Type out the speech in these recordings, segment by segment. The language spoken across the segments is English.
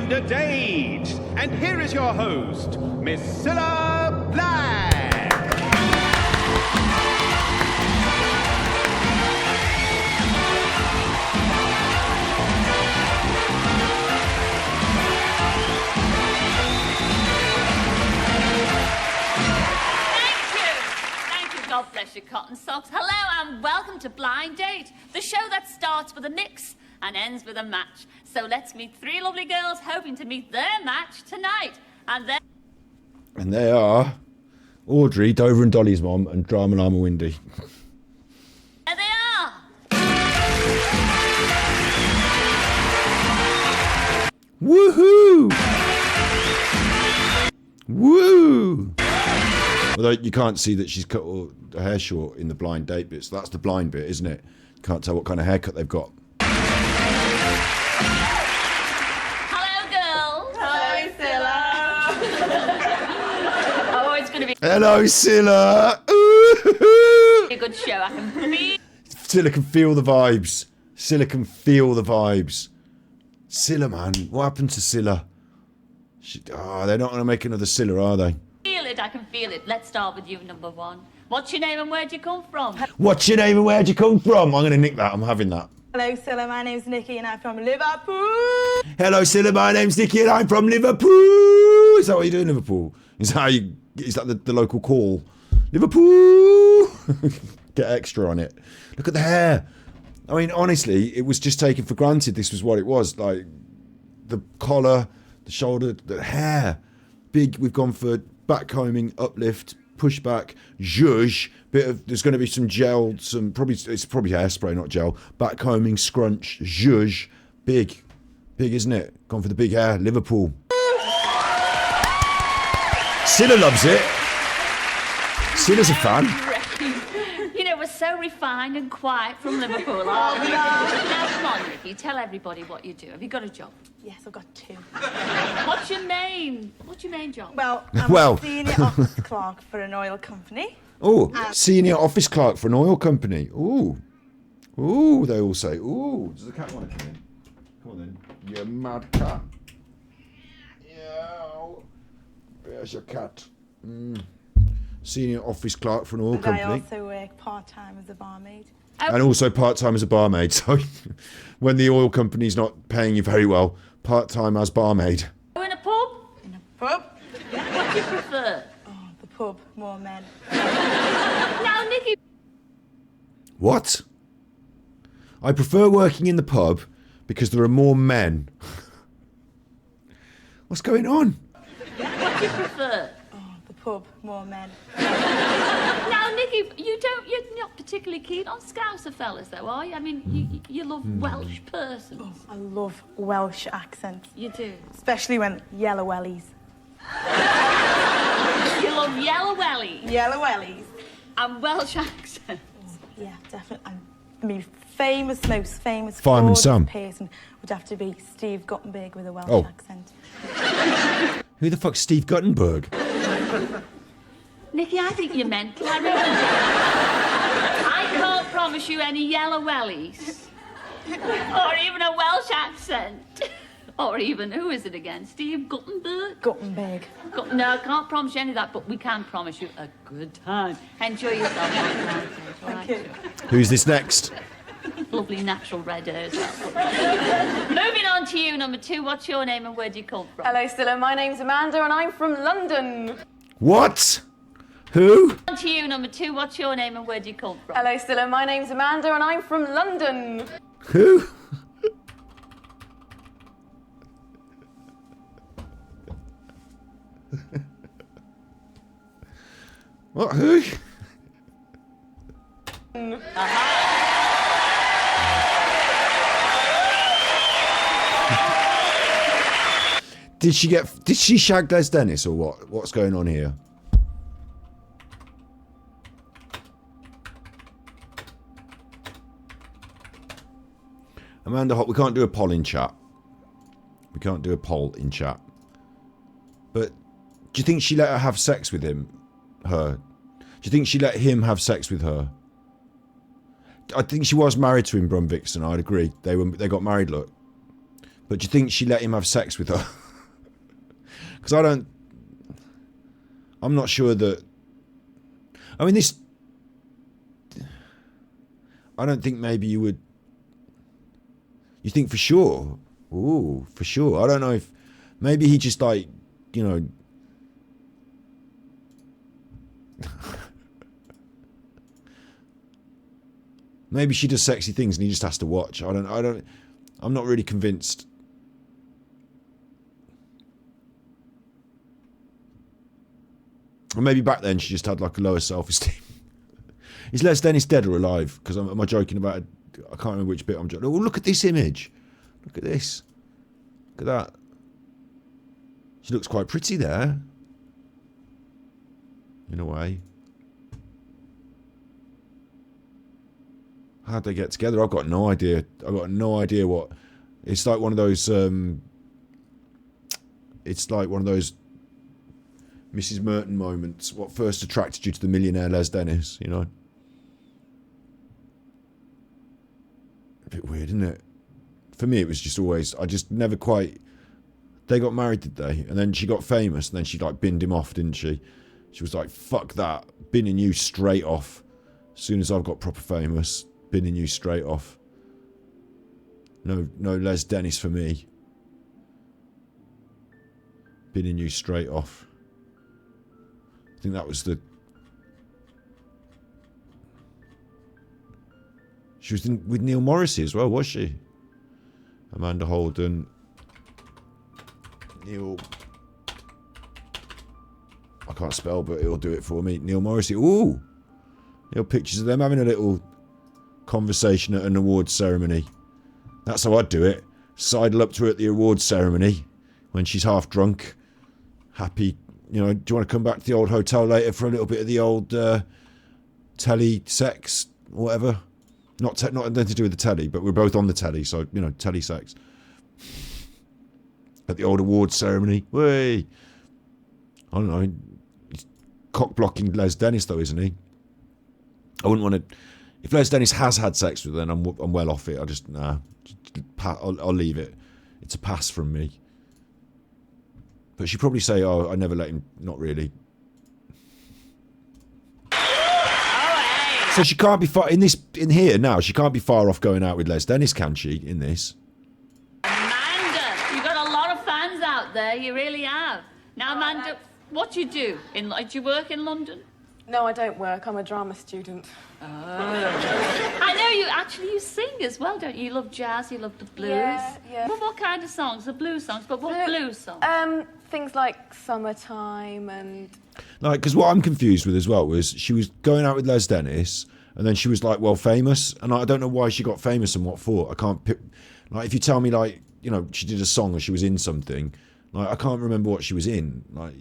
Blinder Date. And here is your host, Miss Cilla Black. God bless your cotton socks. Hello and welcome to Blind Date, the show that starts with a nix and ends with a match. So let's meet three lovely girls hoping to meet their match tonight. And they are Audrey, Dover and Dolly's mom, and Drama Llama Windy. There they are. Woohoo! Woo! Although you can't see that she's cut her hair short in the blind date bit, so that's the blind bit, isn't it? You can't tell what kind of haircut they've got. Hello, girls. Hello, Cilla. Oh, it's going to be Hello, Cilla. a good show. I can feel. Cilla can feel the vibes. Cilla can feel the vibes. Cilla, man, what happened to Cilla? They're not going to make another Cilla, are they? I can feel it. Let's start with you, number one. What's your name and where do you come from? What's your name and where do you come from? I'm going to nick that. I'm having that. Hello, Cilla. My name's Nikki and I'm from Liverpool. Hello, Cilla. My name's Nikki and I'm from Liverpool. Is that what you do in Liverpool? Is that the local call? Liverpool. Get extra on it. Look at the hair. I mean, honestly, it was just taken for granted. This was what it was. Like the collar, the shoulder, the hair. Big. We've gone for backcombing, uplift, pushback, zhuzh, there's going to be some gel, it's probably hairspray, not gel, backcombing, scrunch, zhuzh, big, isn't it? Gone for the big hair, Liverpool. Cilla loves it. Cilla's a fan. You know, we're so refined and quiet from Liverpool, aren't we? Now, come on, Nikki, tell everybody what you do. Have you got a job? Yes, I've got two. What's your main job? Well, I'm a senior office clerk for an oil company. Oh, senior office clerk for an oil company. Ooh, they all say, ooh. Does the cat want to come in? Come on then, you mad cat. Yeah. There's your cat. Senior office clerk for an oil company. I also work part-time as a barmaid. And also part-time as a barmaid. So when the oil company's not paying you very well, part-time as barmaid. Oh, in a pub? In a pub? What do you prefer? Oh, the pub, more men. Now, Nikki. What? I prefer working in the pub because there are more men. What's going on? What do you prefer? The pub, more men. Now, Nikki, you're not particularly keen on Scouser fellas, though, are you? I mean, you love Welsh persons. Oh, I love Welsh accents. You do? Especially when yellow wellies. You love yellow wellies? Yellow wellies. And Welsh accents? Yeah, definitely. I mean, most famous Fireman Sam person would have to be Steve Guttenberg with a Welsh accent. Who the fuck's Steve Guttenberg? Nikki, I think you're mental. I can't promise you any yellow wellies. Or even a Welsh accent. Or even, who is it again? Steve Guttenberg? Guttenberg. No, I can't promise you any of that, but we can promise you a good time. Enjoy yourself. Thank you. Who's this next? Lovely natural red hairs. Moving on to you, number two. What's your name and where do you come from? Hello, Cilla. My name's Amanda and I'm from London. What? Who? On to you, number two. What's your name and where do you come from? Hello, Cilla. My name's Amanda and I'm from London. Who? What? Who? Did she shag Les Dennis or what? What's going on here? Amanda Hot, we can't do a poll in chat. We can't do a poll in chat. But do you think she let her have sex with him? Her? Do you think she let him have sex with her? I think she was married to him, Brumvixen. I'd agree. They got married. Look, But do you think she let him have sex with her? Because I'm not sure that... I mean, this... I don't think maybe you would... You think for sure? Ooh, for sure. I don't know if... Maybe he just like, you know... Maybe she does sexy things and he just has to watch. I'm not really convinced. Or maybe back then she just had like a lower self-esteem. Is Les Dennis dead or alive? Because am I joking about it? I can't remember which bit I'm joking. Oh, look at this image. Look at this. Look at that. She looks quite pretty there. In a way. How'd they get together? I've got no idea. I've got no idea what... It's like one of those... it's like one of those Mrs. Merton moments. What first attracted you to the millionaire Les Dennis, you know? A bit weird, isn't it? For me, it was just always... I just never quite... They got married, did they? And then she got famous, and then she, like, binned him off, didn't she? She was like, fuck that. Binning you straight off. As soon as I've got proper famous, binning you straight off. No Les Dennis for me. Binning you straight off. I think that was the... She was with Neil Morrissey as well, was she? Amanda Holden. Neil... I can't spell, but it'll do it for me. Neil Morrissey. Ooh! Neil pictures of them having a little conversation at an awards ceremony. That's how I'd do it. Sidle up to her at the awards ceremony when she's half drunk. Happy, you know, do you want to come back to the old hotel later for a little bit of the old telly sex or whatever? Not anything to do with the telly, but we're both on the telly, so, you know, telly sex. At the old awards ceremony. Way. I don't know. He's cock-blocking Les Dennis, though, isn't he? I wouldn't want to... If Les Dennis has had sex with her, then I'm well off it. I'll leave it. It's a pass from me. But she'd probably say, oh, I never let him... Not really. So she can't be far... In here now, she can't be far off going out with Les Dennis, can she, in this? Amanda, you've got a lot of fans out there. You really have. Now, Amanda, what do you do? Do you work in London? No, I don't work. I'm a drama student. Oh. I know you sing as well, don't you? You love jazz, you love the blues. Yeah. Well, what kind of songs? The blues songs, but what blues songs? Things like Summertime and... Like, because what I'm confused with as well was she was going out with Les Dennis and then she was like, well, famous. And I don't know why she got famous and what for. I can't pick... Like, if you tell me, like, you know, she did a song or she was in something, like, I can't remember what she was in. Like,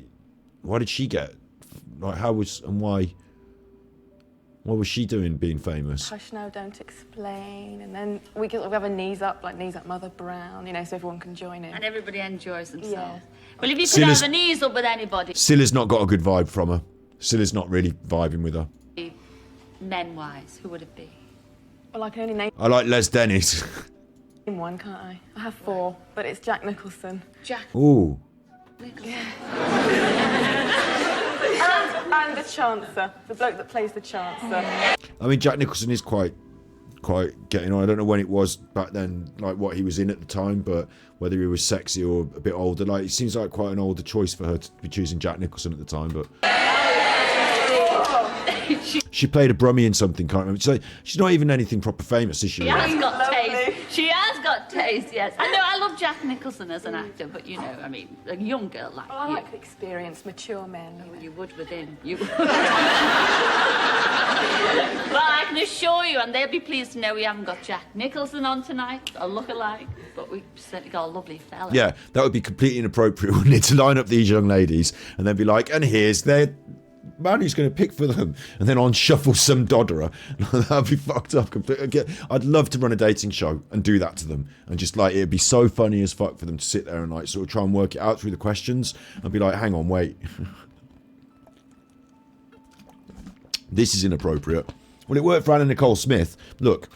why did she get... Like, how was... And why... What was she doing being famous? Hush Now, Don't Explain. And then we have a Knees Up, like Knees Up Mother Brown, you know, so everyone can join in. And everybody enjoys themselves. Yeah. Well, if you could have a knees up with anybody... Scylla's not got a good vibe from her. Scylla's not really vibing with her. Men-wise, who would it be? Well, I can only name I like Les Dennis. one, can't I? I have four, but it's Jack Nicholson. Jack Ooh. Nicholson. And the Chancer, the bloke that plays the Chancer. I mean, Jack Nicholson is quite getting on. I don't know when it was back then, like what he was in at the time, but whether he was sexy or a bit older. Like, it seems like quite an older choice for her to be choosing Jack Nicholson at the time, but... She played a brummie in something, can't remember. She's not even anything proper famous, is she? She has got taste. She has got taste, yes. I know I love Jack Nicholson as an actor, but, you know, I mean, a young girl like Well, I you. like experienced, mature men. You would with him. You would. Well, I can assure you, and they'll be pleased to know we haven't got Jack Nicholson on tonight, a look-alike, but we've certainly got a lovely fella. Yeah, that would be completely inappropriate, wouldn't it, to line up these young ladies and then be like, and here's their man who's going to pick for them, and then on shuffle some dodderer. That'd be fucked up completely. I'd love to run a dating show and do that to them, and just like, it'd be so funny as fuck for them to sit there and like sort of try and work it out through the questions and be like, hang on, wait. This is inappropriate. Well, it worked for Anna Nicole Smith. Look.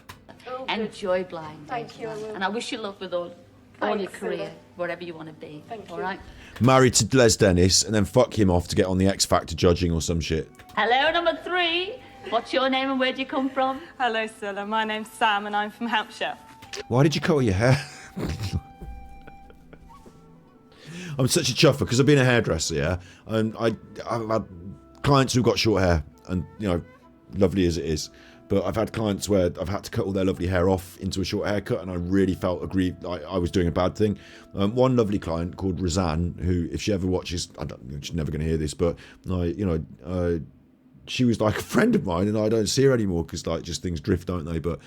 Enjoy blind. Thank you, I will. And I wish you luck with all. all your Thanks, career, Sula. wherever you want to be. Thank All you. right. Married to Les Dennis and then fuck him off to get on the X Factor judging or some shit. Hello, number 3. What's your name and where do you come from? Hello, Scylla. My name's Sam and I'm from Hampshire. Why did you cut your hair? I'm such a chuffer because I've been a hairdresser, yeah, and I've had clients who've got short hair, and you know, lovely as it is, but I've had clients where I've had to cut all their lovely hair off into a short haircut, and I really felt aggrieved, like I was doing a bad thing. One lovely client called Roseanne, who, if she ever watches, she's never going to hear this, but she was like a friend of mine, and I don't see her anymore because like just things drift, don't they? But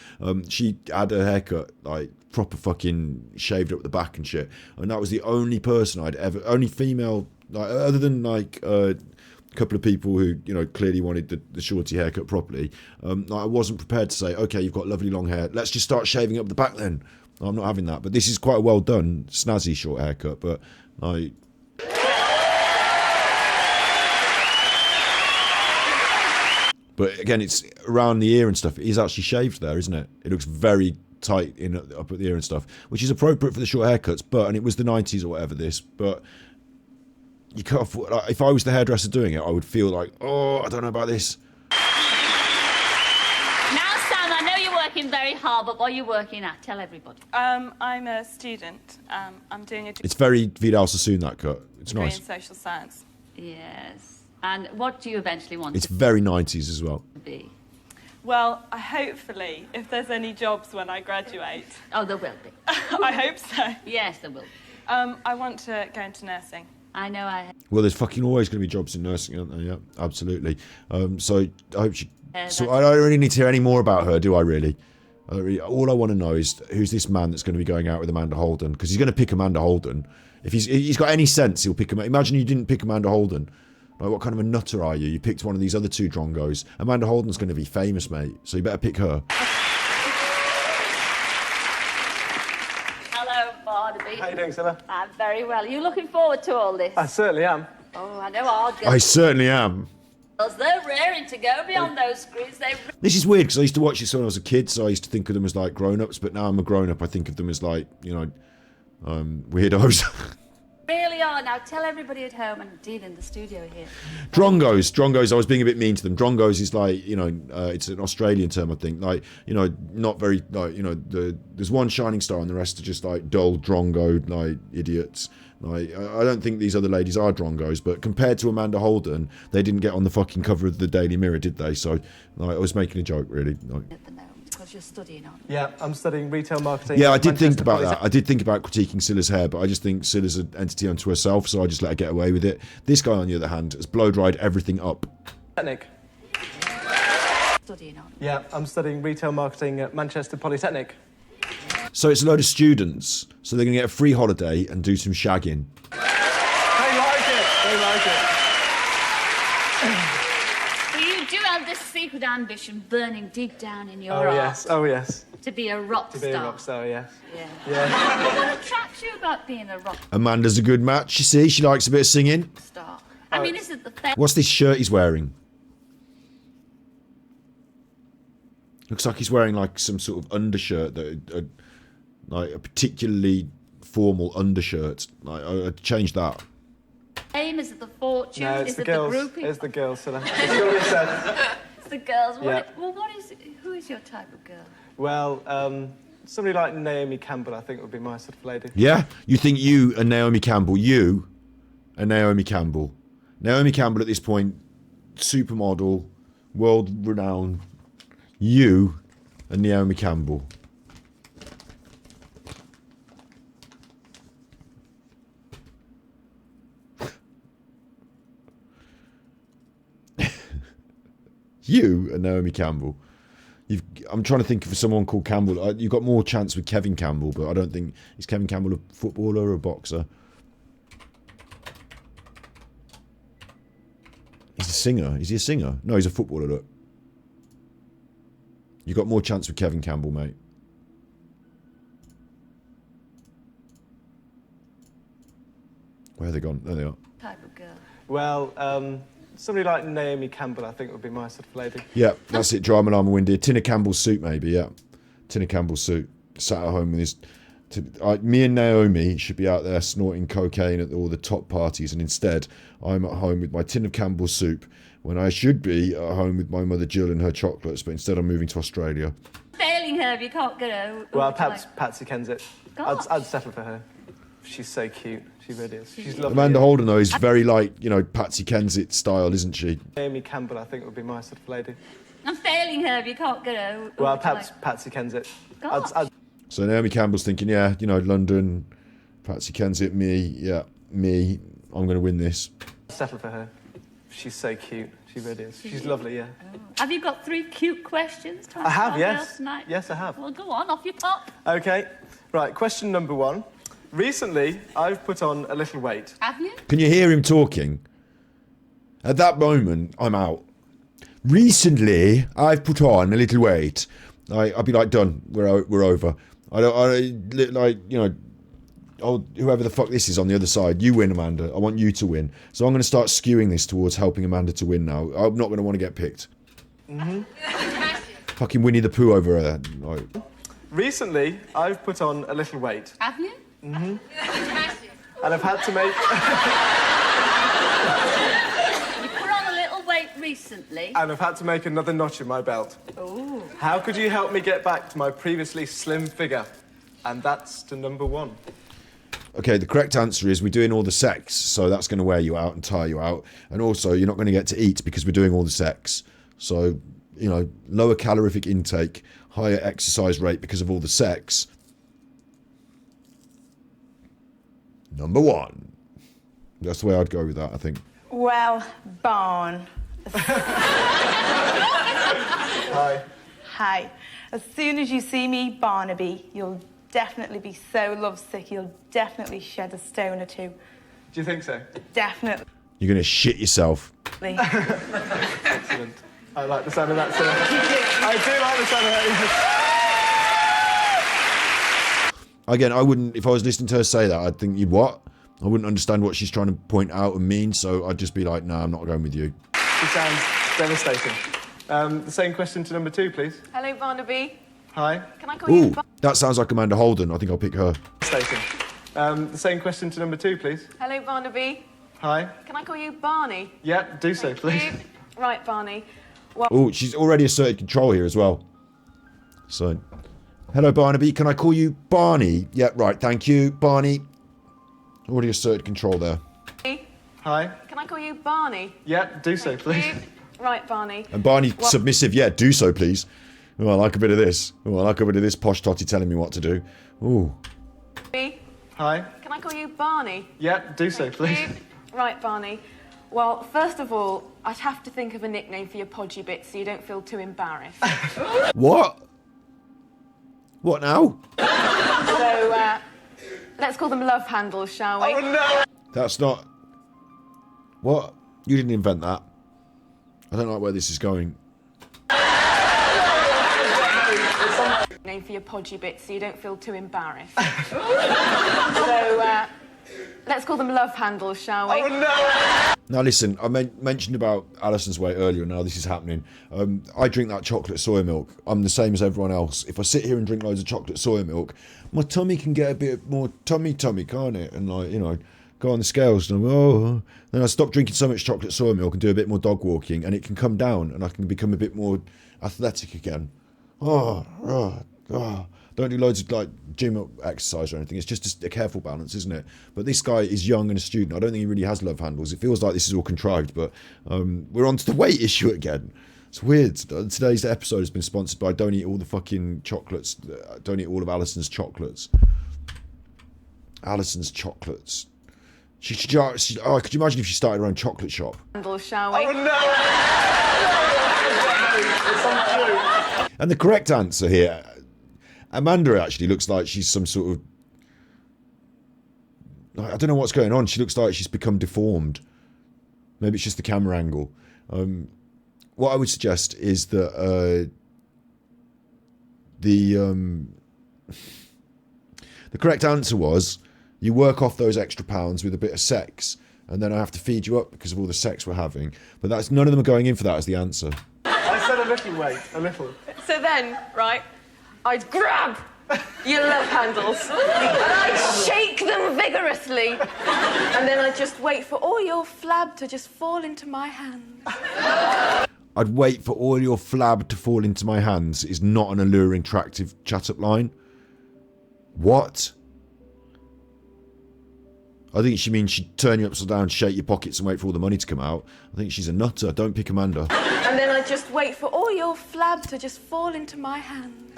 she had her haircut like proper fucking shaved up the back and shit, and that was the only person only female, like other than like a couple of people who clearly wanted the shorty haircut properly. I wasn't prepared to say, okay, you've got lovely long hair, let's just start shaving up the back then. I'm not having that. But this is quite a well done, snazzy short haircut. But But again, it's around the ear and stuff. It is actually shaved there, isn't it? It looks very tight up at the ear and stuff, which is appropriate for the short haircuts. And it was the 90s or whatever this, but you cut off, like, if I was the hairdresser doing it, I would feel like, oh, I don't know about this. Now, Sam, I know you're working very hard, but what are you working at? Tell everybody. I'm a student. I'm doing a degree It's very Vidal Sassoon, that cut. It's nice. in social science. Yes. And what do you eventually want It's to very 90s as well. be? Well, hopefully, if there's any jobs when I graduate, Oh, there will be. I hope so. Yes, there will be. I want to go into nursing. I know I... Well, there's fucking always going to be jobs in nursing, aren't there? Yeah, absolutely. So I hope she... So I don't really need to hear any more about her, do I really? All I want to know is who's this man that's going to be going out with Amanda Holden? Because he's going to pick Amanda Holden. If he's got any sense, he'll pick Amanda. Imagine you didn't pick Amanda Holden. Like, what kind of a nutter are you? You picked one of these other two drongos. Amanda Holden's going to be famous, mate. So you better pick her. Hello, Barnaby. How you doing, Scylla? I'm very well. Are you looking forward to all this? I certainly am. Oh, I know our I girls. certainly am. They're raring to go beyond those screens. This is weird because I used to watch this when I was a kid, so I used to think of them as like grown-ups, but now I'm a grown-up, I think of them as like, weirdos. Really are. Now tell everybody at home and Dean in the studio here. Drongos, I was being a bit mean to them. Drongos is like, it's an Australian term, I think. Like, not very, like, there's one shining star and the rest are just like dull drongo, like idiots. Like, I don't think these other ladies are drongos, but compared to Amanda Holden, they didn't get on the fucking cover of the Daily Mirror, did they? So, like, I was making a joke, really. Like, At the moment, because you're studying on. Yeah, I'm studying retail marketing. yeah, I at did think Manchester about Polytech- that. I did think about critiquing Scylla's hair, but I just think Scylla's an entity unto herself, so I just let her get away with it. This guy, on the other hand, has blow-dried everything up. Polytechnic. Studying on. Yeah, I'm studying retail marketing at Manchester Polytechnic. So it's a load of students, so they're going to get a free holiday and do some shagging. They like it. They like it. So you do have this secret ambition burning deep down in your Oh heart yes. Oh yes. to be a rock To star. be a rock star. Yes. Yeah. Yeah. What attracts you about being a rock Amanda's a good match, you see. She likes a bit of singing. star? I mean, is it the fair? What's this shirt he's wearing? Looks like he's wearing like some sort of undershirt, like a particularly formal undershirt. Like, I'd change that. Fame? Is it the fortune? No, it's is the it girls. the groupie? It's the girls. Scylla. It's what we said. It's the girls. Yeah. Who is your type of girl? Well, somebody like Naomi Campbell, I think, would be my sort of lady. Yeah? You think you and Naomi Campbell, Naomi Campbell at this point, supermodel, world renowned, you and Naomi Campbell. You and Naomi Campbell. I'm trying to think of someone called Campbell. You've got more chance with Kevin Campbell, but I don't think... Is Kevin Campbell a footballer or a boxer? He's a singer. Is he a singer? No, he's a footballer, look. You've got more chance with Kevin Campbell, mate. Where have they gone? There they are. Type of girl. Well, somebody like Naomi Campbell, I think, would be my sort of lady. Yeah, that's it. Dry Malama Windy. Tina Campbell's suit, maybe, yeah. Tina Campbell's suit. Sat at home with his Me and Naomi should be out there snorting cocaine at all the top parties, and instead I'm at home with my tin of Campbell's soup when I should be at home with my mother Jill and her chocolates, but instead I'm moving to Australia. Failing her if you can't get her. Well, perhaps Patsy Kensit. Gosh. I'd settle for her. She's so cute. She really is. She's lovely. Amanda Holden, though, is very like, you know, Patsy Kensit style, isn't she? Naomi Campbell, I think, would be my sort of lady. I'm failing her if you can't get her. Well, perhaps Patsy Kensit. Gosh. So Naomi Campbell's thinking, yeah, you know, London, Patsy Kensit, me, I'm going to win this. Settle for her. She's so cute. She really is. She's lovely, yeah. Have you got 3 cute questions to ask I have, our yes. girls tonight? Yes, I have. Well, go on, off you pop. Okay, right, question number 1. Recently, I've put on a little weight. Have you? Can you hear him talking? At that moment, I'm out. Recently, I've put on a little weight. I'd be like, done. We're over. I like, you know, whoever the fuck this is on the other side, you win, Amanda. I want you to win. So I'm going to start skewing this towards helping Amanda to win now. I'm not going to want to get picked. Fucking Winnie the Pooh over there. Like. Recently, I've put on a little weight. Have you? And I've had to make... You put on a little weight recently. And I've had to make another notch in my belt. Ooh. How could you help me get back to my previously slim figure? And that's to number 1. Okay, the correct answer is we're doing all the sex, so that's going to wear you out and tire you out. And also, you're not going to get to eat because we're doing all the sex. So, you know, lower calorific intake, higher exercise rate because of all the sex. Number 1. That's the way I'd go with that, I think. Well, Barn. Hi. Hi. As soon as you see me, Barnaby, you'll definitely be so lovesick, you'll definitely shed a stone or 2. Do you think so? Definitely. You're going to shit yourself. Excellent. I like the sound of that, sir. I do like the sound of that. Again, I wouldn't, if I was listening to her say that, I'd think, you what? I wouldn't understand what she's trying to point out and mean, so I'd just be like, no, I'm not going with you. She sounds devastating. The same question to number 2, please. Hello, Barnaby. Hi. Can I call you Ooh, that sounds like Amanda Holden. I think I'll pick her. Devastating. The same question to number 2, please. Hello, Barnaby. Hi. Can I call you Barney? Yeah, do so, please. You. Right, Barney. Well, Oh, she's already asserted control here as well. So, hello, Barnaby. Can I call you Barney? Yeah, right. Thank you, Barney. Already asserted control there. Hi. can I call you Barney? Yeah, do so, please. You. Right, Barney. And Barney, submissive. Yeah, do so, please. Oh, I like a bit of this. Oh, I like a bit of this posh totty telling me what to do. Ooh. Me. Hi. Can I call you Barney? Yeah, do so, please. You. Right, Barney. Well, first of all, I'd have to think of a nickname for your podgy bits so you don't feel too embarrassed. What? What now? So, let's call them love handles, shall we? Oh, no! That's not... What? You didn't invent that. I don't like where this is going. Name for your podgy bits so you don't feel too embarrassed. So, let's call them love handles, shall we? Oh, no! Now listen, I mentioned about Alison's weight earlier, now this is happening. I drink that chocolate soy milk. I'm the same as everyone else. If I sit here and drink loads of chocolate soy milk, my tummy can get a bit more tummy, can't it? And like, you know, go on the scales and then I stop drinking so much chocolate soy milk and do a bit more dog walking and it can come down and I can become a bit more athletic again. Don't do loads of like gym exercise or anything. It's just a careful balance, isn't it? But this guy is young and a student. I don't think he really has love handles. It feels like this is all contrived, but we're on to the weight issue again. It's weird. Today's episode has been sponsored by Don't Eat All the Fucking Chocolates. Don't Eat All of Alison's Chocolates. Alison's Chocolates. Could you imagine if she started her own chocolate shop? Handles, shall we? Oh, no! It's untrue. And the correct answer here, Amanda actually looks like she's some sort of... I don't know what's going on. She looks like she's become deformed. Maybe it's just the camera angle. What I would suggest is that the correct answer was you work off those extra pounds with a bit of sex, and then I have to feed you up because of all the sex we're having. But that's none of them are going in for that as the answer. I said a little weight, a little. So then, right, I'd grab You love handles. And I'd shake them vigorously. And then I'd just wait for all your flab to just fall into my hands. I'd wait for all your flab to fall into my hands is not an alluring, attractive chat-up line. What? I think she means she'd turn you upside down, shake your pockets and wait for all the money to come out. I think she's a nutter. Don't pick Amanda. And then I'd just wait for all your flab to just fall into my hands.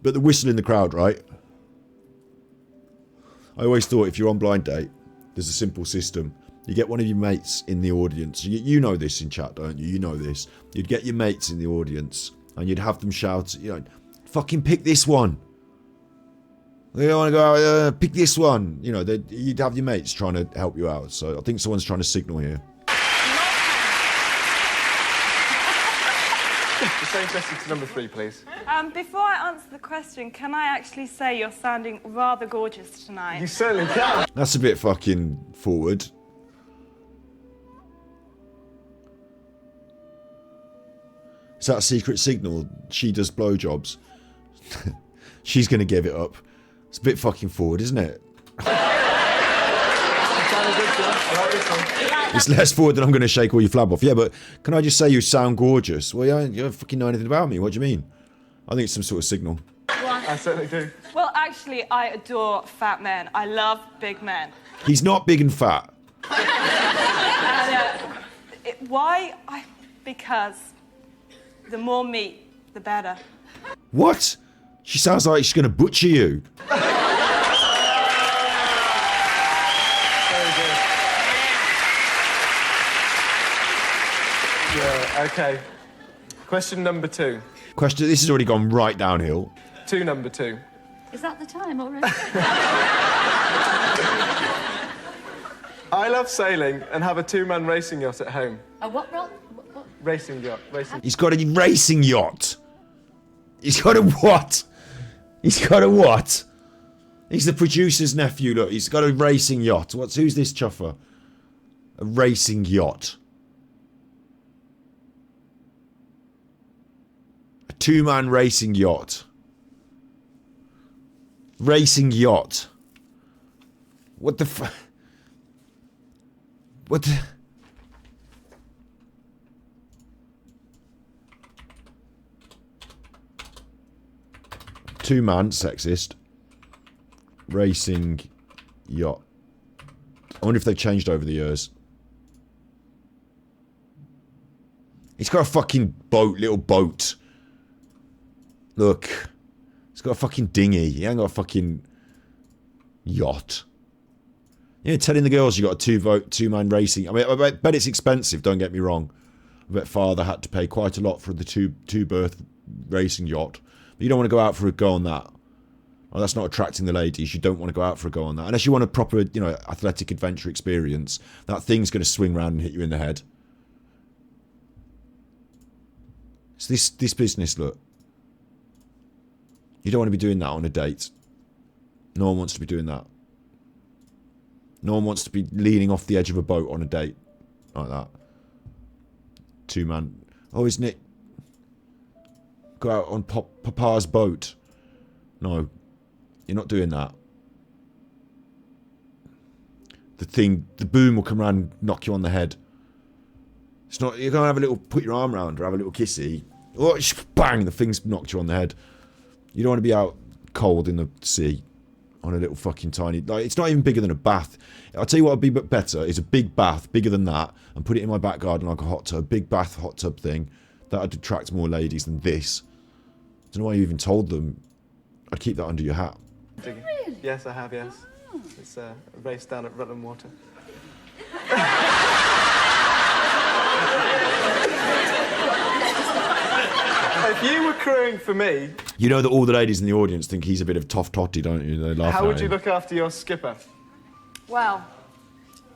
But the whistle in the crowd, right? I always thought if you're on blind date, there's a simple system. You get one of your mates in the audience. You know this in chat, don't you? You know this. You'd get your mates in the audience and you'd have them shout, you know, fucking pick this one. They don't want to go out, pick this one. You know, you'd have your mates trying to help you out. So I think someone's trying to signal here. The same question to number 3, please. Before I answer the question, can I actually say you're sounding rather gorgeous tonight? You certainly can. That's a bit fucking forward. Is that a secret signal? She does blowjobs. She's going to give it up. It's a bit fucking forward, isn't it? It's less forward than I'm going to shake all your flab off. Yeah, but can I just say you sound gorgeous? Well, you don't fucking know anything about me. What do you mean? I think it's some sort of signal. I certainly do. Well, actually, I adore fat men. I love big men. He's not big and fat. And, why? Because the more meat, the better. What? She sounds like she's going to butcher you. Very good. Yeah, okay. Question number 2. This has already gone right downhill. Number 2. Is that the time already? I love sailing and have a 2-man racing yacht at home. A what, Rob? What? Racing yacht. He's got a racing yacht. He's got a what? He's got a what? He's the producer's nephew, look. He's got a racing yacht. Who's this chuffer? A racing yacht. A 2-man racing yacht. Racing yacht. What the fuck? What the... Two-man, sexist. Racing yacht. I wonder if they've changed over the years. He's got a fucking boat, little boat. Look. He's got a fucking dinghy. He ain't got a fucking yacht. Yeah, telling the girls you got a 2-man racing. I mean, I bet it's expensive, don't get me wrong. I bet father had to pay quite a lot for the two-berth racing yacht. But you don't want to go out for a go on that. Well, that's not attracting the ladies. You don't want to go out for a go on that. Unless you want a proper, you know, athletic adventure experience. That thing's going to swing round and hit you in the head. It's this business, look. You don't want to be doing that on a date. No one wants to be doing that. No one wants to be leaning off the edge of a boat on a date. Like that. 2-man. Oh, is Nick... Go out on Papa's boat. No. You're not doing that. The boom will come around and knock you on the head. It's not... You're going to have a little... Put your arm around her, have a little kissy. Oh, bang! The thing's knocked you on the head. You don't want to be out cold in the sea. On a little fucking tiny... Like, it's not even bigger than a bath. I'll tell you what would be better is a big bath, bigger than that, and put it in my back garden like a hot tub. Big bath, hot tub thing. That would attract more ladies than this. I don't know why you even told them. I'd keep that under your hat. Really? Yes, I have, yes. Oh. It's a race down at Rutland Water. If you were crewing for me... You know that all the ladies in the audience think he's a bit of toff totty, don't you? They laugh. How would you look after your skipper? Well,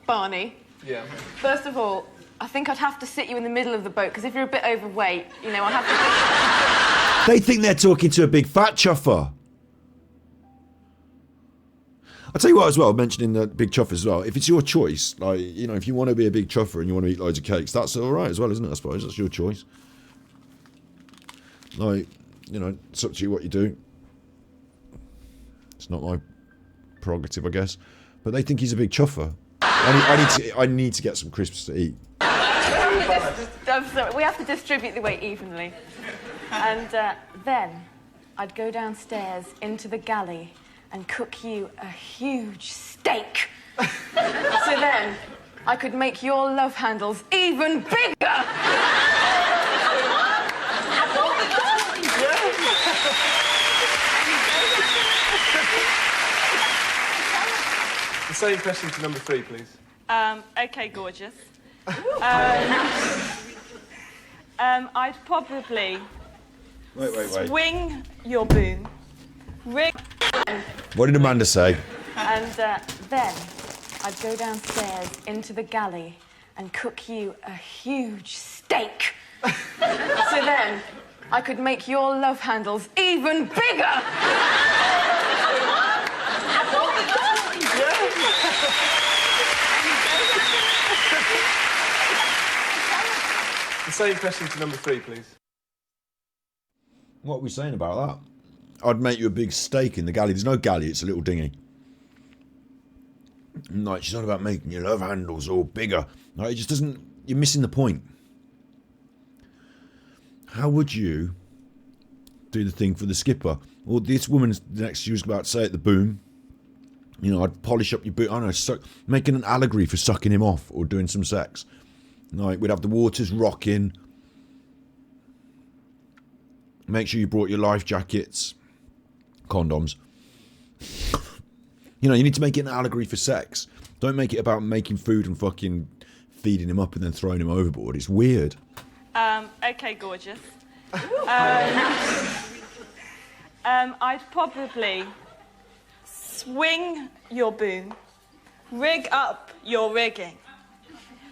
Barney. Yeah. First of all, I think I'd have to sit you in the middle of the boat, because if you're a bit overweight, you know, I'd have to... They think they're talking to a big fat chuffer. I'll tell you what as well, mentioning the big chuffer as well, if it's your choice, like, you know, if you want to be a big chuffer and you want to eat loads of cakes, that's all right as well, isn't it, I suppose? That's your choice. Like, you know, it's up to you what you do. It's not my prerogative, I guess. But they think he's a big chuffer. I need to get some crisps to eat. I'm sorry, we have to distribute the weight evenly. And then I'd go downstairs into the galley and cook you a huge steak. So then I could make your love handles even bigger. The same question to number 3, please. Okay, gorgeous. I'd probably Wait. swing your boom, rig, What did Amanda say? And then I'd go downstairs into the galley and cook you a huge steak. So then I could make your love handles even bigger. The same question to number 3, please. What are we saying about that? I'd make you a big steak in the galley. There's no galley, it's a little dinghy. Like, she's not about making your love handles all bigger. Like, it just doesn't... You're missing the point. How would you do the thing for the skipper? Well, this woman's next, she was about to say at the boom, you know, I'd polish up your boot. I don't know, making an allegory for sucking him off or doing some sex. Like, we'd have the waters rocking. Make sure you brought your life jackets. Condoms. You know, you need to make it an allegory for sex. Don't make it about making food and fucking feeding him up and then throwing him overboard. It's weird. okay, gorgeous. I'd probably swing your boom, rig up your rigging,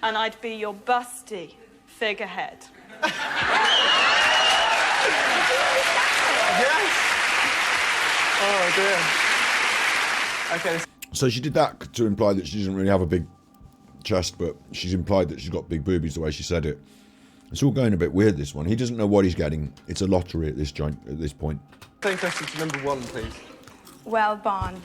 and I'd be your busty figurehead. Yes! Oh, dear. Okay. So she did that to imply that she doesn't really have a big chest, but she's implied that she's got big boobies the way she said it. It's all going a bit weird, this one. He doesn't know what he's getting. It's a lottery at this point. Same question to number 1, please. Well, Barn,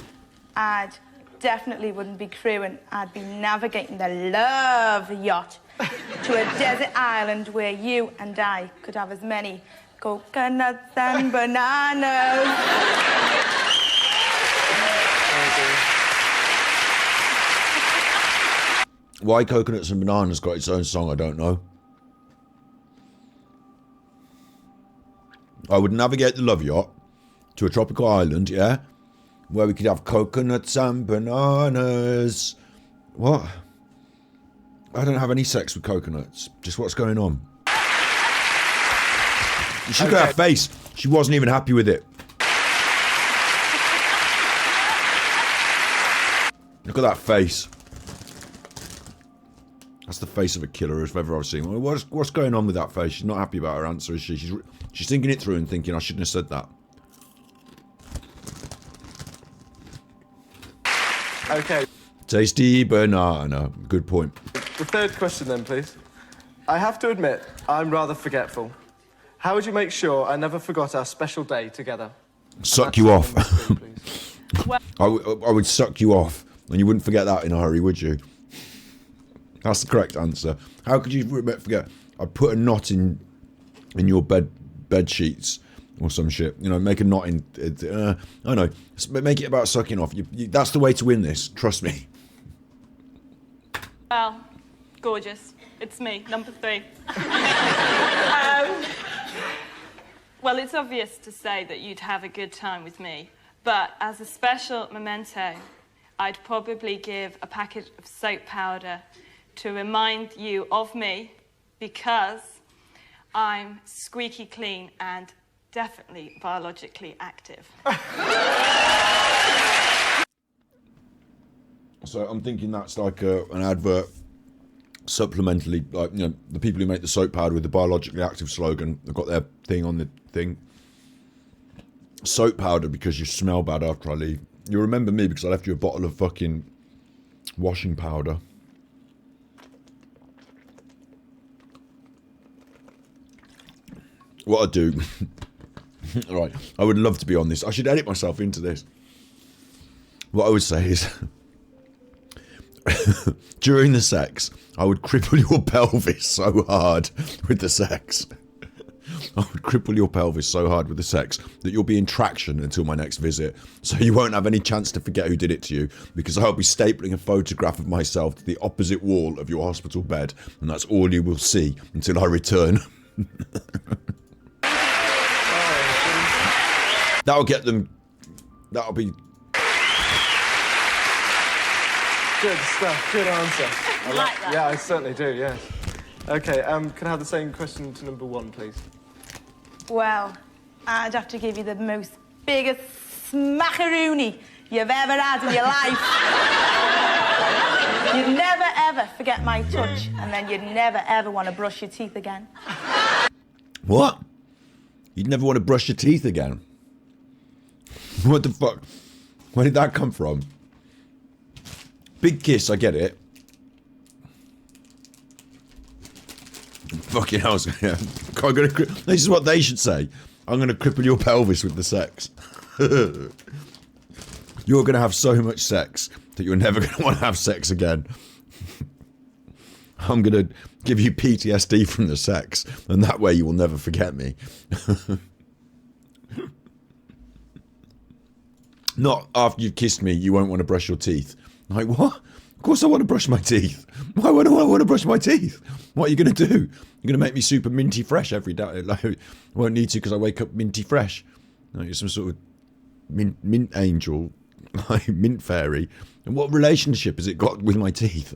I'd definitely wouldn't be crewing. I'd be navigating the love yacht to a desert island where you and I could have as many coconuts and bananas. Why Coconuts and Bananas got its own song, I don't know. I would navigate the love yacht to a tropical island, yeah, where we could have coconuts and bananas. What? I don't have any sex with coconuts. Just what's going on? You should look at her face. She wasn't even happy with it. Look at that face. That's the face of a killer if ever I've seen one. What's going on with that face? She's not happy about her answer, is she? She's thinking it through and thinking, I shouldn't have said that. Okay. Tasty banana. Good point. The third question then, please. I have to admit, I'm rather forgetful. How would you make sure I never forgot our special day together? Suck you off. Three, please. I would suck you off, and you wouldn't forget that in a hurry, would you? That's the correct answer. How could you forget? I'd put a knot in your bed sheets or some shit. You know, make a knot in. I know. Make it about sucking off. That's the way to win this. Trust me. Well, gorgeous. It's me, number 3. Well, it's obvious to say that you'd have a good time with me, but as a special memento, I'd probably give a packet of soap powder to remind you of me, because I'm squeaky clean and definitely biologically active. So I'm thinking that's like an advert supplementally, like, you know, the people who make the soap powder with the biologically active slogan, they've got their thing on the thing. Soap powder because you smell bad after I leave. You remember me because I left you a bottle of fucking washing powder. What I do Right, I would love to be on this. I should edit myself into this. What I would say is, during the sex, I would cripple your pelvis so hard with the sex. I would cripple your pelvis so hard with the sex that you'll be in traction until my next visit. So you won't have any chance to forget who did it to you, because I'll be stapling a photograph of myself to the opposite wall of your hospital bed, and that's all you will see until I return. That'll get them... That'll be... Good stuff, good answer. I like that. Yeah, I certainly do, yes. Okay, can I have the same question to number 1, please? Well, I'd have to give you the most biggest smackaroony you've ever had in your life. You'd never, ever forget my touch, and then you'd never, ever want to brush your teeth again. What? You'd never want to brush your teeth again? What the fuck? Where did that come from? Big kiss, I get it. Fucking hell. This is what they should say. I'm going to cripple your pelvis with the sex. You're going to have so much sex that you're never going to want to have sex again. I'm going to give you PTSD from the sex, and that way you will never forget me. Not after you've kissed me, you won't want to brush your teeth. Like, what? Of course I want to brush my teeth. Why would I want to brush my teeth? What are you going to do? You're going to make me super minty fresh every day. Like, I won't need to because I wake up minty fresh. Like, you're some sort of mint angel, like mint fairy. And what relationship has it got with my teeth?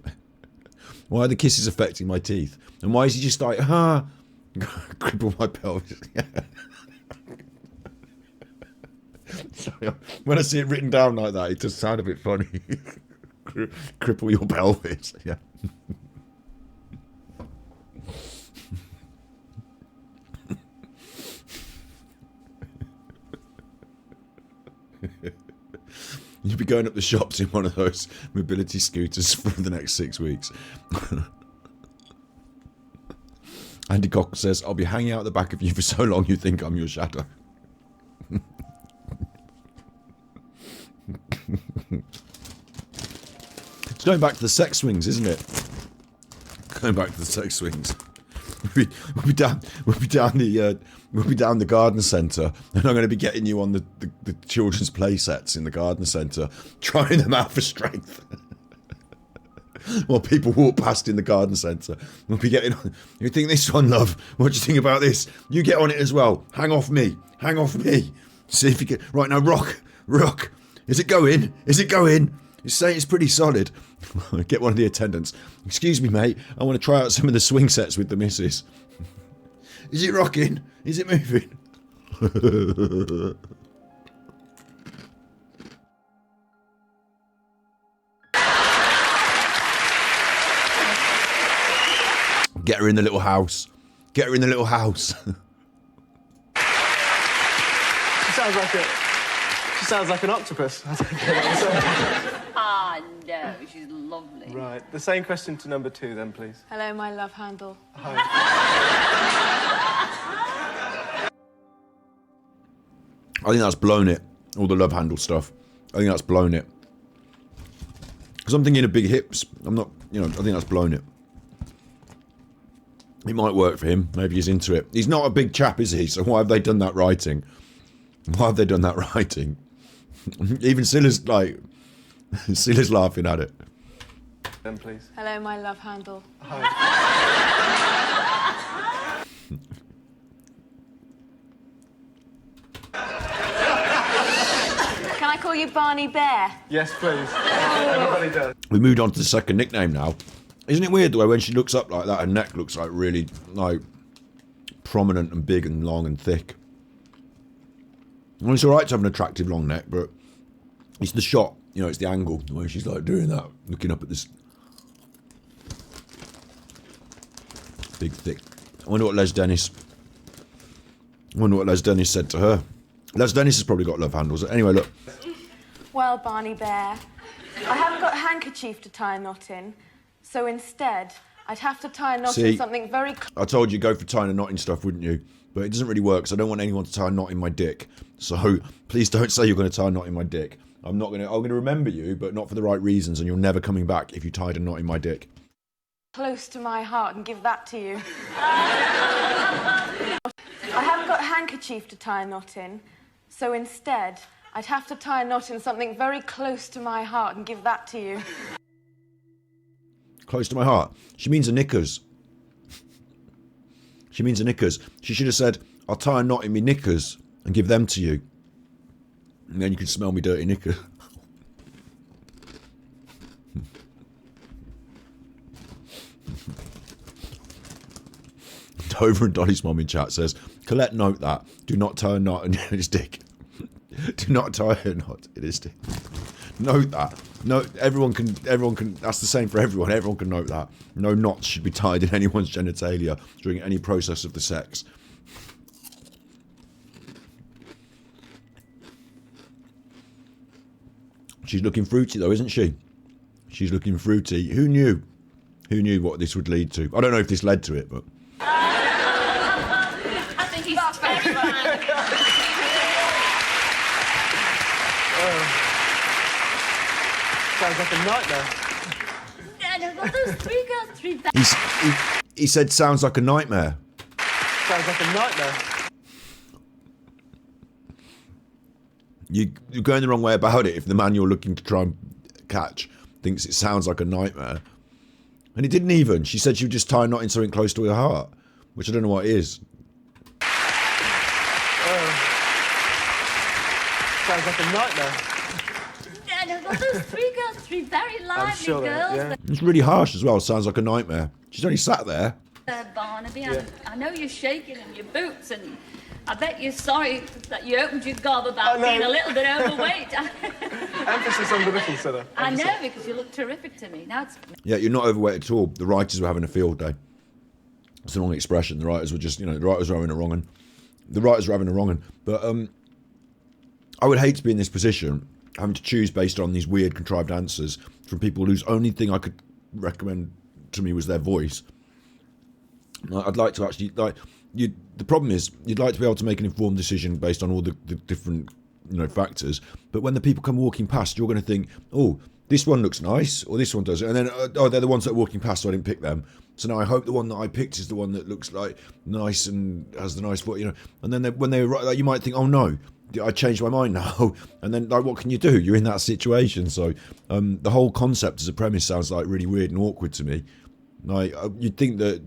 Why are the kisses affecting my teeth? And why is he just like, cripple my pelvis? Sorry, when I see it written down like that, it does sound a bit funny. Cripple your pelvis, yeah. You'll be going up the shops in one of those mobility scooters for the next 6 weeks. Andy Cock says, I'll be hanging out the back of you for so long you think I'm your shadow. It's going back to the sex swings, isn't it? Going back to the sex swings. We'll be down the garden centre, and I'm going to be getting you on the children's play sets in the garden centre, trying them out for strength. While people walk past in the garden centre, we'll be getting on. You think this one, love? What do you think about this? You get on it as well. Hang off me. Hang off me. See if you get right now. Rock. Is it going? Is it going? It's saying it's pretty solid. Get one of the attendants. Excuse me, mate. I want to try out some of the swing sets with the missus. Is it rocking? Is it moving? Get her in the little house. Get her in the little house. She sounds like an octopus. Ah, no, she's lovely. Right. The same question to number 2, then, please. Hello, my love handle. Hi. I think that's blown it. All the love handle stuff. I think that's blown it. Because I'm thinking of big hips. I'm not, I think that's blown it. It might work for him. Maybe he's into it. He's not a big chap, is he? So why have they done that writing? Why have they done that writing? Even Silla's laughing at it. Then, please. Hello, my love handle. Hi. Can I call you Barney Bear? Yes, please. Everybody does. We moved on to the second nickname now. Isn't it weird the way when she looks up like that, her neck looks like really prominent and big and long and thick. Well, it's alright to have an attractive long neck, but it's the shot, it's the angle, the way she's like doing that, looking up at this big, thick. I wonder what Les Dennis said to her. Les Dennis has probably got love handles. Anyway, look. Well, Barney Bear, I haven't got a handkerchief to tie a knot in, so instead I'd have to tie a knot See, in something very... I told you go for tying a knot in stuff, wouldn't you? But it doesn't really work, so I don't want anyone to tie a knot in my dick. So please don't say you're going to tie a knot in my dick. I'm going to remember you, but not for the right reasons, and you're never coming back if you tied a knot in my dick. Close to my heart and give that to you. I haven't got a handkerchief to tie a knot in, so instead, I'd have to tie a knot in something very close to my heart and give that to you. Close to my heart. She means a knickers. She means a knickers. She should have said, I'll tie a knot in me knickers and give them to you. And then you can smell me dirty knicker. Dover and Dolly's mum in chat says, Colette, note that. Do not tie a knot in his dick. Do not tie a knot in his dick. Note that. No, everyone can, that's the same for everyone. Everyone can note that. No knots should be tied in anyone's genitalia during any process of the sex. She's looking fruity though, isn't she? She's looking fruity. Who knew? Who knew what this would lead to? I don't know if this led to it, but... I think he's terrifying. Sounds like a nightmare. No, well, those three girls, He said, sounds like a nightmare. Sounds like a nightmare. You're going the wrong way about it if the man you're looking to try and catch thinks it sounds like a nightmare. And it didn't even. She said she would just tie a knot in something close to her heart, which I don't know what it is. Sounds like a nightmare. no, well, those three girls, three very lively sure girls. yeah. It's really harsh as well. Sounds like a nightmare. She's only sat there. Barnaby, I know you're shaking in your boots, and I bet you're sorry that you opened your gob about being a little bit overweight. Emphasis on the little, Sarah. I know, because you look terrific to me. Now it's... Yeah, you're not overweight at all. The writers were having a field day. It's the wrong expression. The writers were just, the writers were having a wrong un. The writers were having a wrong un. But I would hate to be in this position, having to choose based on these weird contrived answers from people whose only thing I could recommend to me was their voice. I'd like to actually, the problem is, you'd like to be able to make an informed decision based on all the different, factors. But when the people come walking past, you're going to think, oh, this one looks nice, or this one does. And then, oh, they're the ones that are walking past, so I didn't pick them. So now I hope the one that I picked is the one that looks like nice and has the nice foot, And then when they arrive, you might think, oh no, I changed my mind now. And then, what can you do? You're in that situation. So the whole concept as a premise sounds like really weird and awkward to me. You'd think that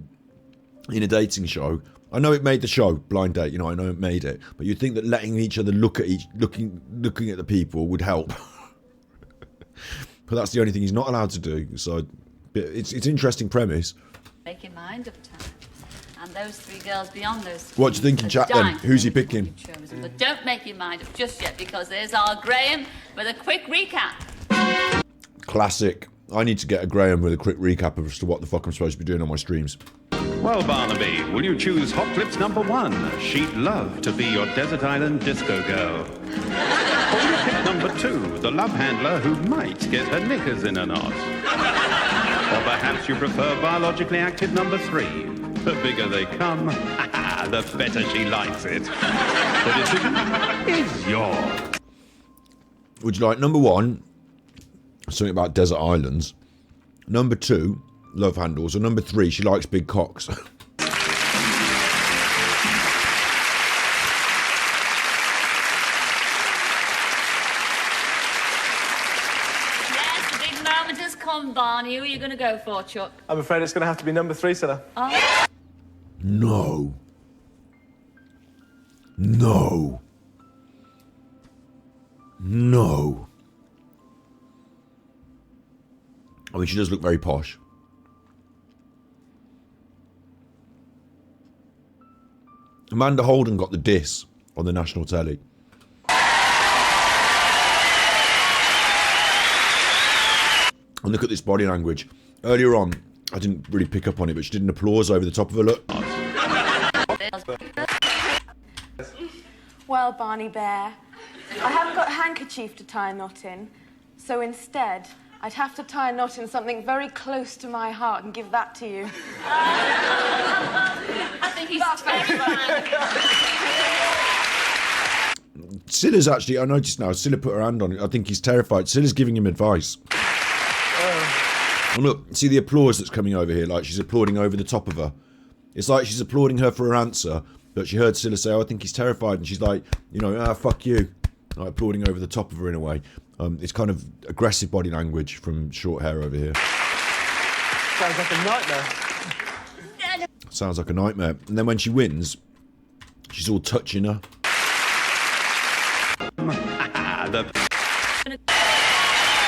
in a dating show, I know it made the show, Blind Date, I know it made it, but you'd think that letting each other looking at the people would help. But that's the only thing he's not allowed to do. So it's an interesting premise. Make your mind up, time. And those three girls beyond those... What do you think in chat then? Who's he picking? But don't make your mind up just yet, because there's our Graham with a quick recap. Classic. I need to get a Graham with a quick recap as to what the fuck I'm supposed to be doing on my streams. Well, Barnaby, will you choose Hot Clips number 1? She'd love to be your desert island disco girl. Or will you pick number 2, the love handler who might get her knickers in a knot? Or perhaps you prefer biologically active number 3. The bigger they come, the better she likes it. The decision is yours. Would you like number 1, something about desert islands? Number 2, love handles. Or number 3, she likes big cocks. Yes, the big moment has come, Barney. Who are you going to go for, Chuck? I'm afraid it's going to have to be number 3, Sarah. Oh. No. No. No. I mean, she does look very posh. Amanda Holden got the diss on the national telly. And look at this body language. Earlier on, I didn't really pick up on it, but she did an applause over the top of her look. Well, Barney Bear, I haven't got a handkerchief to tie a knot in, so instead, I'd have to tie a knot in something very close to my heart and give that to you. I think he's terrified. Scylla's actually, I noticed now, Scylla put her hand on it. I think he's terrified. Scylla's giving him advice. And look, see the applause that's coming over here, like she's applauding over the top of her. It's like she's applauding her for her answer, but she heard Scylla say, oh, I think he's terrified, and she's like, you know, fuck you. Like applauding over the top of her in a way. It's kind of aggressive body language from short hair over here. Sounds like a nightmare. Sounds like a nightmare. And then when she wins, she's all touching her.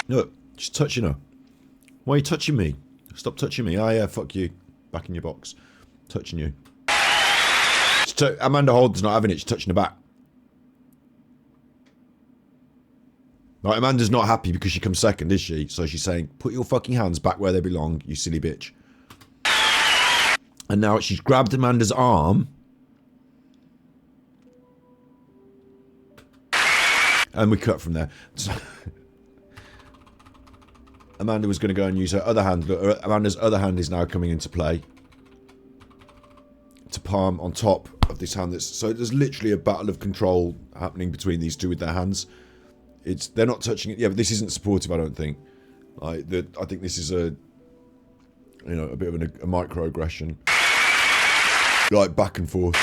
Look, she's touching her. Why are you touching me? Stop touching me. Oh yeah, fuck you. Back in your box. Touching you. Amanda Holden's not having it. She's touching her back. Like, Amanda's not happy because she comes second, is she? So she's saying, put your fucking hands back where they belong, you silly bitch. And now she's grabbed Amanda's arm. And we cut from there. So Amanda was going to go and use her other hand. Look, Amanda's other hand is now coming into play. To palm on top of this hand. So there's literally a battle of control happening between these two with their hands. They're not touching it. Yeah, but this isn't supportive, I don't think. I think this is a bit of a microaggression. Like back and forth.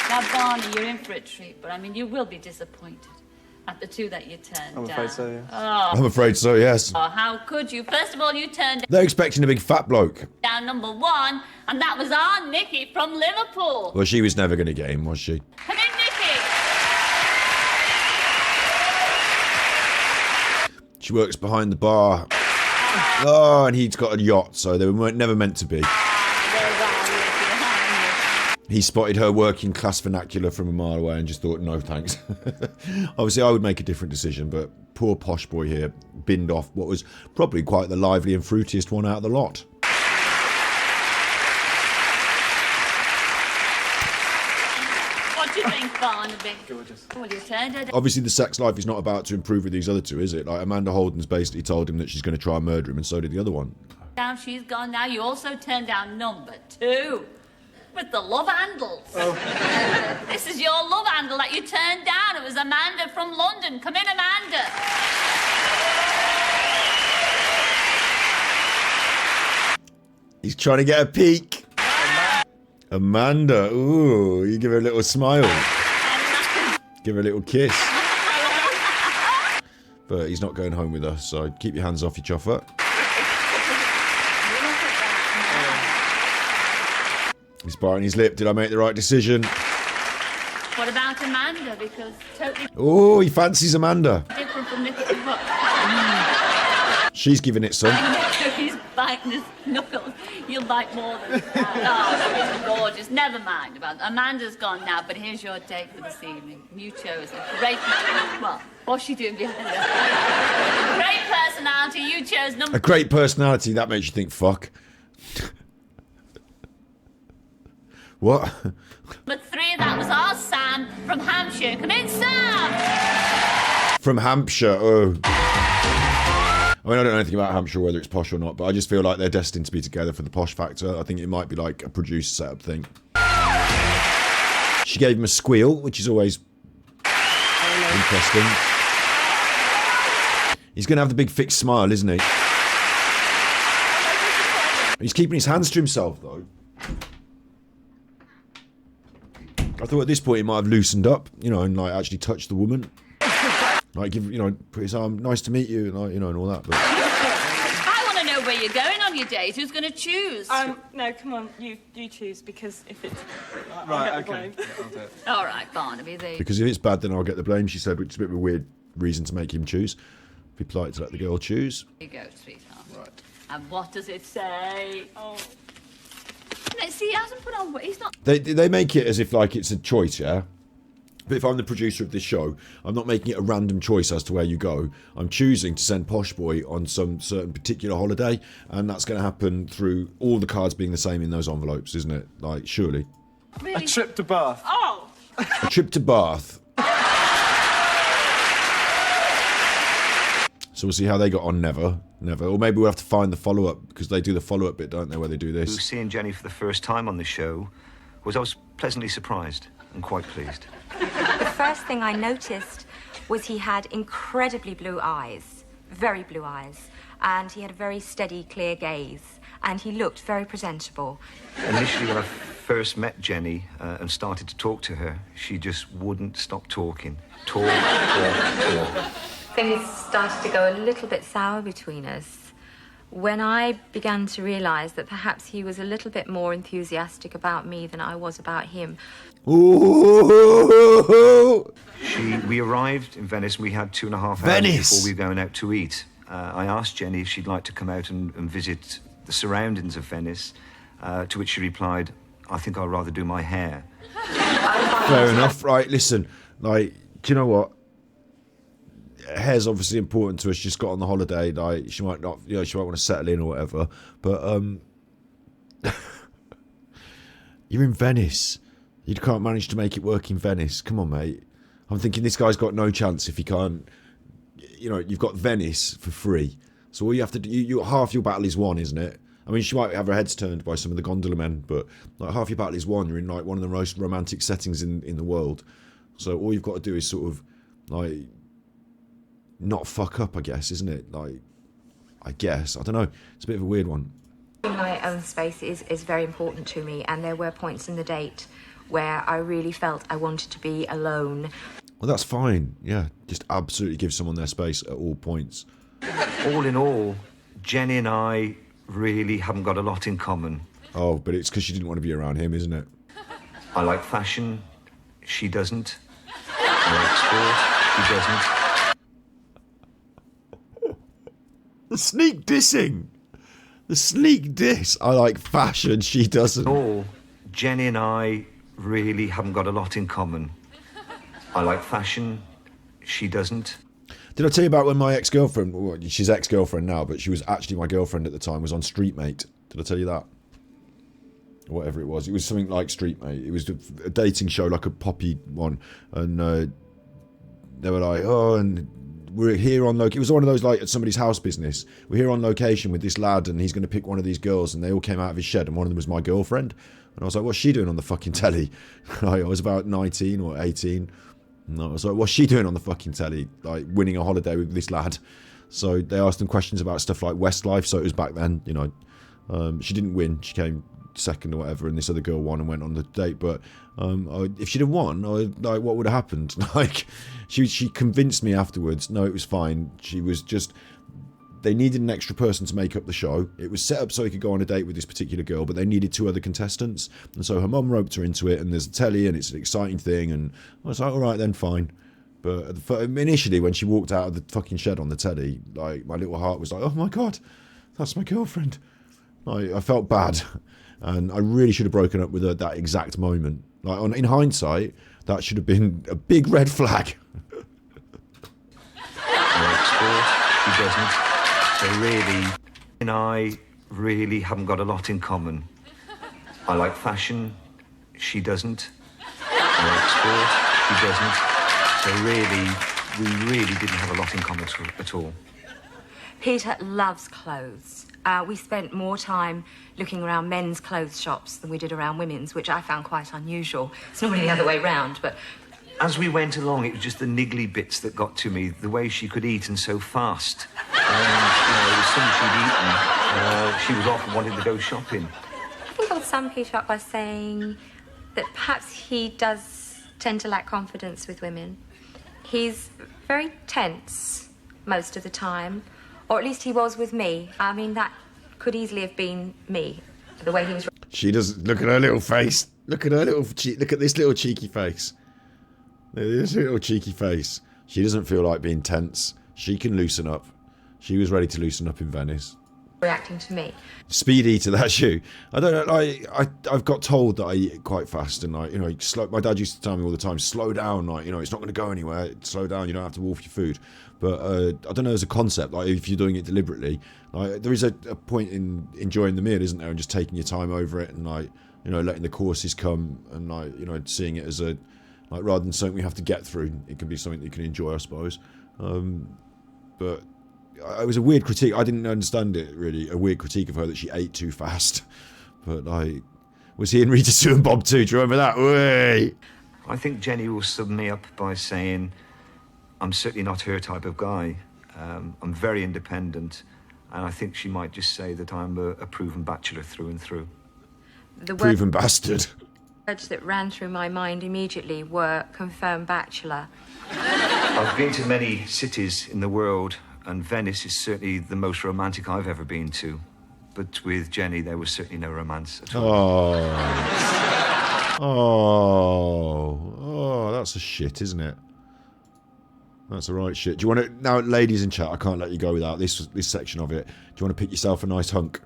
Now, Barney, you're in for a treat, but I mean, you will be disappointed at the two that you turned down. I'm afraid so, yes. Oh. I'm afraid so, yes. Oh, how could you? First of all, you turned They're expecting a big fat bloke. down number one, and that was our Nikki from Liverpool. Well, she was never going to get him, was she? Come in, Nikki. She works behind the bar. Oh, and he's got a yacht, so they were never meant to be. He spotted her working class vernacular from a mile away and just thought, no thanks. Obviously, I would make a different decision, but poor posh boy here binned off what was probably quite the lively and fruitiest one out of the lot. What do you think, Barnaby? Gorgeous. Well, you turned her down. Obviously, the sex life is not about to improve with these other two, is it? Like, Amanda Holden's basically told him that she's going to try and murder him, and so did the other one. She's gone now. You also turned down number two. With the love handles. Oh. This is your love handle that you turned down. It was Amanda from London. Come in, Amanda. He's trying to get a peek. Amanda, ooh, you give her a little smile. Give her a little kiss. But he's not going home with us, so keep your hands off your chuffer. He's biting his lip. Did I make the right decision? What about Amanda? Because totally Oh, he fancies Amanda. different from Nikki. She's giving it some. He's biting his knuckles. You'll bite more than that. Oh, gorgeous. Never mind about that. Amanda's gone now, but here's your date for this evening. You chose a great... Well, what's she doing behind her? Great personality. You chose number... A great personality. That makes you think, fuck. What? Number three, that was our Sam from Hampshire. Come in, Sam! From Hampshire, oh. I mean, I don't know anything about Hampshire, whether it's posh or not, but I just feel like they're destined to be together for the posh factor. I think it might be like a producer setup thing. She gave him a squeal, which is always interesting. He's going to have the big fixed smile, isn't he? He's keeping his hands to himself, though. I thought at this point he might have loosened up, you know, and like actually touched the woman. Like, give, you know, put his arm, nice to meet you, and like, you know, and all that. But I want to know where you're going on your date. Who's going to choose? No, come on, you choose, because if it's... Right, I'll get the okay. blame. Yeah, I'll do it. All right, Barnaby, there. because if it's bad, then I'll get the blame, she said, which is a bit of a weird reason to make him choose. Be polite to let the girl choose. You go, sweetheart. Right. And what does it say? Oh, No, see, he hasn't put on... He's not... They make it as if like it's a choice, yeah? But if I'm the producer of this show, I'm not making it a random choice as to where you go. I'm choosing to send Posh Boy on some certain particular holiday, and that's going to happen through all the cards being the same in those envelopes, isn't it? Like, surely. Really? A trip to Bath. oh, A trip to Bath. So we'll see how they got on. Never. Or maybe we'll have to find the follow-up, because they do the follow-up bit, don't they, where they do this. Seeing Jenny for the first time on the show I was pleasantly surprised and quite pleased. The first thing I noticed was he had incredibly blue eyes, very blue eyes, and he had a very steady, clear gaze, and he looked very presentable. Initially, when I first met Jenny and started to talk to her, she just wouldn't stop talking. Talk. Things started to go a little bit sour between us when I began to realise that perhaps he was a little bit more enthusiastic about me than I was about him. Ooh. We arrived in Venice and we had 2.5 hours before we were going out to eat. I asked Jenny if she'd like to come out and visit the surroundings of Venice, to which she replied, I think I'd rather do my hair. Fair enough. Right, listen, like, do you know what? Hair's obviously important to her. She's got on the holiday, like, she might not, she might want to settle in or whatever, but you're in Venice. You can't manage to make it work in Venice. Come on, mate. I'm thinking this guy's got no chance if he can't. You've got Venice for free, so all you have to do, half your battle is won, isn't it? I mean, she might have her heads turned by some of the gondola men, but like half your battle is won. You're in like one of the most romantic settings in the world, so all you've got to do is sort of like not fuck up, I guess, isn't it? Like, I guess, I don't know. It's a bit of a weird one. My own space is very important to me, and there were points in the date where I really felt I wanted to be alone. Well, that's fine. Yeah, just absolutely give someone their space at all points. All in all, Jenny and I really haven't got a lot in common. Oh, but it's because she didn't want to be around him, isn't it? I like fashion. She doesn't. I like sport. She doesn't. The sneak dissing. The sneak diss. I like fashion. She doesn't. All, Jenny and I really haven't got a lot in common. I like fashion. She doesn't. Did I tell you about when my ex-girlfriend, well, she's ex-girlfriend now, but she was actually my girlfriend at the time, was on Street Mate? Did I tell you that? Or whatever it was. It was something like Street Mate. It was a dating show, like a poppy one. And they were like, oh, and we're here on location. It was one of those, like, at somebody's house business. We're here on location with this lad, and he's going to pick one of these girls, and they all came out of his shed, and one of them was my girlfriend. And I was like, what's she doing on the fucking telly? I was about 19 or 18. And I was like, what's she doing on the fucking telly? Like, winning a holiday with this lad. So they asked them questions about stuff like Westlife, so it was back then, She didn't win. She came second or whatever, and this other girl won and went on the date. But if she'd have won, like, what would have happened? Like, she convinced me afterwards, no, it was fine. She was just, they needed an extra person to make up the show. It was set up so he could go on a date with this particular girl, but they needed 2 other contestants. And so her mum roped her into it, and there's a telly, and it's an exciting thing. And I was like, all right, then, fine. But initially, when she walked out of the fucking shed on the telly, like, my little heart was like, oh my God, that's my girlfriend. I felt bad. And I really should have broken up with her at that exact moment. Like, in hindsight, that should have been a big red flag. She doesn't. So really, and I really haven't got a lot in common. I like fashion. She doesn't. I like sport. She doesn't. So really, we really didn't have a lot in common at all. Peter loves clothes. We spent more time looking around men's clothes shops than we did around women's, which I found quite unusual. It's normally the other way round, but... As we went along, it was just the niggly bits that got to me, the way she could eat and so fast. As soon as she'd eaten, she was off and wanted to go shopping. I think I would sum Peter up by saying that perhaps he does tend to lack confidence with women. He's very tense most of the time. Or at least he was with me. I mean, that could easily have been me, the way he was... She doesn't... Look at her little face. Look at her little... Look at this little cheeky face. This little cheeky face. She doesn't feel like being tense. She can loosen up. She was ready to loosen up in Venice. Reacting to me. Speedy to that shoe. I don't know, like, I've got told that I eat quite fast, and like, slow. My dad used to tell me all the time, slow down, like, it's not going to go anywhere. Slow down, you don't have to wolf your food. But I don't know, as a concept, like, if you're doing it deliberately, like, there is a point in enjoying the meal, isn't there, and just taking your time over it, and like, letting the courses come, and like, seeing it as a, like, rather than something we have to get through, it can be something that you can enjoy, I suppose. But it was a weird critique. I didn't understand it really. A weird critique of her that she ate too fast. But like, was he in Rita Sue and Bob too? Do you remember that? Way. I think Jenny will sum me up by saying, I'm certainly not her type of guy. I'm very independent, and I think she might just say that I'm a proven bachelor through and through. The Proven bastard. words that ran through my mind immediately were confirmed bachelor. I've been to many cities in the world, and Venice is certainly the most romantic I've ever been to. But with Jenny, there was certainly no romance at all. Oh, that's a shit, isn't it? That's a right shit. Do you want to now, ladies in chat? I can't let you go without this section of it. Do you want to pick yourself a nice hunk?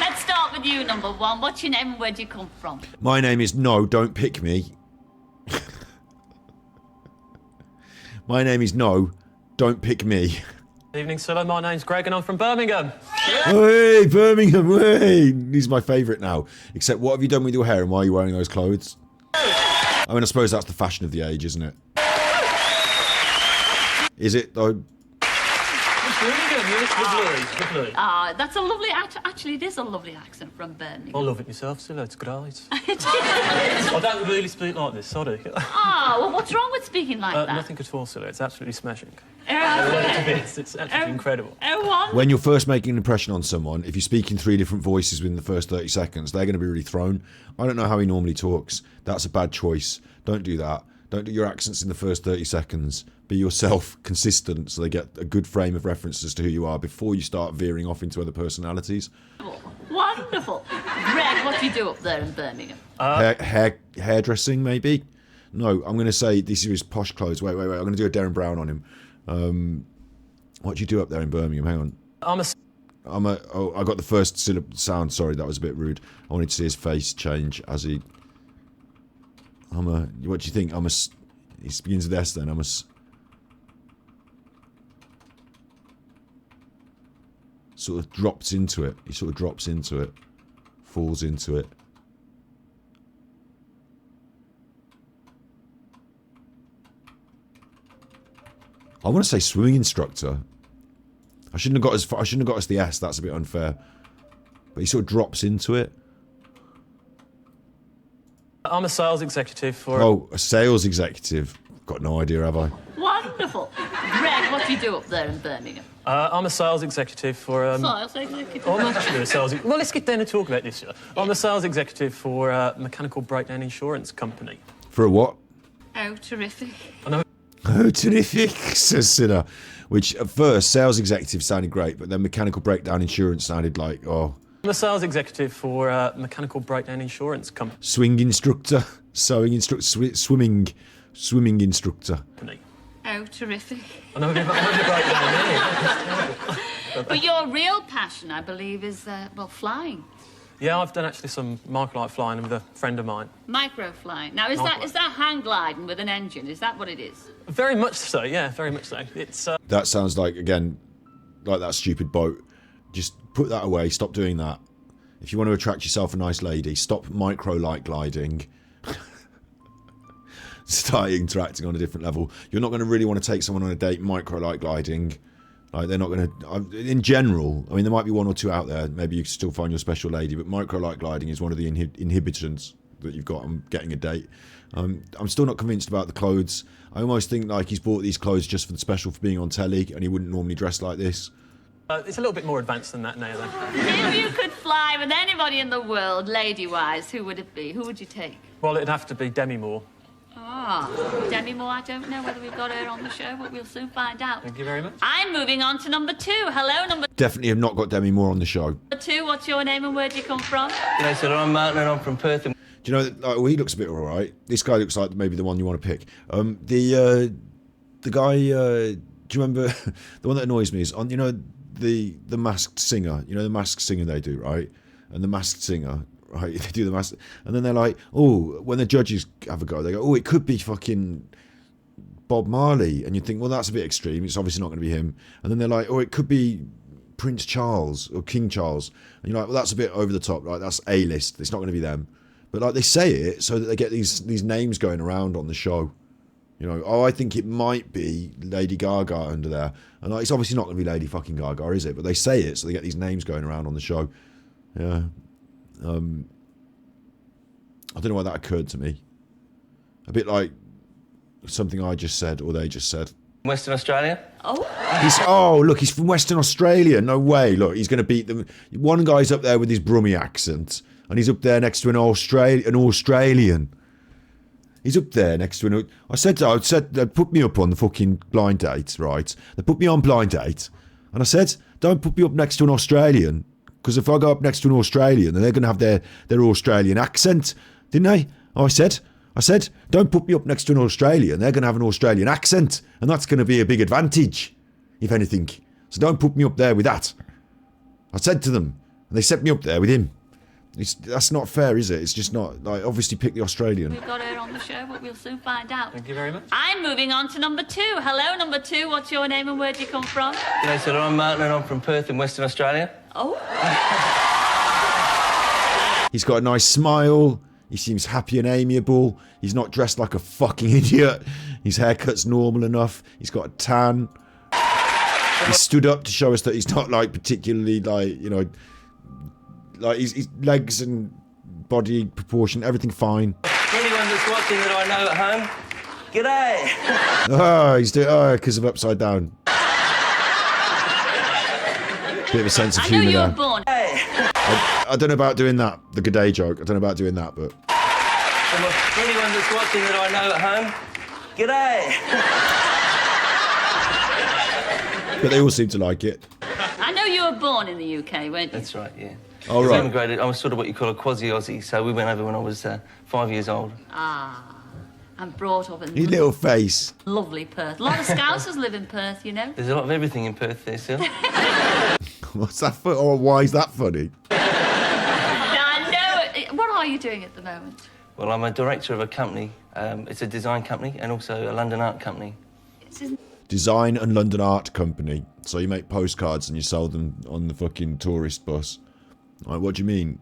Let's start with you, number one. What's your name and where do you come from? My name is No, Don't Pick Me. My name is No, Don't Pick Me. Good evening, Silla. My name's Greg and I'm from Birmingham. Hey, Birmingham, hey! He's my favourite now. Except, what have you done with your hair and why are you wearing those clothes? I mean, I suppose that's the fashion of the age, isn't it? Is it, though? Birmingham, you look lovely. Ah, that's a lovely actually, it is a lovely accent from Birmingham. I love it myself, Silla. It's great. I don't really speak like this, sorry. Ah, well, what's wrong with speaking like that? Nothing at all, Silla. It's absolutely smashing. It's absolutely incredible. When you're first making an impression on someone, if you speak in 3 different voices within the first 30 seconds, they're going to be really thrown. I don't know how he normally talks. That's a bad choice. Don't do that. Don't do your accents in the first 30 seconds. Be yourself, consistent, so they get a good frame of reference as to who you are before you start veering off into other personalities. Wonderful. Greg, what do you do up there in Birmingham? Hairdressing, maybe? No, I'm going to say this is his posh clothes. Wait. I'm going to do a Darren Brown on him. What do you do up there in Birmingham? Hang on. I got the first sound. Sorry, that was a bit rude. I wanted to see his face change as he... What do you think? He begins with S then. Sort of drops into it. He sort of drops into it. Falls into it. I want to say swimming instructor. I shouldn't have got us the S. That's a bit unfair. But he sort of drops into it. I'm a sales executive for... Oh, a sales executive. Got no idea, have I? Wonderful. Greg, what do you do up there in Birmingham? I'm a sales executive for... Sales executive? I'm actually a sales... Well, let's get down and talk about this. I'm a sales executive for a mechanical breakdown insurance company. For a what? Oh, terrific. I know. Oh, terrific, says Sinner. Which, at first, sales executive sounded great, but then mechanical breakdown insurance sounded like, oh... I'm a sales executive for a mechanical breakdown insurance company. Swing instructor, sewing instructor, swimming instructor. Oh, terrific. I know, But your real passion, I believe, is, flying. Yeah, I've done actually some microlight flying with a friend of mine. Micro flying. Now, is that hang gliding with an engine? Is that what it is? Very much so, yeah, very much so. It's... That sounds like, again, like that stupid boat. Just put that away, stop doing that. If you want to attract yourself a nice lady, stop micro-light gliding. Start interacting on a different level. You're not going to really want to take someone on a date micro-light gliding. Like, they're not going to... In general, I mean, there might be 1 or 2 out there. Maybe you can still find your special lady, but micro-light gliding is one of the inhibitants that you've got on getting a date. I'm still not convinced about the clothes. I almost think like he's bought these clothes just for the special for being on telly, and he wouldn't normally dress like this. It's a little bit more advanced than that now, then. If you could fly with anybody in the world, lady-wise, who would it be? Who would you take? Well, it'd have to be Demi Moore. Ah, Demi Moore, I don't know whether we've got her on the show, but we'll soon find out. Thank you very much. I'm moving on to number 2. Hello, number Definitely have not got Demi Moore on the show. 2. What's your name and where do you come from? No, sir, I'm Martin and I'm from Perth. Do you know, like, well, he looks a bit alright. This guy looks like maybe the one you want to pick. The guy, do you remember, the one that annoys me is, on, you know, the Masked Singer. You know the Masked Singer they do, right? And the Masked Singer, right, they do the Masked... And then they're like, oh, when the judges have a go, they go, oh, it could be fucking Bob Marley. And you think, well, that's a bit extreme. It's obviously not going to be him. And then they're like, oh, it could be Prince Charles or King Charles. And you're like, well, that's a bit over the top, right? That's A-list. It's not going to be them. But like they say it so that they get these names going around on the show. You know, oh, I think it might be Lady Gaga under there. And it's obviously not going to be Lady fucking Gaga, is it? But they say it, so they get these names going around on the show. Yeah. I don't know why that occurred to me. A bit like something I just said or they just said. Western Australia? Oh, look, he's from Western Australia. No way. Look, he's going to beat them. One guy's up there with his Brummie accent, and he's up there next to an Australian. He's up there next to an... I said they put me up on the fucking blind date, right? They put me on blind date, and I said, don't put me up next to an Australian, because if I go up next to an Australian, then they're going to have their Australian accent, didn't they? Oh, I said, don't put me up next to an Australian. They're going to have an Australian accent, and that's going to be a big advantage, if anything. So don't put me up there with that. I said to them, and they set me up there with him. That's not fair, is it? It's just not. Like, obviously pick the Australian. We've got her on the show, but we'll soon find out. Thank you very much. I'm moving on to number 2. Hello, number 2. What's your name and where do you come from? G'day, sir. I'm Martin and I'm from Perth in Western Australia. Oh. He's got a nice smile. He seems happy and amiable. He's not dressed like a fucking idiot. His haircut's normal enough. He's got a tan. He stood up to show us that he's not like particularly like, you know, like his legs and body proportion, everything fine. Anyone that's watching that I know at home, g'day. Oh, he's doing because of Upside Down. Bit of a sense of humour there. I know you were born. I don't know about doing that, the g'day joke. I don't know about doing that, but... Anyone that's watching that I know at home, g'day. But they all seem to like it. I know you were born in the UK, weren't you? That's right, yeah. Oh, I was right. immigrated. I was sort of what you call a quasi-Aussie, so we went over when I was 5 years old. I'm brought up in Your little face. lovely Perth. A lot of Scousers live in Perth, you know. There's a lot of everything in Perth there, Sil. What's that for? Or why is that funny? I know. What are you doing at the moment? Well, I'm a director of a company. It's a design company and also a London art company. Design and London Art Company. So you make postcards and you sell them on the fucking tourist bus. Like, what do you mean?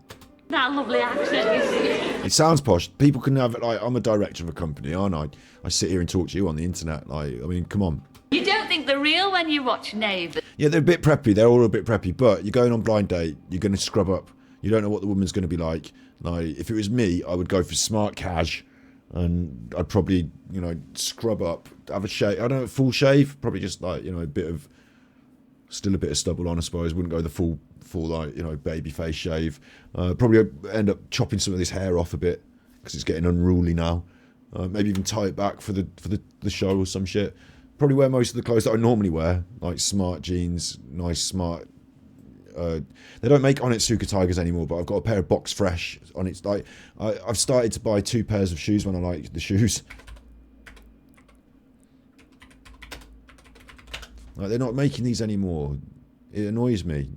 That lovely accent, you see. It sounds posh. People can have it like, I'm a director of a company, aren't I? I sit here and talk to you on the internet. Like, I mean, come on. You don't think they're real when you watch Neighbours? Yeah, they're a bit preppy. They're all a bit preppy. But you're going on blind date. You're going to scrub up. You don't know what the woman's going to be like. Like, if it was me, I would go for smart cash. And I'd probably, you know, scrub up, have a shave. I don't know, full shave. Probably just like, you know, still a bit of stubble on, I suppose. Wouldn't go the full like, you know, baby face shave. Probably end up chopping some of this hair off a bit because it's getting unruly now. Maybe even tie it back for the show or some shit. Probably wear most of the clothes that I normally wear, like smart jeans, nice smart. They don't make Onitsuka Tigers anymore, but I've got a pair of Box Fresh on. It's like I've started to buy 2 pairs of shoes when I like the shoes. Like, they're not making these anymore. It annoys me.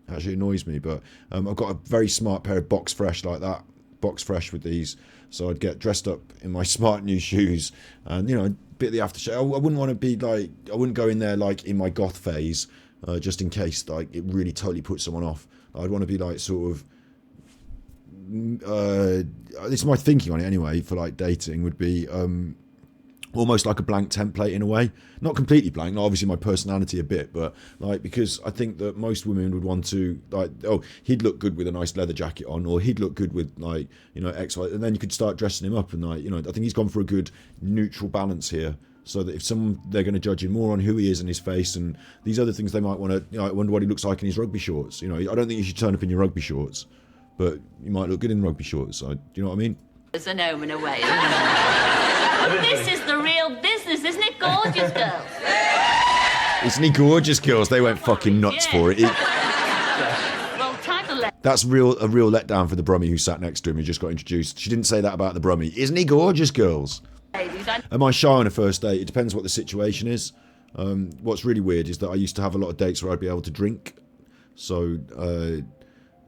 Actually, it annoys me, but I've got a very smart pair of Box Fresh like that. Box Fresh with these. So I'd get dressed up in my smart new shoes and, you know, a bit of the aftershave. I wouldn't want to be like, I wouldn't go in there like in my goth phase, just in case like it really totally puts someone off. I'd want to be like sort of, this is my thinking on it anyway, for like dating would be almost like a blank template in a way. Not completely blank, not obviously my personality a bit, but like, because I think that most women would want to like, oh, he'd look good with a nice leather jacket on, or he'd look good with like, you know, X, Y, and then you could start dressing him up and like, you know, I think he's gone for a good neutral balance here. So that if they're going to judge him more on who he is and his face and these other things, they might want to, you know, I wonder what he looks like in his rugby shorts. You know, I don't think you should turn up in your rugby shorts, but you might look good in rugby shorts. Do you know what I mean? It's an omen away. This is the real business, isn't it, gorgeous girls? Isn't he gorgeous, girls? They went fucking nuts for it. Well, time to let... That's a real letdown for the Brummie who sat next to him who just got introduced. She didn't say that about the Brummie. Isn't he gorgeous, girls? Am I shy on a first date? It depends what the situation is. What's really weird is that I used to have a lot of dates where I'd be able to drink. So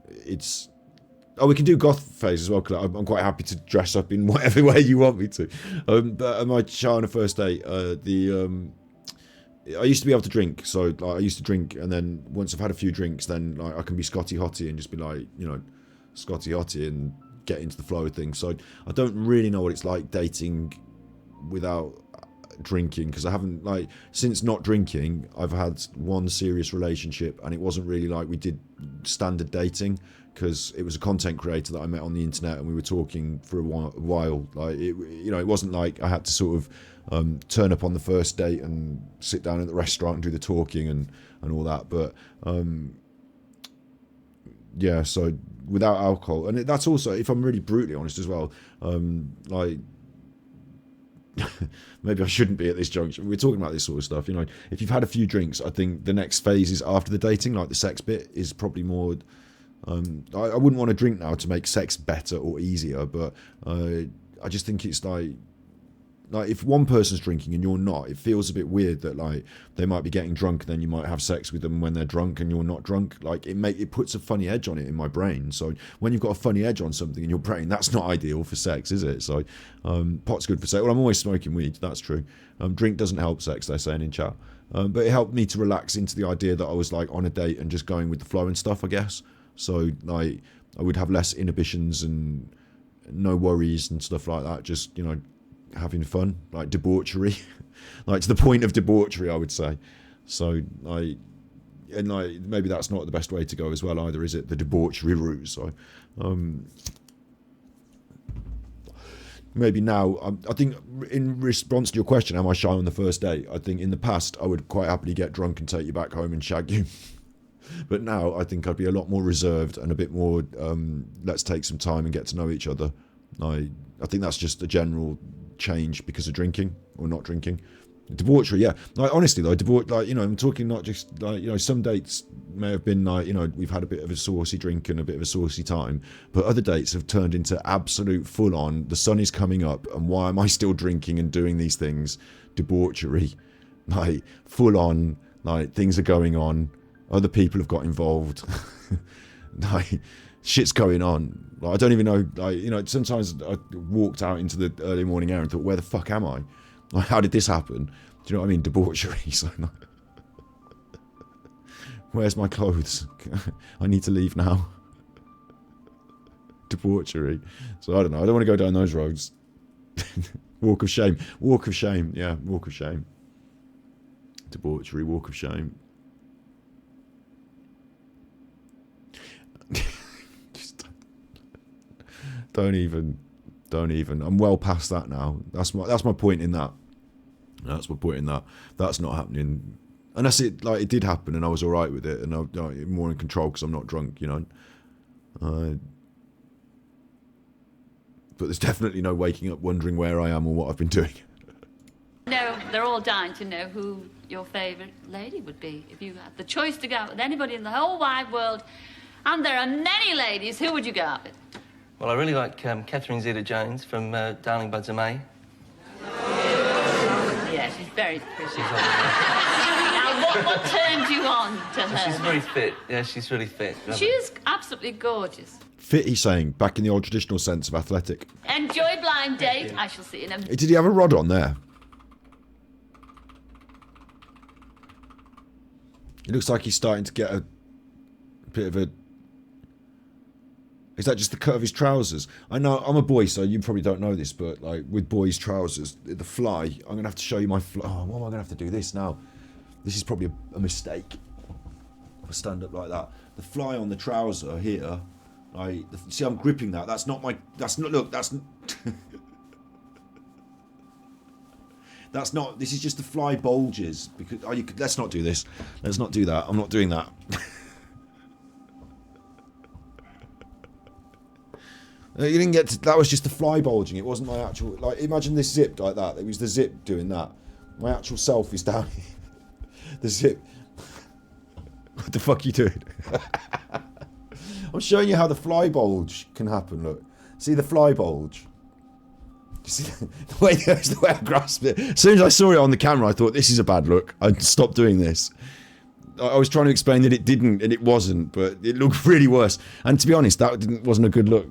it's... Oh, we can do goth phase as well, because I'm quite happy to dress up in whatever way you want me to. But am I shy on a first date? I used to be able to drink, so like, I used to drink, and then once I've had a few drinks, then like, I can be Scotty Hottie and just be like, you know, Scotty Hottie and get into the flow of things. So I don't really know what it's like dating without drinking, because I haven't, like, since not drinking, I've had one serious relationship, and it wasn't really like we did standard dating, because it was a content creator that I met on the internet, and we were talking for a while. Like, it, you know, it wasn't like I had to sort of turn up on the first date and sit down at the restaurant and do the talking and all that. But yeah, so without alcohol, and that's also, if I'm really brutally honest as well, like, maybe I shouldn't be at this junction. We're talking about this sort of stuff, you know. If you've had a few drinks, I think the next phase is after the dating, like the sex bit is probably more. I wouldn't want to drink now to make sex better or easier, but I just think it's like if one person's drinking and you're not, it feels a bit weird that like they might be getting drunk and then you might have sex with them when they're drunk and you're not drunk. Like it puts a funny edge on it in my brain. So when you've got a funny edge on something in your brain, that's not ideal for sex, is it? So pot's good for sex. Well, I'm always smoking weed, that's true. Drink doesn't help sex, they're saying in chat. But it helped me to relax into the idea that I was like on a date and just going with the flow and stuff, I guess. So like I would have less inhibitions and no worries and stuff like that. Just, you know, having fun, like debauchery, like to the point of debauchery, I would say. So maybe that's not the best way to go as well either, is it? The debauchery route. So maybe now, I think in response to your question, am I shy on the first date? I think in the past I would quite happily get drunk and take you back home and shag you. But now I think I'd be a lot more reserved and a bit more, let's take some time and get to know each other. I think that's just a general change because of drinking or not drinking. Debauchery, yeah. Like honestly though, like, you know, I'm talking not just like, you know, some dates may have been like, you know, we've had a bit of a saucy drink and a bit of a saucy time, but other dates have turned into absolute full on, the sun is coming up and why am I still drinking and doing these things? Debauchery. Like full on, like things are going on, other people have got involved. Like shit's going on. Like, I don't even know, like, you know, sometimes I walked out into the early morning air and thought, where the fuck am I? Like, how did this happen? Do you know what I mean? Debauchery. So, like, where's my clothes? I need to leave now. Debauchery. So, I don't know. I don't want to go down those roads. Walk of shame. Walk of shame. Yeah, walk of shame. Debauchery, walk of shame. Don't even. I'm well past that now. That's my point in that. That's my point in that. That's not happening. And that's it. Like, it did happen, and I was all right with it, and I'm more in control because I'm not drunk, you know. But there's definitely no waking up wondering where I am or what I've been doing. No, they're all dying to know who your favourite lady would be if you had the choice to go out with anybody in the whole wide world. And there are many ladies. Who would you go out with? Well, I really like Catherine Zeta-Jones from Darling Buds of May. Yeah, she's very pretty. Now, what turned you on to her? She's very fit. Yeah, she's really fit. She is absolutely gorgeous. Fit, he's saying, back in the old traditional sense of athletic. Enjoy blind date. I shall see you in a... Did he have a rod on there? It looks like he's starting to get a bit of a... Is that just the cut of his trousers? I know, I'm a boy, so you probably don't know this, but like with boys' trousers, the fly, I'm going to have to show you my fly. Oh, why am I going to have to do this now? This is probably a mistake. I'll stand up like that. The fly on the trouser here, like, see, I'm gripping that. That's not my, that's not, look, that's... That's not, this is just the fly bulges. Because, oh, you could, let's not do this. Let's not do that. I'm not doing that. You didn't get to, that was just the fly bulging. It wasn't my actual, like, imagine this zipped like that. It was the zip doing that. My actual self is down here. The zip. What the fuck are you doing? I'm showing you how the fly bulge can happen, look. See the fly bulge? See the way I grasped it. As soon as I saw it on the camera, I thought, this is a bad look. I'd stop doing this. I was trying to explain that it didn't, and it wasn't, but it looked really worse. And to be honest, that wasn't a good look.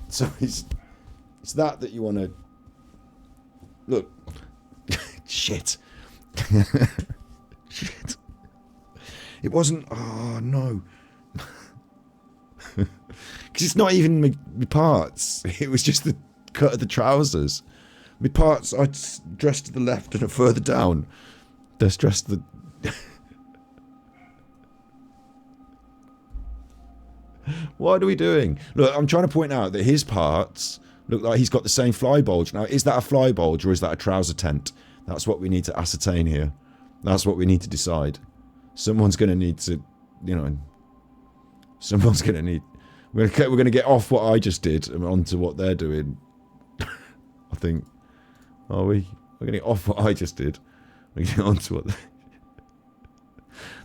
So it's that you want to look. Shit. Shit. It wasn't. Oh no. Because it's not even my parts. It was just the cut of the trousers. My parts are dressed to the left and are further down. They're dressed to the... What are we doing? Look, I'm trying to point out that his parts look like he's got the same fly bulge. Now, is that a fly bulge or is that a trouser tent? That's what we need to ascertain here. That's what we need to decide. Someone's going to need to, you know... Someone's going to need... We're going to get off what I just did and onto what they're doing. I think... Are we? We're going to get off what I just did. We're going to get onto what...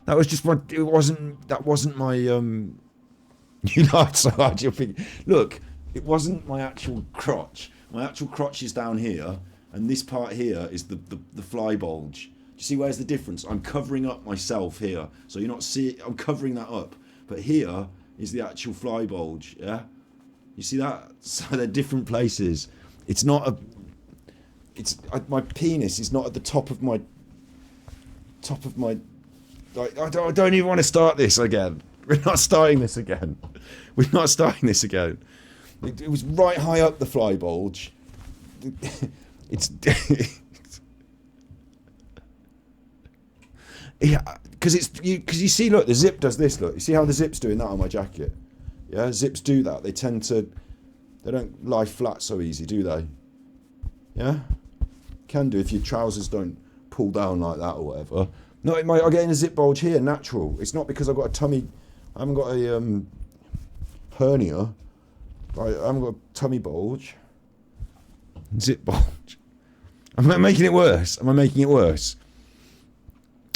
That was just my... It wasn't... That wasn't my... You laughed so hard you're thinking... Look, it wasn't my actual crotch. My actual crotch is down here, and this part here is the fly bulge. Do you see where's the difference? I'm covering up myself here. So you're not seeing... I'm covering that up. But here is the actual fly bulge, yeah? You see that? So they're different places. It's not a... my penis is not at the top of my... Like, I don't even want to start this again. We're not starting this again. We're not starting this again. It was right high up the fly bulge. It's... Yeah, because you see, look, the zip does this. Look, you see how the zip's doing that on my jacket. Yeah, zips do that. They tend to, they don't lie flat so easy, do they? Yeah, can do if your trousers don't pull down like that or whatever. No, I'm getting a zip bulge here, natural. It's not because I've got a tummy. I haven't got a hernia. I haven't got a tummy bulge. Zip bulge. Am I making it worse? Am I making it worse?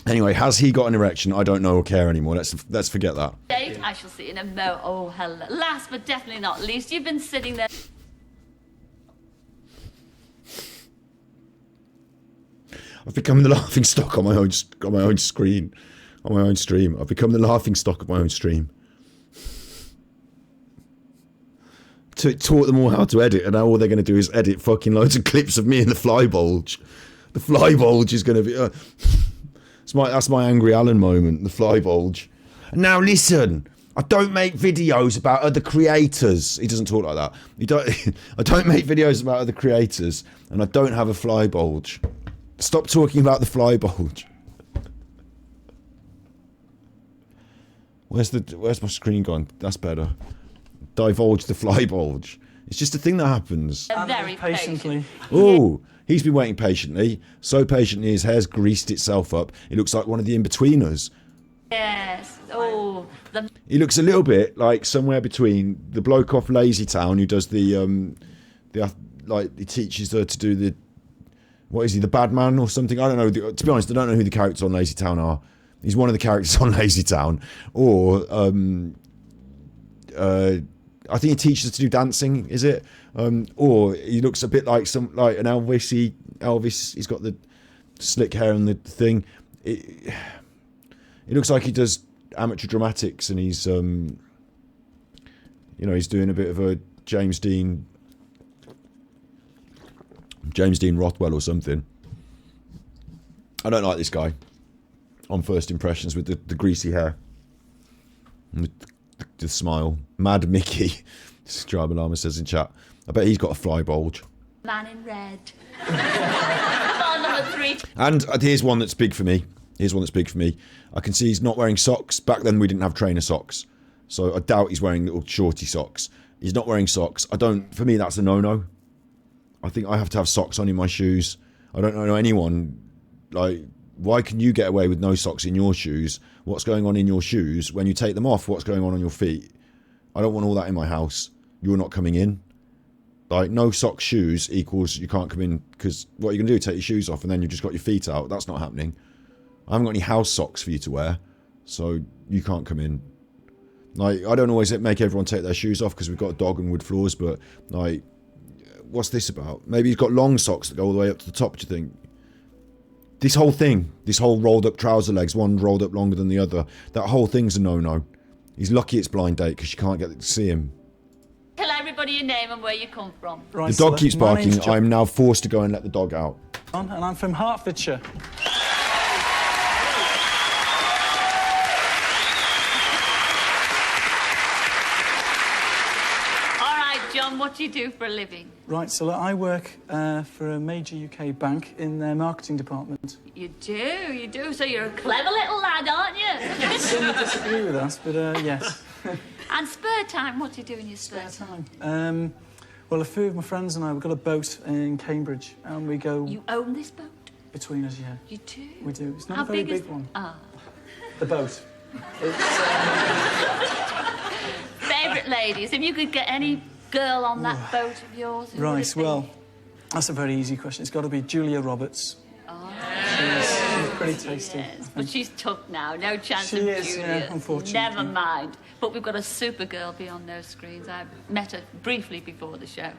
Anyway, has he got an erection? I don't know or care anymore. Let's forget that. Date, I shall see in a mo. Oh, hello. Last but definitely not least, you've been sitting there. I've become the laughing stock on my own screen, on my own stream. I've become the laughing stock of my own stream. Taught them all how to edit, and now all they're going to do is edit fucking loads of clips of me in the fly bulge. The fly bulge is going to be... that's my Angry Alan moment, the fly bulge. And now listen, I don't make videos about other creators. He doesn't talk like that. I don't make videos about other creators, and I don't have a fly bulge. Stop talking about the fly bulge. Where's my screen gone? That's better. Divulge the fly bulge. It's just a thing that happens. Very patiently. Oh, he's been waiting patiently. So patiently his hair's greased itself up. He looks like one of the in-betweeners. Yes. Oh. He looks a little bit like somewhere between the bloke off Lazy Town who does the like he teaches her to do the, what is he, the bad man or something? I don't know. To be honest, I don't know who the characters on Lazy Town are. He's one of the characters on Lazy Town. Or I think he teaches us to do dancing, is it? Or he looks a bit like an Elvis. He's got the slick hair and the thing. It looks like he does amateur dramatics, and he's he's doing a bit of a James Dean Rothwell or something. I don't like this guy on first impressions with the greasy hair and the smile. Mad Mickey, Driver Llama says in chat. I bet he's got a fly bulge. Man in red. Bond number 3. And here's one that's big for me. I can see he's not wearing socks. Back then we didn't have trainer socks, so I doubt he's wearing little shorty socks. He's not wearing socks. For me that's a no-no. I think I have to have socks on in my shoes. I don't know anyone, like, why can you get away with no socks in your shoes? What's going on in your shoes? When you take them off, what's going on your feet? I don't want all that in my house. You're not coming in. Like, no socks shoes equals you can't come in, because what are you going to do? Take your shoes off and then you've just got your feet out? That's not happening. I haven't got any house socks for you to wear, so you can't come in. Like, I don't always make everyone take their shoes off because we've got a dog and wood floors, but, like, what's this about? Maybe he's got long socks that go all the way up to the top, do you think? This whole thing, this whole rolled up trouser legs, one rolled up longer than the other, that whole thing's a no-no. He's lucky it's blind date because you can't get to see him. Tell everybody your name and where you come from. Right, the dog keeps barking. I'm now forced to go and let the dog out. And I'm from Hertfordshire. All right, John, what do you do for a living? Right, so I work for a major UK bank in their marketing department. You do. So you're a clever little lad, aren't you? Some disagree with us, but yes. And spare time, what do you do in your spare time? Well, a few of my friends and I, we've got a boat in Cambridge, and we go... You own this boat? Between us, yeah. You do? We do. It's not How a very big big one. Ah. The boat. Favourite ladies, if you could get any girl on that boat of yours, who would Right, it be? well, that's a very easy question. It's got to be Julia Roberts. Oh. She's pretty tasty. Yes, but she's took now. No chance She of is, Julia. yeah, unfortunately. Never mind. But we've got a super girl beyond those screens. I met her briefly before the show.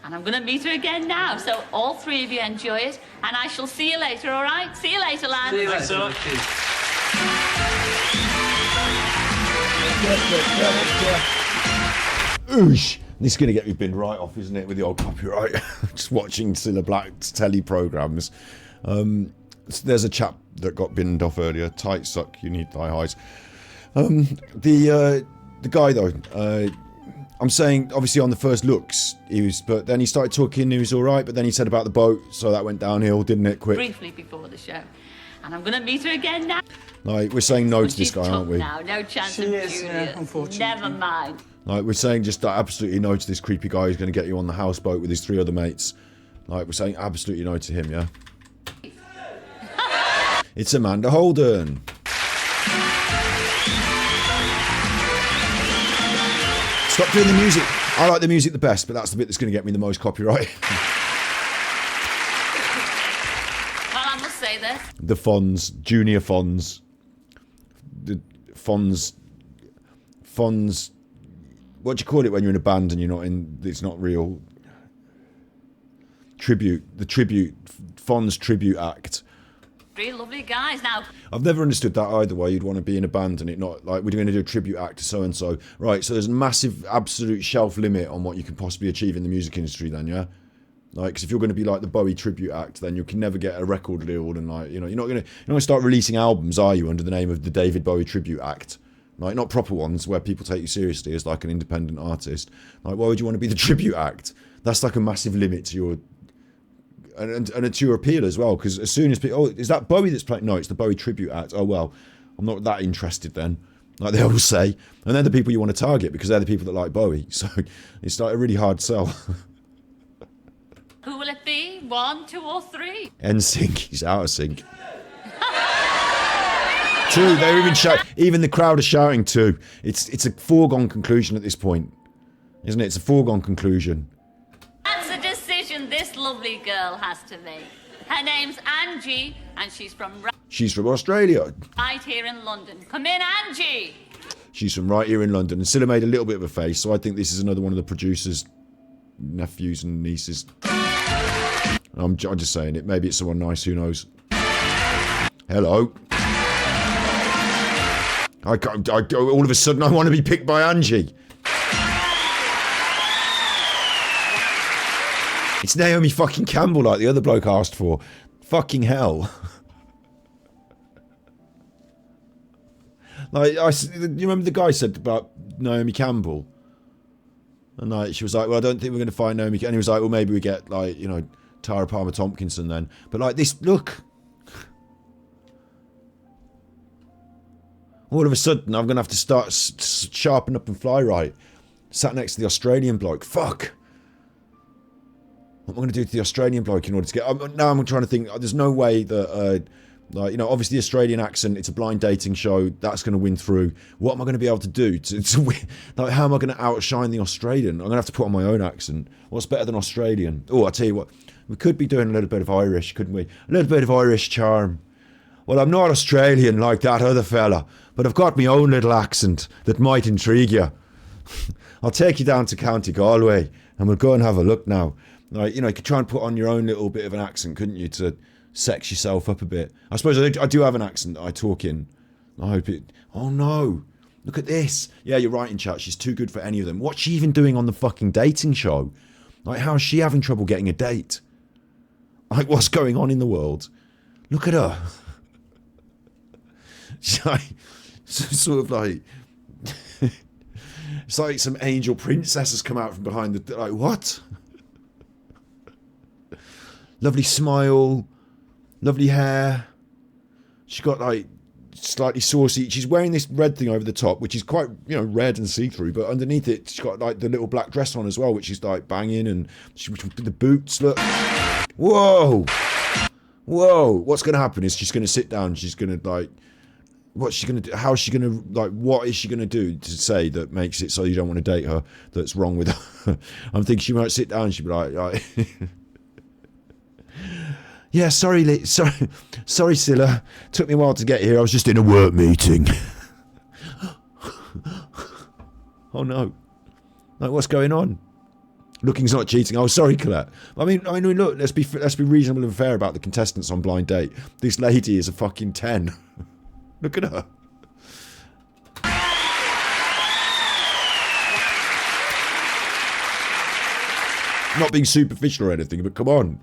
And I'm going to meet her again now. So all three of you enjoy it. And I shall see you later, all right? See you later, lads. See you later. so much. Oosh. This is going to get me binned right off, isn't it, with the old copyright? Just watching Cilla Black's telly programmes. There's a chap that got binned off earlier. Tight suck, you need thigh highs. The guy, though, I'm saying, obviously, on the first looks, but then he started talking, he was all right, but then he said about the boat, so that went downhill, didn't it, quick? Briefly before the show. And I'm going to meet her again now. Like, we're saying no to this guy, She's aren't we? Now. No chance She of is, Julia. yeah, unfortunately. Never mind. Like, we're saying just absolutely no to this creepy guy who's going to get you on the houseboat with his 3 other mates. Like, we're saying absolutely no to him, yeah? It's Amanda Holden. Stop doing the music. I like the music the best, but that's the bit that's going to get me the most copyright. Well, I must say this. The Fonz, Junior Fonz. The Fonz. What do you call it when you're in a band and you're not in? It's not real. Fonz tribute act. Real lovely guys. Now, I've never understood that either. Why you'd want to be in a band and it not like we're going to do a tribute act to so and so, right? So there's a massive, absolute shelf limit on what you can possibly achieve in the music industry. Then, yeah. Like, because if you're going to be like the Bowie tribute act, then you can never get a record deal, and like, you know, you're not going to start releasing albums, are you, under the name of the David Bowie tribute act? Like, not proper ones where people take you seriously as like an independent artist. Like, why would you want to be the tribute act? That's like a massive limit to your and to your appeal as well. Because as soon as people, oh, is that Bowie that's playing? No, it's the Bowie tribute act. Oh well, I'm not that interested then. Like they always say, and they're the people you want to target because they're the people that like Bowie. So it's like a really hard sell. who will it be? 1, 2, or 3? NSYNC. He's out of sync. Two. They're even even the crowd are shouting too. It's a foregone conclusion at this point, isn't it? It's a foregone conclusion. That's a decision this lovely girl has to make. Her name's Angie, and she's from Australia. right here in London. Come in, Angie. She's from right here in London. And Cilla made a little bit of a face, so I think this is another one of the producers' nephews and nieces. I'm just saying it. Maybe it's someone nice. Who knows? Hello. All of a sudden, I want to be picked by Angie. It's Naomi fucking Campbell, like the other bloke asked for. Fucking hell. Like, you remember the guy said about Naomi Campbell? And like, she was like, well, I don't think we're going to find Naomi. And he was like, well, maybe we get, like, you know, Tara Palmer Tompkinson then. But like this, look. All of a sudden, I'm going to have to start sharpen up and fly right. Sat next to the Australian bloke. Fuck. What am I going to do to the Australian bloke in order to get... Now I'm trying to think. There's no way that... like, you know, obviously the Australian accent, it's a blind dating show. That's going to win through. What am I going to be able to do to win? Like, how am I going to outshine the Australian? I'm going to have to put on my own accent. What's better than Australian? Oh, I'll tell you what. We could be doing a little bit of Irish, couldn't we? A little bit of Irish charm. Well, I'm not Australian like that other fella, but I've got my own little accent that might intrigue you. I'll take you down to County Galway and we'll go and have a look now. Like, you know, you could try and put on your own little bit of an accent, couldn't you, to sex yourself up a bit. I suppose I do have an accent that I talk in. I hope it... Oh, no. Look at this. Yeah, you're right in chat. She's too good for any of them. What's she even doing on the fucking dating show? Like, how is she having trouble getting a date? Like, what's going on in the world? Look at her. She's like, sort of like... It's like some angel princess has come out from behind the... Like, what? Lovely smile. Lovely hair. She's got, like, slightly saucy... She's wearing this red thing over the top, which is quite, you know, red and see-through, but underneath it, she's got, like, the little black dress on as well, which is, like, banging, and the boots, look. Whoa! Whoa! What's going to happen is she's going to sit down, she's going to, like... What's she going to do? How's she going to, like, what is she going to do to say that makes it so you don't want to date her, that's wrong with her? I'm thinking she might sit down and she'll be like yeah, sorry, Scylla. Took me a while to get here. I was just in a work meeting. Oh, no. Like, what's going on? Looking's not cheating. Oh, sorry, Colette. I mean, look, let's be reasonable and fair about the contestants on Blind Date. This lady is a fucking 10. Look at her. Not being superficial or anything, but come on.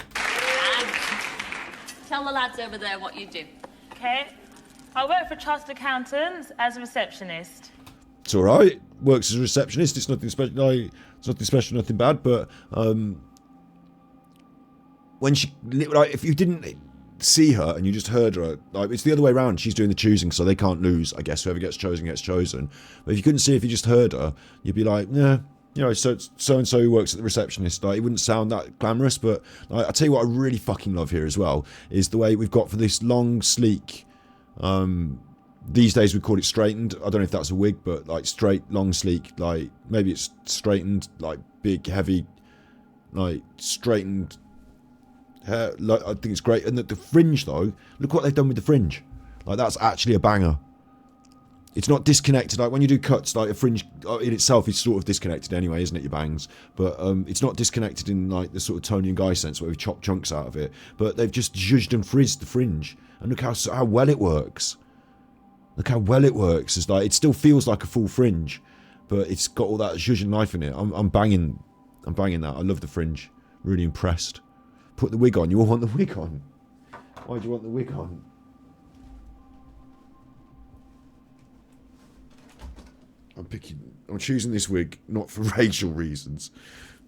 Tell the lads over there what you do. Okay. I work for Chartered Accountants as a receptionist. It's all right. Works as a receptionist. It's nothing special. Like, it's nothing special, nothing bad. But when she, like, if you didn't see her and you just heard her, like, it's the other way around. She's doing the choosing, so they can't lose. I guess whoever gets chosen gets chosen. But if you couldn't see, if you just heard her, you'd be like, yeah, you know, so and so who works at the receptionist. Like, it wouldn't sound that glamorous, but like, I tell you what, I really fucking love here as well is the way we've got for this long, sleek. These days we call it straightened. I don't know if that's a wig, but like straight, long, sleek. Like maybe it's straightened, like big, heavy, like straightened hair. Like, I think it's great. And the fringe though, look what they've done with the fringe. Like that's actually a banger. It's not disconnected. Like when you do cuts, like a fringe in itself is sort of disconnected anyway, isn't it? Your bangs, but it's not disconnected in like the sort of Tony and Guy sense where we chop chunks out of it. But they've just zhuzhed and frizzed the fringe, and look how well it works. Look how well it works. It's like it still feels like a full fringe, but it's got all that zhuzh and life in it. I'm banging that. I love the fringe. Really impressed. Put the wig on. You all want the wig on? Why do you want the wig on? I'm choosing this wig not for racial reasons,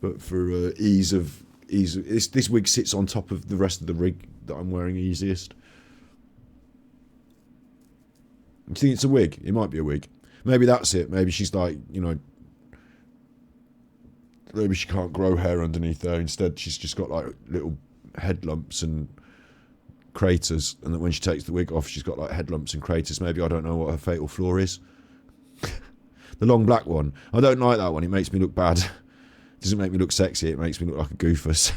but for ease of. This wig sits on top of the rest of the rig that I'm wearing easiest. You think it's a wig? It might be a wig. Maybe that's it. Maybe she's like, you know, maybe she can't grow hair underneath there. Instead, she's just got like little head lumps and craters. And that when she takes the wig off, she's got like head lumps and craters. Maybe I don't know what her fatal flaw is. The long black one. I don't like that one. It makes me look bad. It doesn't make me look sexy. It makes me look like a goofus.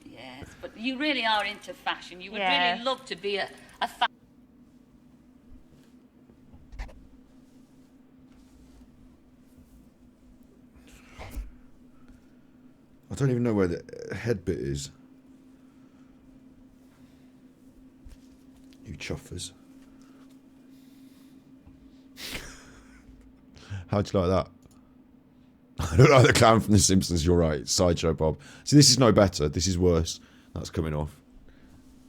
Yes, but you really are into fashion. You would really love to be a fashion. I don't even know where the head bit is. You chuffers. How'd you like that? I look like the clown from The Simpsons, you're right. Sideshow Bob. See, this is no better. This is worse. That's coming off.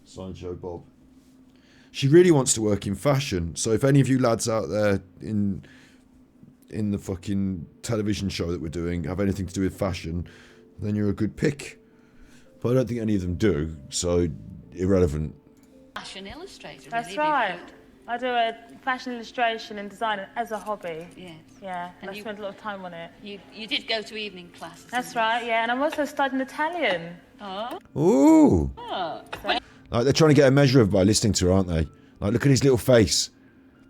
Sideshow Bob. She really wants to work in fashion. So if any of you lads out there in the fucking television show that we're doing have anything to do with fashion, then you're a good pick. But I don't think any of them do, so irrelevant. Fashion illustrator. That's really right. I do a fashion illustration and design as a hobby. Yes. Yeah, and I spend a lot of time on it. You did go to evening classes. That's right, yeah, and I'm also studying Italian. Oh. Ooh. Oh. Like they're trying to get a measure of by listening to her, aren't they? Like, look at his little face.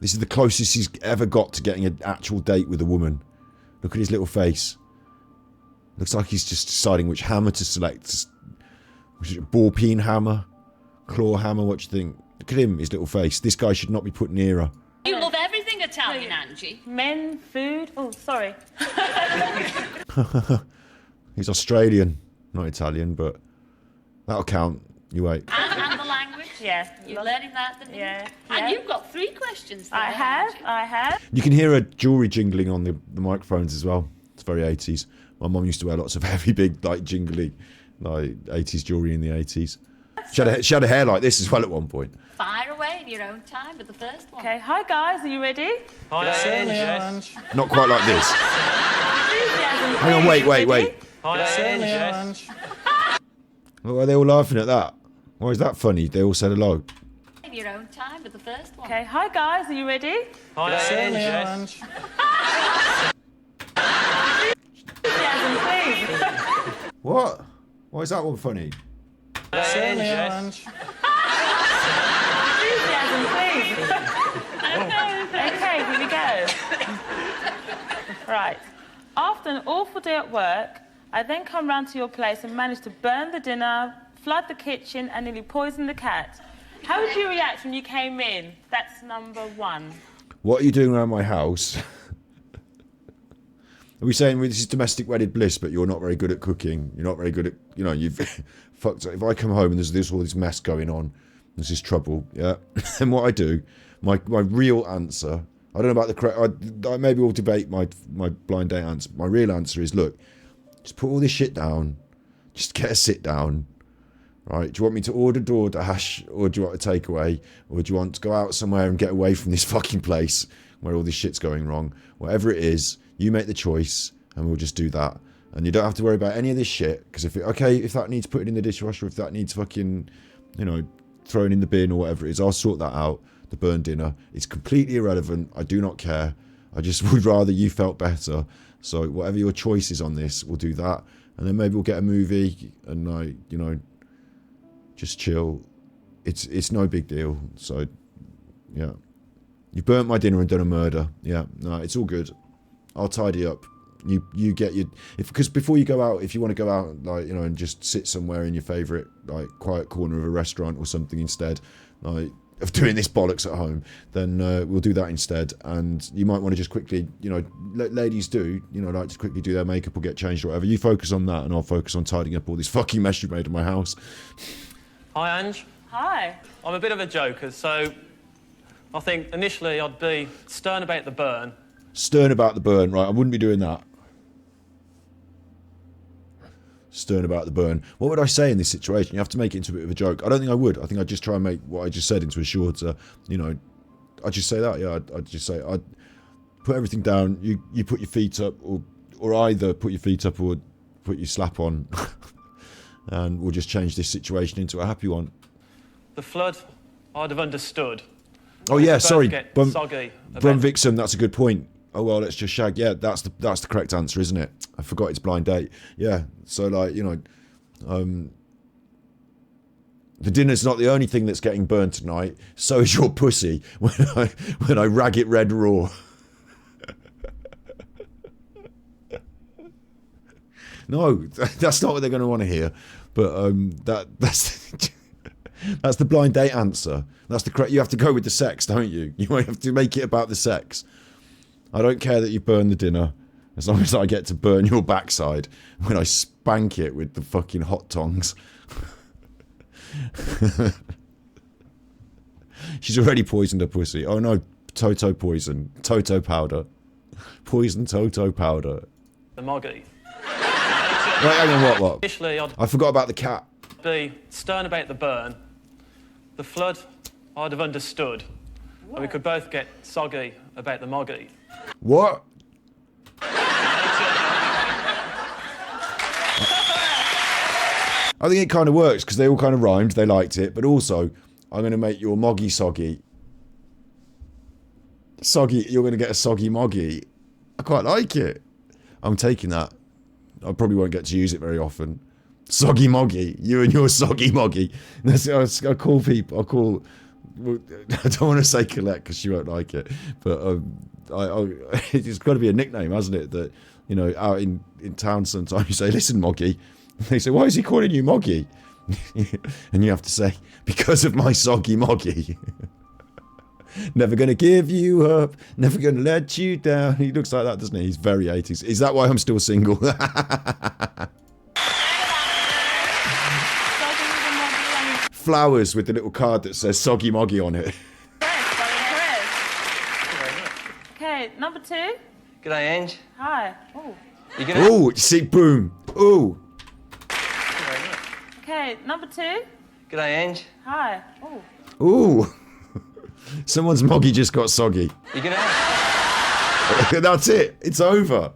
This is the closest he's ever got to getting an actual date with a woman. Look at his little face. Looks like he's just deciding which hammer to select. Was it a ball peen hammer? Claw hammer? What do you think? Look at him, his little face. This guy should not be put near her. You love everything Italian, Angie. Men, food. Oh, sorry. He's Australian, not Italian, but that'll count. You wait. And the language. Yeah. You're learning that, didn't you? Yeah. And you've got 3 questions there. I have. You can hear her jewellery jingling on the microphones as well. It's very 80s. My mum used to wear lots of heavy, big, like, jingly, like, 80s jewellery in the 80s. She had a hair like this as well at one point. Fire away. your own time with the first one. Okay, hi guys, are you ready? Hi, Certainly, Ange. Ange. Not quite like this. Hang on, wait. Hi, Certainly, Ange. Ange. Why are they all laughing at that? Why is that funny? They all said hello. Your own time with the first one. Okay, hi guys, are you ready? Hi, Certainly, Ange. What? Why is that one funny? Certainly, Ange. Okay, here we go. Right. After an awful day at work, I then come round to your place and manage to burn the dinner, flood the kitchen, and nearly poison the cat. How would you react when you came in? That's number one. What are you doing around my house? Are we saying this is domestic wedded bliss, but you're not very good at cooking? You're not very good at, you've fucked up. If I come home and there's all this mess going on, this is trouble, yeah? And what I do, my real answer, I don't know about the correct, maybe we'll debate my blind date answer. My real answer is, look, just put all this shit down, just get a sit down, right? Do you want me to order DoorDash, or do you want a takeaway, or do you want to go out somewhere and get away from this fucking place where all this shit's going wrong? Whatever it is, you make the choice, and we'll just do that. And you don't have to worry about any of this shit, because if that needs putting in the dishwasher, if that needs fucking, thrown in the bin or whatever it is, I'll sort that out. The burnt dinner, it's completely irrelevant. I do not care. I just would rather you felt better. So whatever your choice is on this, we'll do that. And then maybe we'll get a movie and just chill. It's no big deal. So yeah, you burnt my dinner and done a murder. Yeah, no, it's all good. I'll tidy up. You get your, because before you go out, if you want to go out and just sit somewhere in your favourite quiet corner of a restaurant or something instead of doing this bollocks at home, then we'll do that instead. And you might want to just quickly, ladies do, like to quickly do their makeup or get changed or whatever. You focus on that and I'll focus on tidying up all this fucking mess you made in my house. Hi, Ange. Hi. I'm a bit of a joker, so I think initially I'd be stern about the burn. Stern about the burn, right? I wouldn't be doing that. Stern about the burn. What would I say in this situation? You have to make it into a bit of a joke. I don't think I would. I think I'd just try and make what I just said into a shorter, I'd just say that, yeah. I'd just say, I'd put everything down, you put your feet up, or either put your feet up or put your slap on, and we'll just change this situation into a happy one. The flood, I'd have understood. Oh yeah, sorry, Soggy Brunvixen, that's a good point. Oh well, let's just shag. Yeah, that's the correct answer, isn't it? I forgot it's blind date. Yeah, so the dinner's not the only thing that's getting burnt tonight. So is your pussy when I rag it red raw. No, that's not what they're going to want to hear. But that's the blind date answer. That's the correct. You have to go with the sex, don't you? You have to make it about the sex. I don't care that you burn the dinner, as long as I get to burn your backside when I spank it with the fucking hot tongs. She's already poisoned her pussy. Oh no, Toto poison. Toto powder. Poison Toto powder. The moggy. Wait, hang on, what? Initially, I forgot about the cat. Be stern about the burn. The flood, I'd have understood. And we could both get soggy about the moggy. What? I think it kind of works because they all kind of rhymed. They liked it, but also I'm going to make your moggy soggy. Soggy, you're going to get a soggy moggy. I quite like it. I'm taking that. I probably won't get to use it very often. Soggy moggy, you and your soggy moggy. I'll call people. I don't want to say Colette because she won't like it, but it's got to be a nickname, hasn't it? That out in town sometimes you say, "Listen, Moggy," and they say, "Why is he calling you Moggy?" And you have to say, "Because of my soggy Moggy." Never gonna give you up, never gonna let you down. He looks like that, doesn't he? He's very 80s. Is that why I'm still single? Flowers with the little card that says Soggy Moggy on it. Okay, number 2. G'day, Ange. Hi. Oh. Oh, see, boom. Ooh. Okay, number 2. G'day, Ange. Hi. Oh. Ooh. Someone's moggy just got soggy. You're gonna have... That's it. It's over.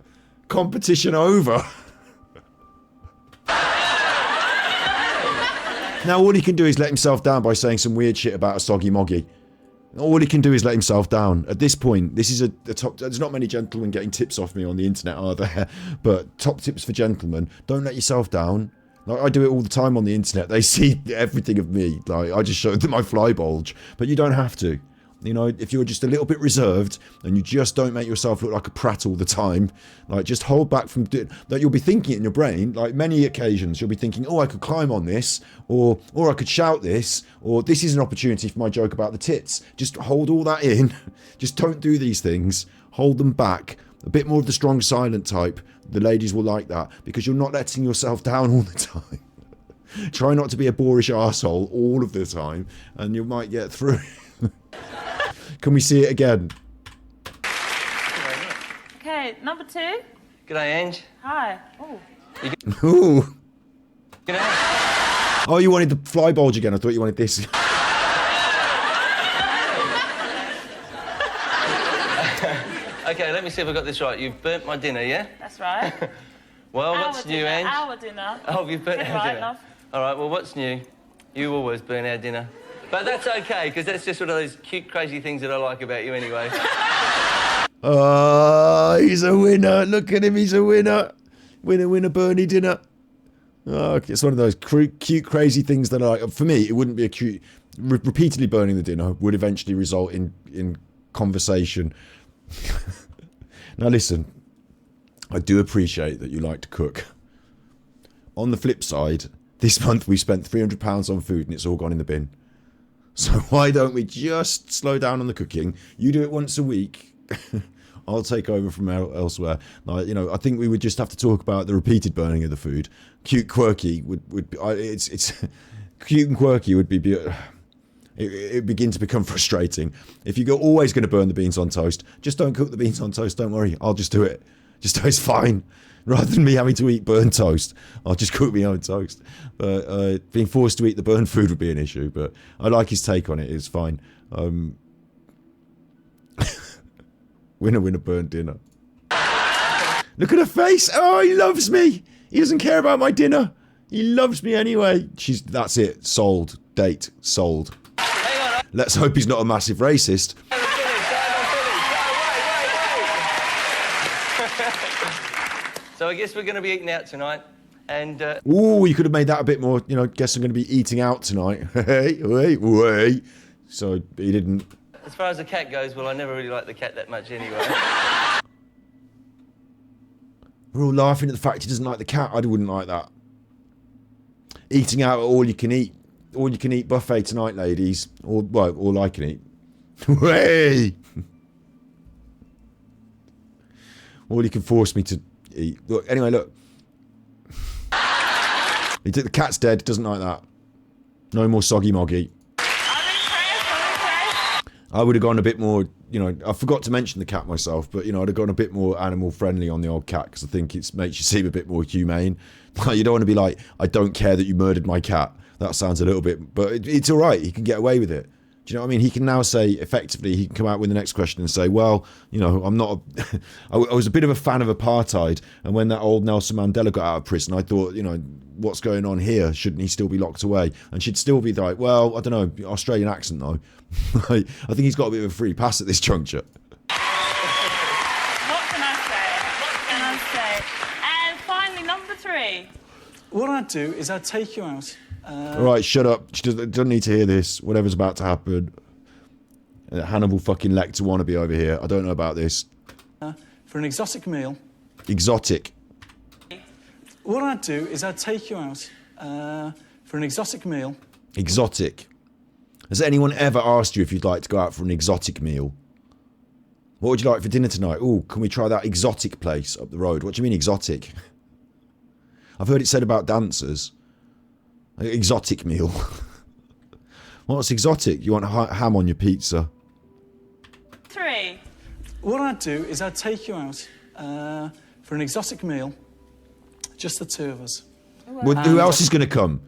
Competition over. Now all he can do is let himself down by saying some weird shit about a soggy moggy. All he can do is let himself down. At this point, this is a top... There's not many gentlemen getting tips off me on the internet, are there? But top tips for gentlemen. Don't let yourself down. Like, I do it all the time on the internet. They see everything of me. Like, I just show them my fly bulge. But you don't have to. You know, if you're just a little bit reserved and you just don't make yourself look like a prat all the time, like, just hold back from doing that. You'll be thinking it in your brain, like, many occasions, you'll be thinking, oh, I could climb on this, or I could shout this, or this is an opportunity for my joke about the tits. Just hold all that in. Just don't do these things. Hold them back. A bit more of the strong silent type. The ladies will like that because you're not letting yourself down all the time. Try not to be a boorish arsehole all of the time and you might get through. Can we see it again? Okay, number 2. G'day, Ange. Hi. Ooh. Ooh. G'day. Oh, you wanted the fly bulge again. I thought you wanted this. Okay, let me see if I got this right. You've burnt my dinner, yeah? That's right. Well, what's new, Ange? Our dinner. Oh, you've burnt our dinner. Love. All right, well, what's new? You always burn our dinner. But that's okay, because that's just one of those cute, crazy things that I like about you anyway. Oh, he's a winner. Look at him, he's a winner. Winner, winner, Bernie dinner. Oh, it's one of those cute, crazy things that I like. For me, it wouldn't be a cute... repeatedly burning the dinner would eventually result in conversation. Now listen, I do appreciate that you like to cook. On the flip side, this month we spent £300 on food and it's all gone in the bin. So why don't we just slow down on the cooking? You do it once a week. I'll take over from elsewhere. Like, you know, I think we would just have to talk about the repeated burning of the food. Cute, quirky would be, it's cute and quirky would be. It begin to become frustrating. If you're always going to burn the beans on toast, just don't cook the beans on toast. Don't worry, I'll just do it. Just it's fine. Rather than me having to eat burnt toast, I'll just cook my own toast. But being forced to eat the burnt food would be an issue. But I like his take on it. It's fine. Winner, winner, burnt dinner. Look at her face. Oh, he loves me. He doesn't care about my dinner. He loves me anyway. That's it. Sold. Date. Sold. Let's hope he's not a massive racist. So I guess we're going to be eating out tonight, and... Ooh, you could have made that a bit more, you know, guess I'm going to be eating out tonight. Hey. So he didn't... As far as the cat goes, well, I never really liked the cat that much anyway. We're all laughing at the fact he doesn't like the cat. I wouldn't like that. Eating out at all you can eat buffet tonight, ladies. Or, well, all I can eat. Way! All you can force me to eat. Look, anyway, look. The cat's dead, doesn't like that. No more soggy moggy. I would have gone a bit more, you know, I forgot to mention the cat myself, but, you know, I'd have gone a bit more animal friendly on the old cat because I think it makes you seem a bit more humane. You don't want to be like, I don't care that you murdered my cat. That sounds a little bit, but it's all right. He can get away with it. Do you know what I mean? He can now say, effectively, he can come out with the next question and say, well, you know, I'm not, I was a bit of a fan of apartheid. And when that old Nelson Mandela got out of prison, I thought, you know, what's going on here? Shouldn't he still be locked away? And she'd still be like, well, I don't know, Australian accent though. I think he's got a bit of a free pass at this juncture. What can I say? And finally, number 3. What I'd do is I'd take you out. All right, shut up. She doesn't need to hear this. Whatever's about to happen. Hannibal fucking Lecter wannabe over here. I don't know about this. For an exotic meal. Exotic. What I'd do is I'd take you out for an exotic meal. Exotic. Has anyone ever asked you if you'd like to go out for an exotic meal? What would you like for dinner tonight? Oh, can we try that exotic place up the road? What do you mean exotic? I've heard it said about dancers. Exotic meal. What's exotic? You want ham on your pizza? 3. What I'd do is I'd take you out for an exotic meal. Just the 2 of us. Well, who else is going to come?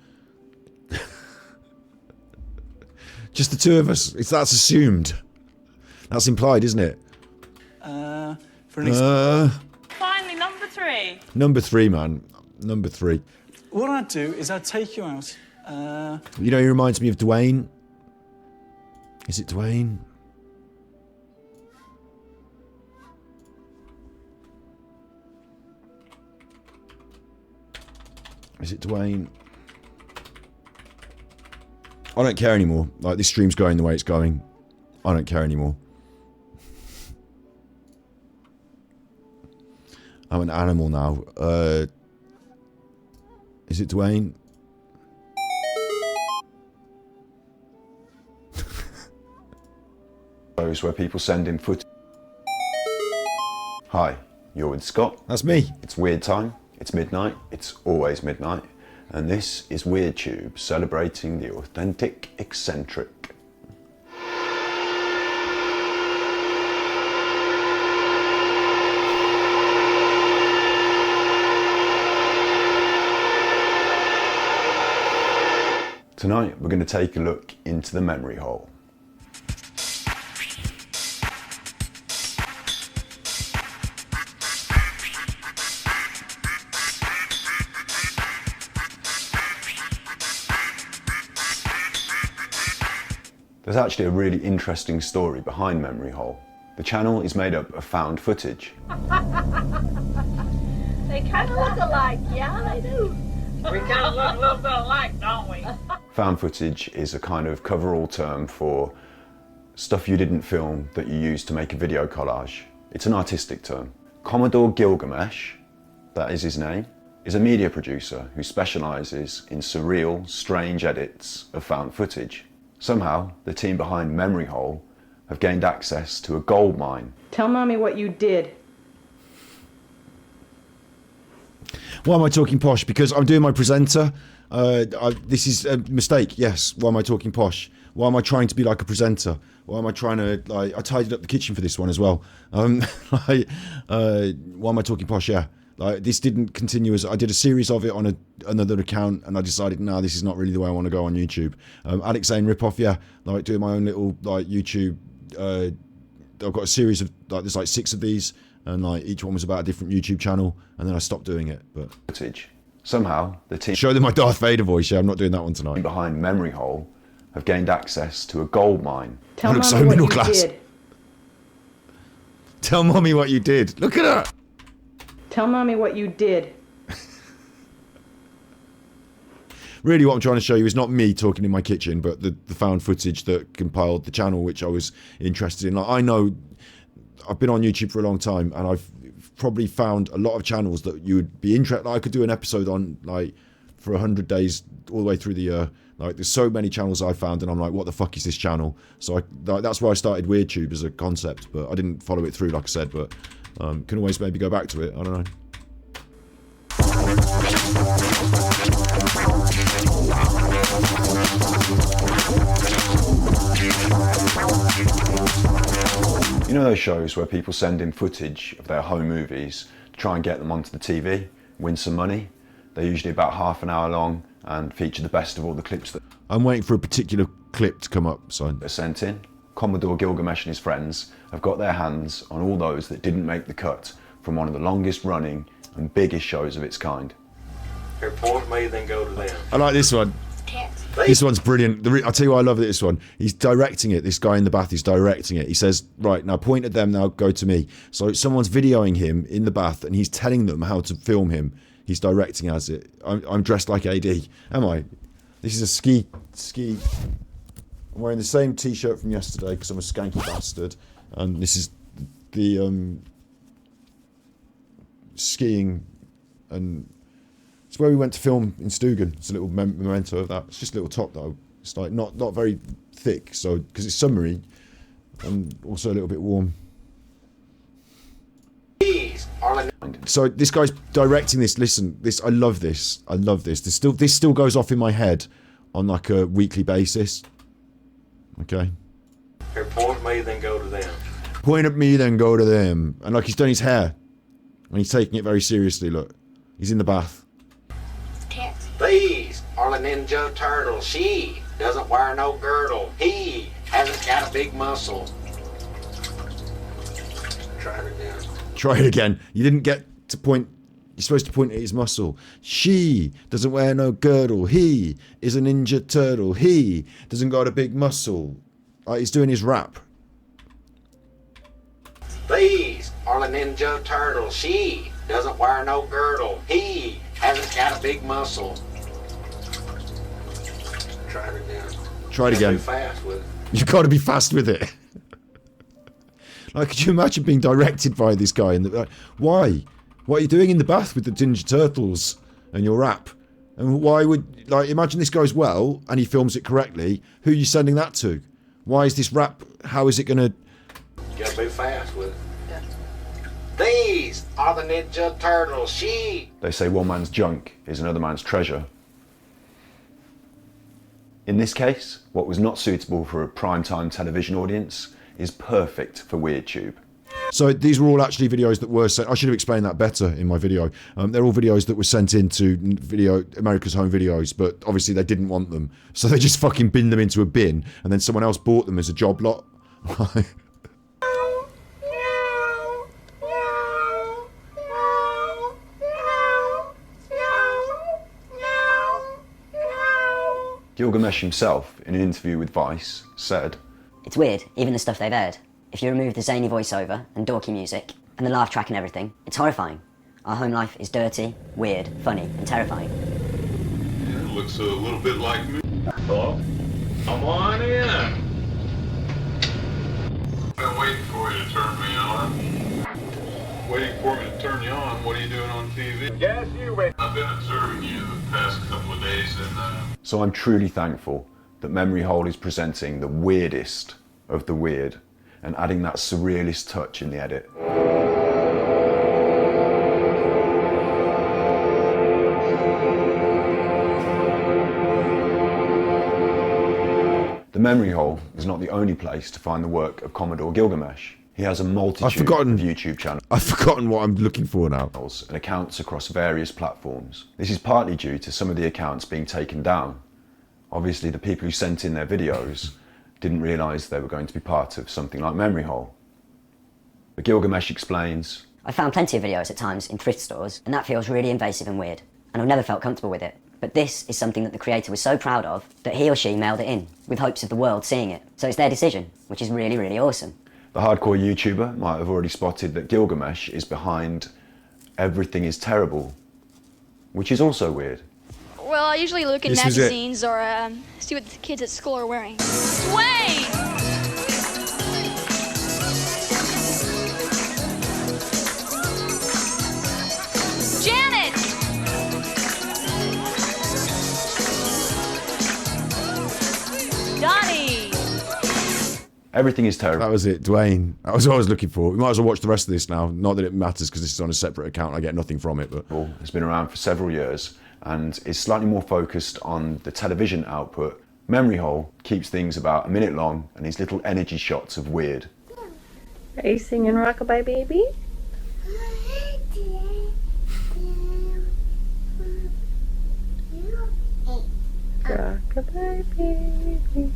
Just the two of us. That's assumed. That's implied, isn't it? Finally, number 3. Number 3, man. Number 3. What I'd do is I'd take you out. You know, he reminds me of Dwayne. Is it Dwayne? Is it Dwayne? I don't care anymore. Like, this stream's going the way it's going. I don't care anymore. I'm an animal now. Is it Dwayne? Those where people send in footage. Hi, you're with Scott. That's me. It's weird time. It's midnight. It's always midnight. And this is WeirdTube, celebrating the authentic eccentric. Tonight, we're going to take a look into the memory hole. There's actually a really interesting story behind Memory Hole. The channel is made up of found footage. They kind of look alike, yeah, they do. We kind of look a little bit alike, don't we? Found footage is a kind of cover-all term for stuff you didn't film that you used to make a video collage. It's an artistic term. Commodore Gilgamesh, that is his name, is a media producer who specialises in surreal, strange edits of found footage. Somehow, the team behind Memory Hole have gained access to a gold mine. Tell Mommy what you did. Why am I talking posh? Because I'm doing my presenter. This is a mistake, yes. Why am I talking posh? Why am I trying to be like a presenter? Why am I trying to, like, I tidied up the kitchen for this one as well. Why am I talking posh? Yeah. Like, this didn't continue as I did a series of it on another account, and I decided, no, this is not really the way I want to go on YouTube. Alex Zane ripoff, yeah, like doing my own little like YouTube. I've got a series of like there's like 6 of these, and like each one was about a different YouTube channel, and then I stopped doing it. But footage. Somehow the team show them my Darth Vader voice. Yeah, I'm not doing that one tonight. Behind Memory Hole have gained access to a gold mine. I look so middle class. Tell Mommy what you did. Look at her. Tell Mommy what you did. Really what I'm trying to show you is not me talking in my kitchen, but the found footage that compiled the channel, which I was interested in. Like, I know I've been on YouTube for a long time, and I've probably found a lot of channels that you would be interested. I could do an episode on, like, for 100 days all the way through the year. Like, there's so many channels I found, and I'm like, what the fuck is this channel? So that's why I started WeirdTube as a concept, but I didn't follow it through, like I said, but can always maybe go back to it. I don't know. You know those shows where people send in footage of their home movies to try and get them onto the TV, win some money? They're usually about half an hour long and feature the best of all the clips that I'm waiting for a particular clip to come up, so are sent in. Commodore Gilgamesh and his friends have got their hands on all those that didn't make the cut from one of the longest running and biggest shows of its kind. Report me, then go to them. I like this one. This one's brilliant. I'll tell you why I love this one. He's directing it. This guy in the bath is directing it. He says, right, now point at them, now go to me. So someone's videoing him in the bath, and he's telling them how to film him. He's directing as it. I'm dressed like AD. Am I? This is a ski. I'm wearing the same t-shirt from yesterday because I'm a skanky bastard. And this is the skiing, and it's where we went to film in Stugan. It's a little memento of that. It's just a little top though. It's like not very thick, so because it's summery and also a little bit warm. So this guy's directing this. Listen, I love this. This still goes off in my head on like a weekly basis. Okay. Report me, then go to them. Point at me, then go to them. And like he's done his hair, and he's taking it very seriously. Look, he's in the bath. These are the Ninja Turtles. She doesn't wear no girdle. He hasn't got a big muscle. Try it again. Try it again. You didn't get to point. You're supposed to point at his muscle. She doesn't wear no girdle. He is a ninja turtle. He doesn't got a big muscle. Like, he's doing his rap. These are the Ninja Turtles. She doesn't wear no girdle. He hasn't got a big muscle. Try it again. Try it again. Be fast with it. You've got to be fast with it. Like, could you imagine being directed by this guy? And like, why? What are you doing in the bath with the Ninja Turtles and your rap? And why would, like, imagine this goes well and he films it correctly. Who are you sending that to? Why is this rap? How is it going to? You gotta be fast with it. These are the Ninja Turtles. She. They say one man's junk is another man's treasure. In this case, what was not suitable for a primetime television audience is perfect for WeirdTube. So these were all actually videos that were sent. I should have explained that better in my video. They're all videos that were sent into America's Home Videos, but obviously they didn't want them. So they just fucking binned them into a bin, and then someone else bought them as a job lot. Gilgamesh himself, in an interview with Vice, said, "It's weird, even the stuff they've aired. If you remove the zany voiceover and dorky music, and the laugh track and everything, it's horrifying. Our home life is dirty, weird, funny, and terrifying." Yeah, it looks a little bit like me. Hello? Come on in. Been waiting for you to turn me on. Waiting for me to turn you on? What are you doing on TV? Yes, you wait. I've been observing you the past couple of days and So I'm truly thankful that Memory Hole is presenting the weirdest of the weird and adding that surrealist touch in the edit. The Memory Hole is not the only place to find the work of Commodore Gilgamesh. He has a multitude of YouTube channels. I've forgotten what I'm looking for now. And accounts across various platforms. This is partly due to some of the accounts being taken down. Obviously, the people who sent in their videos didn't realise they were going to be part of something like Memory Hole. But Gilgamesh explains, I found plenty of videos at times in thrift stores, and that feels really invasive and weird, and I've never felt comfortable with it. But this is something that the creator was so proud of that he or she mailed it in, with hopes of the world seeing it. So it's their decision, which is really, really awesome. the hardcore YouTuber might have already spotted that Gilgamesh is behind Everything is Terrible, which is also weird. Well, I usually look in magazines or see what the kids at school are wearing. Wait! Janet! Donnie! Everything is terrible. That was it, Dwayne. That was what I was looking for. We might as well watch the rest of this now. Not that it matters because this is on a separate account. I get nothing from it. But it's been around for several years and is slightly more focused on the television output. Memory Hole keeps things about a minute long and these little energy shots of weird. Are you singing Rockabye Baby? Rockabye Baby.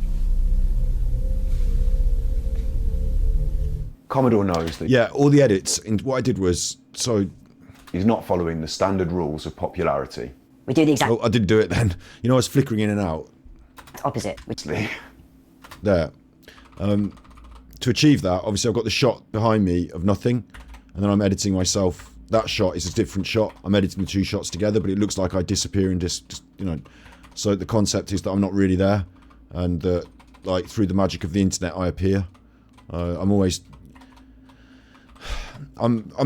Commodore knows that. Yeah, all the edits. And what I did was he's not following the standard rules of popularity. We do the exact. Oh, I didn't do it then. You know, I was flickering in and out. Opposite. Which there. To achieve that, obviously I've got the shot behind me of nothing, and then I'm editing myself. That shot is a different shot. I'm editing the two shots together, but it looks like I disappear and just you know. So the concept is that I'm not really there, and that like through the magic of the internet I appear. I'm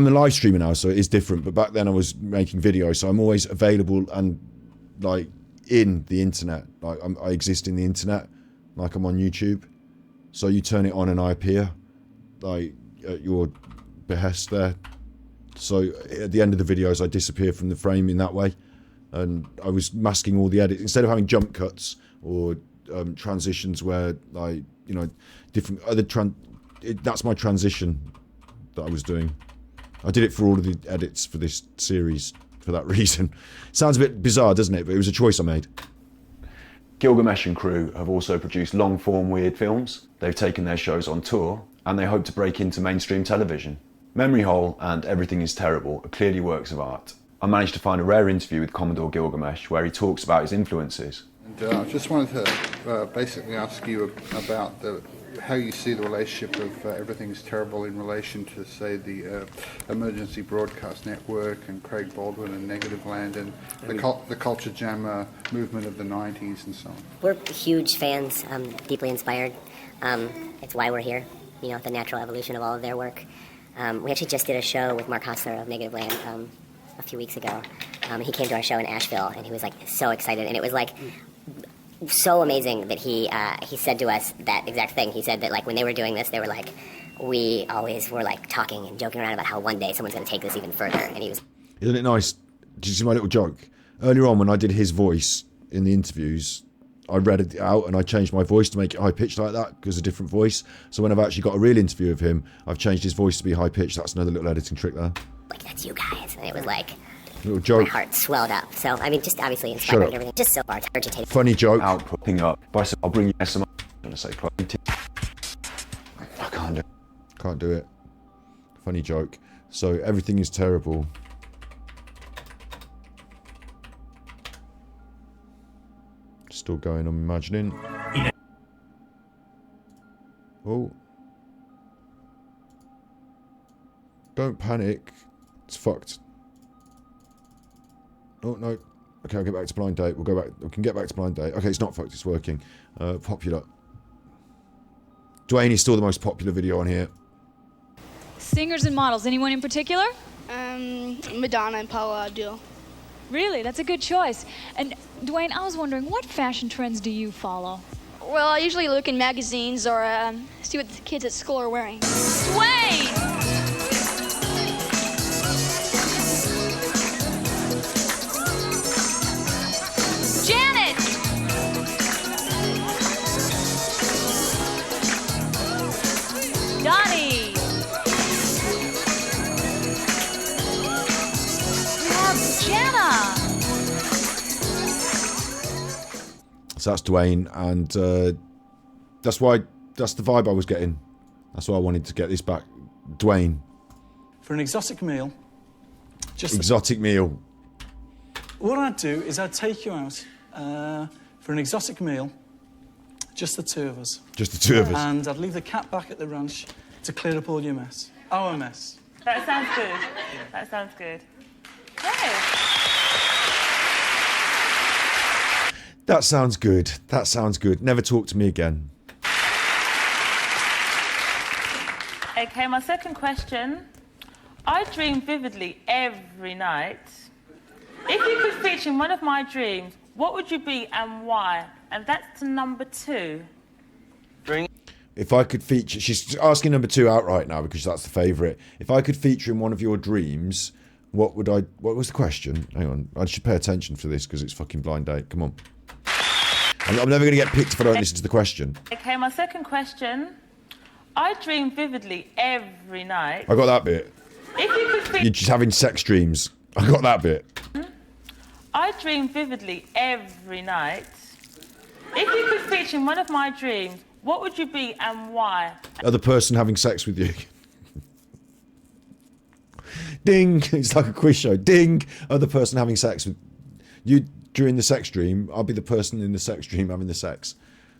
a live streamer now, so it is different. But back then I was making videos, so I'm always available and like in the internet. Like I exist in the internet, like I'm on YouTube. So you turn it on and I appear, like at your behest there. So at the end of the videos, I disappear from the frame in that way, and I was masking all the edits instead of having jump cuts or transitions where like you know different other that's my transition that I was doing. I did it for all of the edits for this series for that reason. Sounds a bit bizarre, doesn't it? But it was a choice I made. Gilgamesh and crew have also produced long-form weird films. They've taken their shows on tour, and they hope to break into mainstream television. Memory Hole and Everything is Terrible are clearly works of art. I managed to find a rare interview with Commodore Gilgamesh where he talks about his influences. And I just wanted to basically ask you about how you see the relationship of Everything is Terrible in relation to, say, the Emergency Broadcast Network and Craig Baldwin and Negativland and the Culture Jam movement of the 90s and so on. We're huge fans, deeply inspired. It's why we're here, you know, the natural evolution of all of their work. We actually just did a show with Mark Hostler of Negativland a few weeks ago. He came to our show in Asheville and he was like so excited, and it was like so amazing that he said to us that exact thing. He said that like when they were doing this, they were like, we always were like talking and joking around about how one day someone's going to take this even further. And he was. Isn't it nice? Did you see my little joke earlier on when I did his voice in the interviews? I read it out and I changed my voice to make it high pitched like that because a different voice. So when I've actually got a real interview of him, I've changed his voice to be high pitched. That's another little editing trick there. Like, that's you guys, and it was like. Little joke. My heart swelled up. So, I mean, just obviously inspired and everything. Just so far, it's agitating. Funny joke. Outputting up. I'll bring you some. I'm going to say I can't do it. Can't do it. Funny joke. So, Everything is Terrible. Still going, I'm imagining. Oh. Don't panic. It's fucked. Oh, no. Okay, I'll get back to blind date. We'll go back. We can get back to blind date. Okay, it's not fucked. It's working. Popular. Dwayne is still the most popular video on here. Singers and models. Anyone in particular? Madonna and Paula Abdul. Really? That's a good choice. And Dwayne, I was wondering, what fashion trends do you follow? Well, I usually look in magazines or see what the kids at school are wearing. Dwayne! Donnie! We have Jana! So that's Dwayne, and that's the vibe I was getting. That's why I wanted to get this back. Dwayne. For an exotic meal. Exotic meal. What I'd do is I'd take you out for an exotic meal. Just the two of us. Just the two of us. And I'd leave the cat back at the ranch to clear up all your mess. Our mess. That sounds good. That sounds good. Hey. That sounds good. That sounds good. Never talk to me again. Okay, my second question. I dream vividly every night. If you could feature in one of my dreams, what would you be and why? And that's to number 2. If I could feature... She's asking number 2 outright now because that's the favourite. If I could feature in one of your dreams, what would I... What was the question? Hang on. I should pay attention for this because it's fucking blind date. Come on. I'm never going to get picked if I don't listen to the question. Okay, my second question. I dream vividly every night. I got that bit. If you could feature... You're just having sex dreams. I got that bit. I dream vividly every night. If you could feature in one of my dreams, what would you be and why? Other person having sex with you. Ding. It's like a quiz show. Ding. Other person having sex with you during the sex dream. I'll be the person in the sex dream having the sex.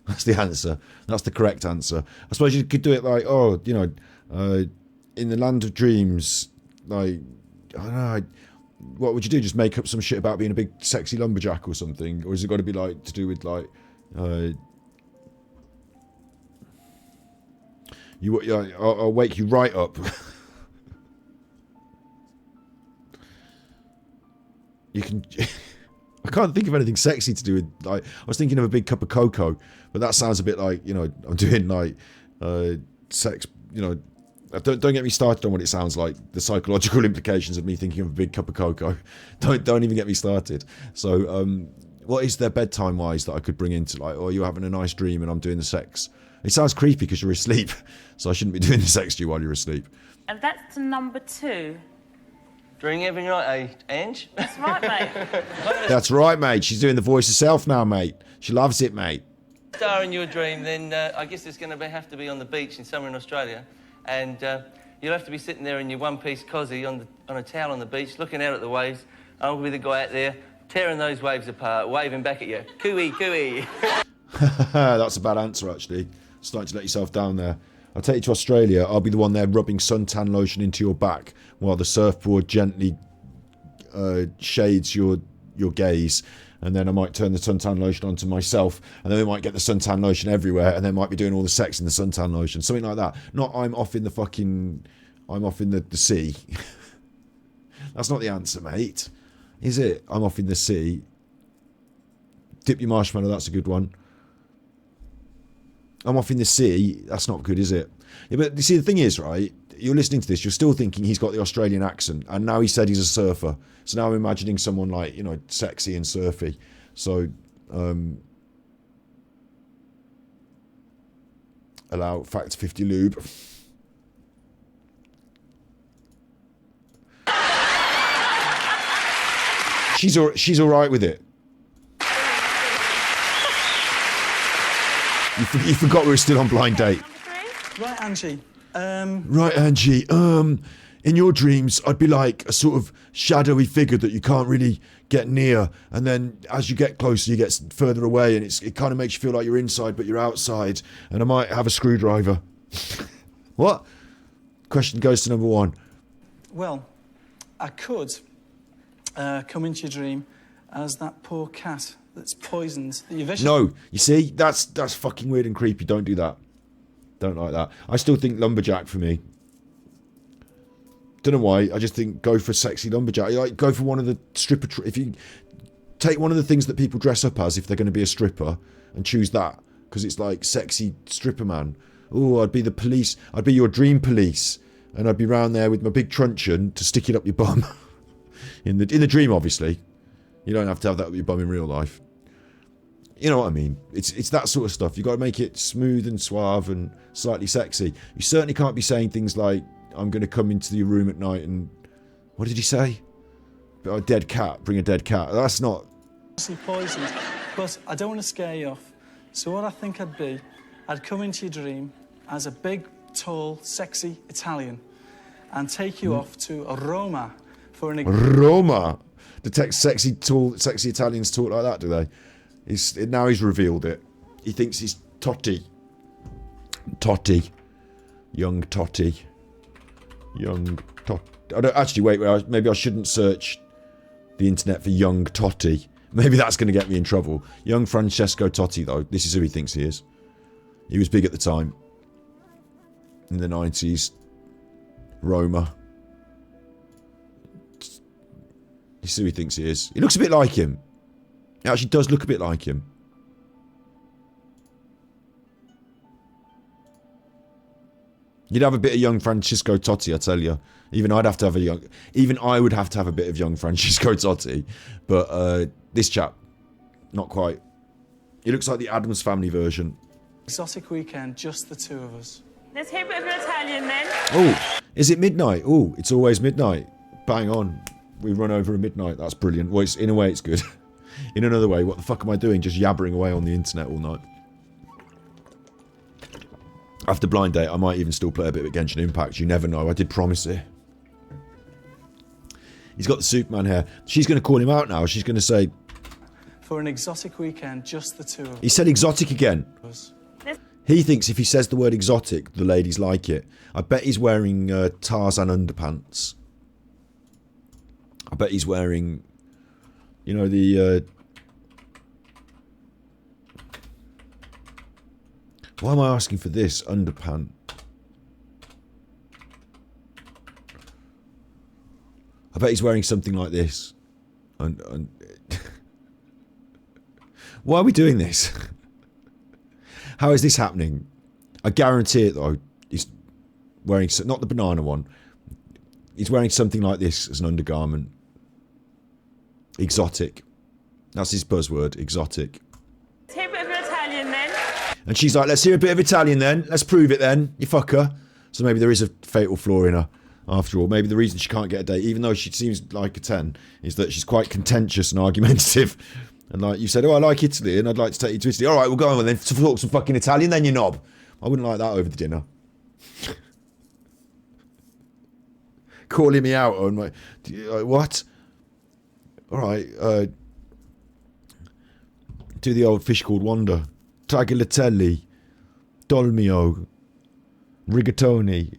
That's the answer. That's the correct answer. I suppose you could do it like, oh, you know, in the land of dreams, like, I don't know, what would you do? Just make up some shit about being a big sexy lumberjack or something? Or has it got to be like to do with like I'll wake you right up. You can I can't think of anything sexy to do with, like, I was thinking of a big cup of cocoa, but that sounds a bit like, you know, I'm doing like sex, you know. Don't get me started on what it sounds like. The psychological implications of me thinking of a big cup of cocoa. Don't even get me started. So, what is there bedtime wise that I could bring into, like, oh, you're having a nice dream and I'm doing the sex? It sounds creepy because you're asleep, so I shouldn't be doing the sex to you while you're asleep. And that's to number 2. Dreaming every night, eh, Ange? That's right, mate. That's right, mate. She's doing the voice herself now, mate. She loves it, mate. Star in your dream, then I guess it's going to have to be on the beach in somewhere in Australia, and you'll have to be sitting there in your one-piece cosy on a towel on the beach, looking out at the waves. I'll be the guy out there tearing those waves apart, waving back at you. Cooey, cooey. That's a bad answer, actually. Starting to let yourself down there. I'll take you to Australia. I'll be the one there rubbing suntan lotion into your back while the surfboard gently shades your gaze. And then I might turn the suntan lotion onto myself, and then we might get the suntan lotion everywhere, and then might be doing all the sex in the suntan lotion, something like that. Not I'm off in the sea. That's not the answer, mate. Is it? I'm off in the sea. Dip your marshmallow, that's a good one. I'm off in the sea, that's not good, is it? Yeah, but you see, the thing is, right, you're listening to this, you're still thinking he's got the Australian accent, and now he said he's a surfer. So now I'm imagining someone like, you know, sexy and surfy. So, allow Factor 50 lube. She's all right with it. You forgot we were still on blind date. Right, Angie. Right, Angie. In your dreams, I'd be like a sort of shadowy figure that you can't really get near, and then as you get closer, you get further away, and it kind of makes you feel like you're inside, but you're outside. And I might have a screwdriver. What? Question goes to number one. Well, I could come into your dream as that poor cat that's poisoned. That you've No, you see, that's fucking weird and creepy. Don't do that. Don't like that. I still think lumberjack for me. Don't know why. I just think go for sexy lumberjack. Like go for one of the stripper. If you take one of the things that people dress up as if they're going to be a stripper and choose that because it's like sexy stripper man. Oh, I'd be the police. I'd be your dream police, and I'd be round there with my big truncheon to stick it up your bum. in the dream, obviously. You don't have to have that up your bum in real life. You know what I mean? It's that sort of stuff. You've got to make it smooth and suave and slightly sexy. You certainly can't be saying things like, I'm going to come into your room at night and... What did he say? A dead cat. Bring a dead cat. That's not... poisoned, but I don't want to scare you off. So what I think I'd be, I'd come into your dream as a big, tall, sexy Italian and take you off to Roma for an... Roma? The sexy Italians talk like that, do they? Now he's revealed it. He thinks he's Totti. Totti. Young Totti. Young Totti. Actually, wait, maybe I shouldn't search the internet for young Totti. Maybe that's going to get me in trouble. Young Francesco Totti, though. This is who he thinks he is. He was big at the time. In the 90s. Roma. This is who he thinks he is. He looks a bit like him. He actually does look a bit like him. You'd have a bit of young Francesco Totti, I tell you. Even I would have to have a bit of young Francesco Totti. But this chap, not quite. He looks like the Addams Family version. Exotic weekend, just the two of us. Let's hear a bit of an Italian then. Oh, is it midnight? Oh, it's always midnight. Bang on. We run over at midnight. That's brilliant. Well, in a way, it's good. In another way, what the fuck am I doing? Just yabbering away on the internet all night. After blind date, I might even still play a bit of Genshin Impact. You never know. I did promise it. He's got the Superman hair. She's going to call him out now. She's going to say... For an exotic weekend, just the two of us. He said exotic again. He thinks if he says the word exotic, the ladies like it. I bet he's wearing Tarzan underpants. I bet he's wearing... You know, the... Why am I asking for this? Underpant. I bet he's wearing something like this. And why are we doing this? How is this happening? I guarantee it, though. He's wearing... Not the banana one. He's wearing something like this as an undergarment. Exotic. That's his buzzword, exotic. Let's hear a bit of an Italian then. And she's like, let's hear a bit of Italian then. Let's prove it then, you fucker. So maybe there is a fatal flaw in her. after all. Maybe the reason she can't get a date, even though she seems like a 10, is that she's quite contentious and argumentative. And like you said, oh, I like Italy and I'd like to take you to Italy. All right, we'll go on and then talk some fucking Italian, then you knob. I wouldn't like that over the dinner. Calling me out on my... what? All right, do the old fish called Wanda. Tagliatelle. Dolmio. Rigatoni.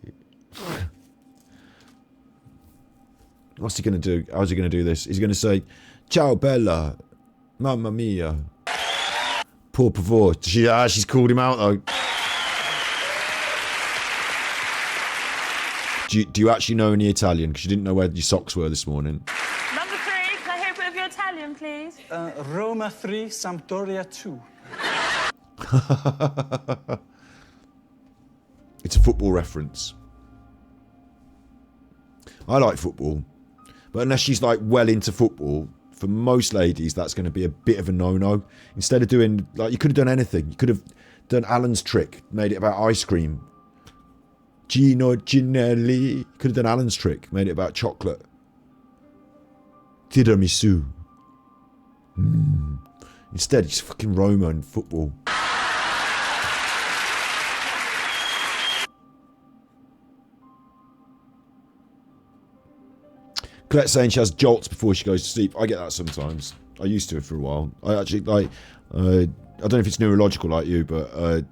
What's he going to do? How's he going to do this? He's going to say, ciao bella, mamma mia, por favor. She's called him out though. Do you actually know any Italian? Because you didn't know where your socks were this morning. Number 3, can I hear a bit of your Italian, please? Roma 3, Sampdoria 2. It's a football reference. I like football. But unless she's like well into football, for most ladies, that's going to be a bit of a no-no. Instead of doing, like, you could have done anything. You could have done Alan's trick, made it about ice cream. Gino Ginelli. You could have done Alan's trick, made it about chocolate. Tiramisu. Instead, it's fucking Roma and football. Colette's saying she has jolts before she goes to sleep. I get that sometimes. I used to for a while. I actually, like, I don't know if it's neurological like you, but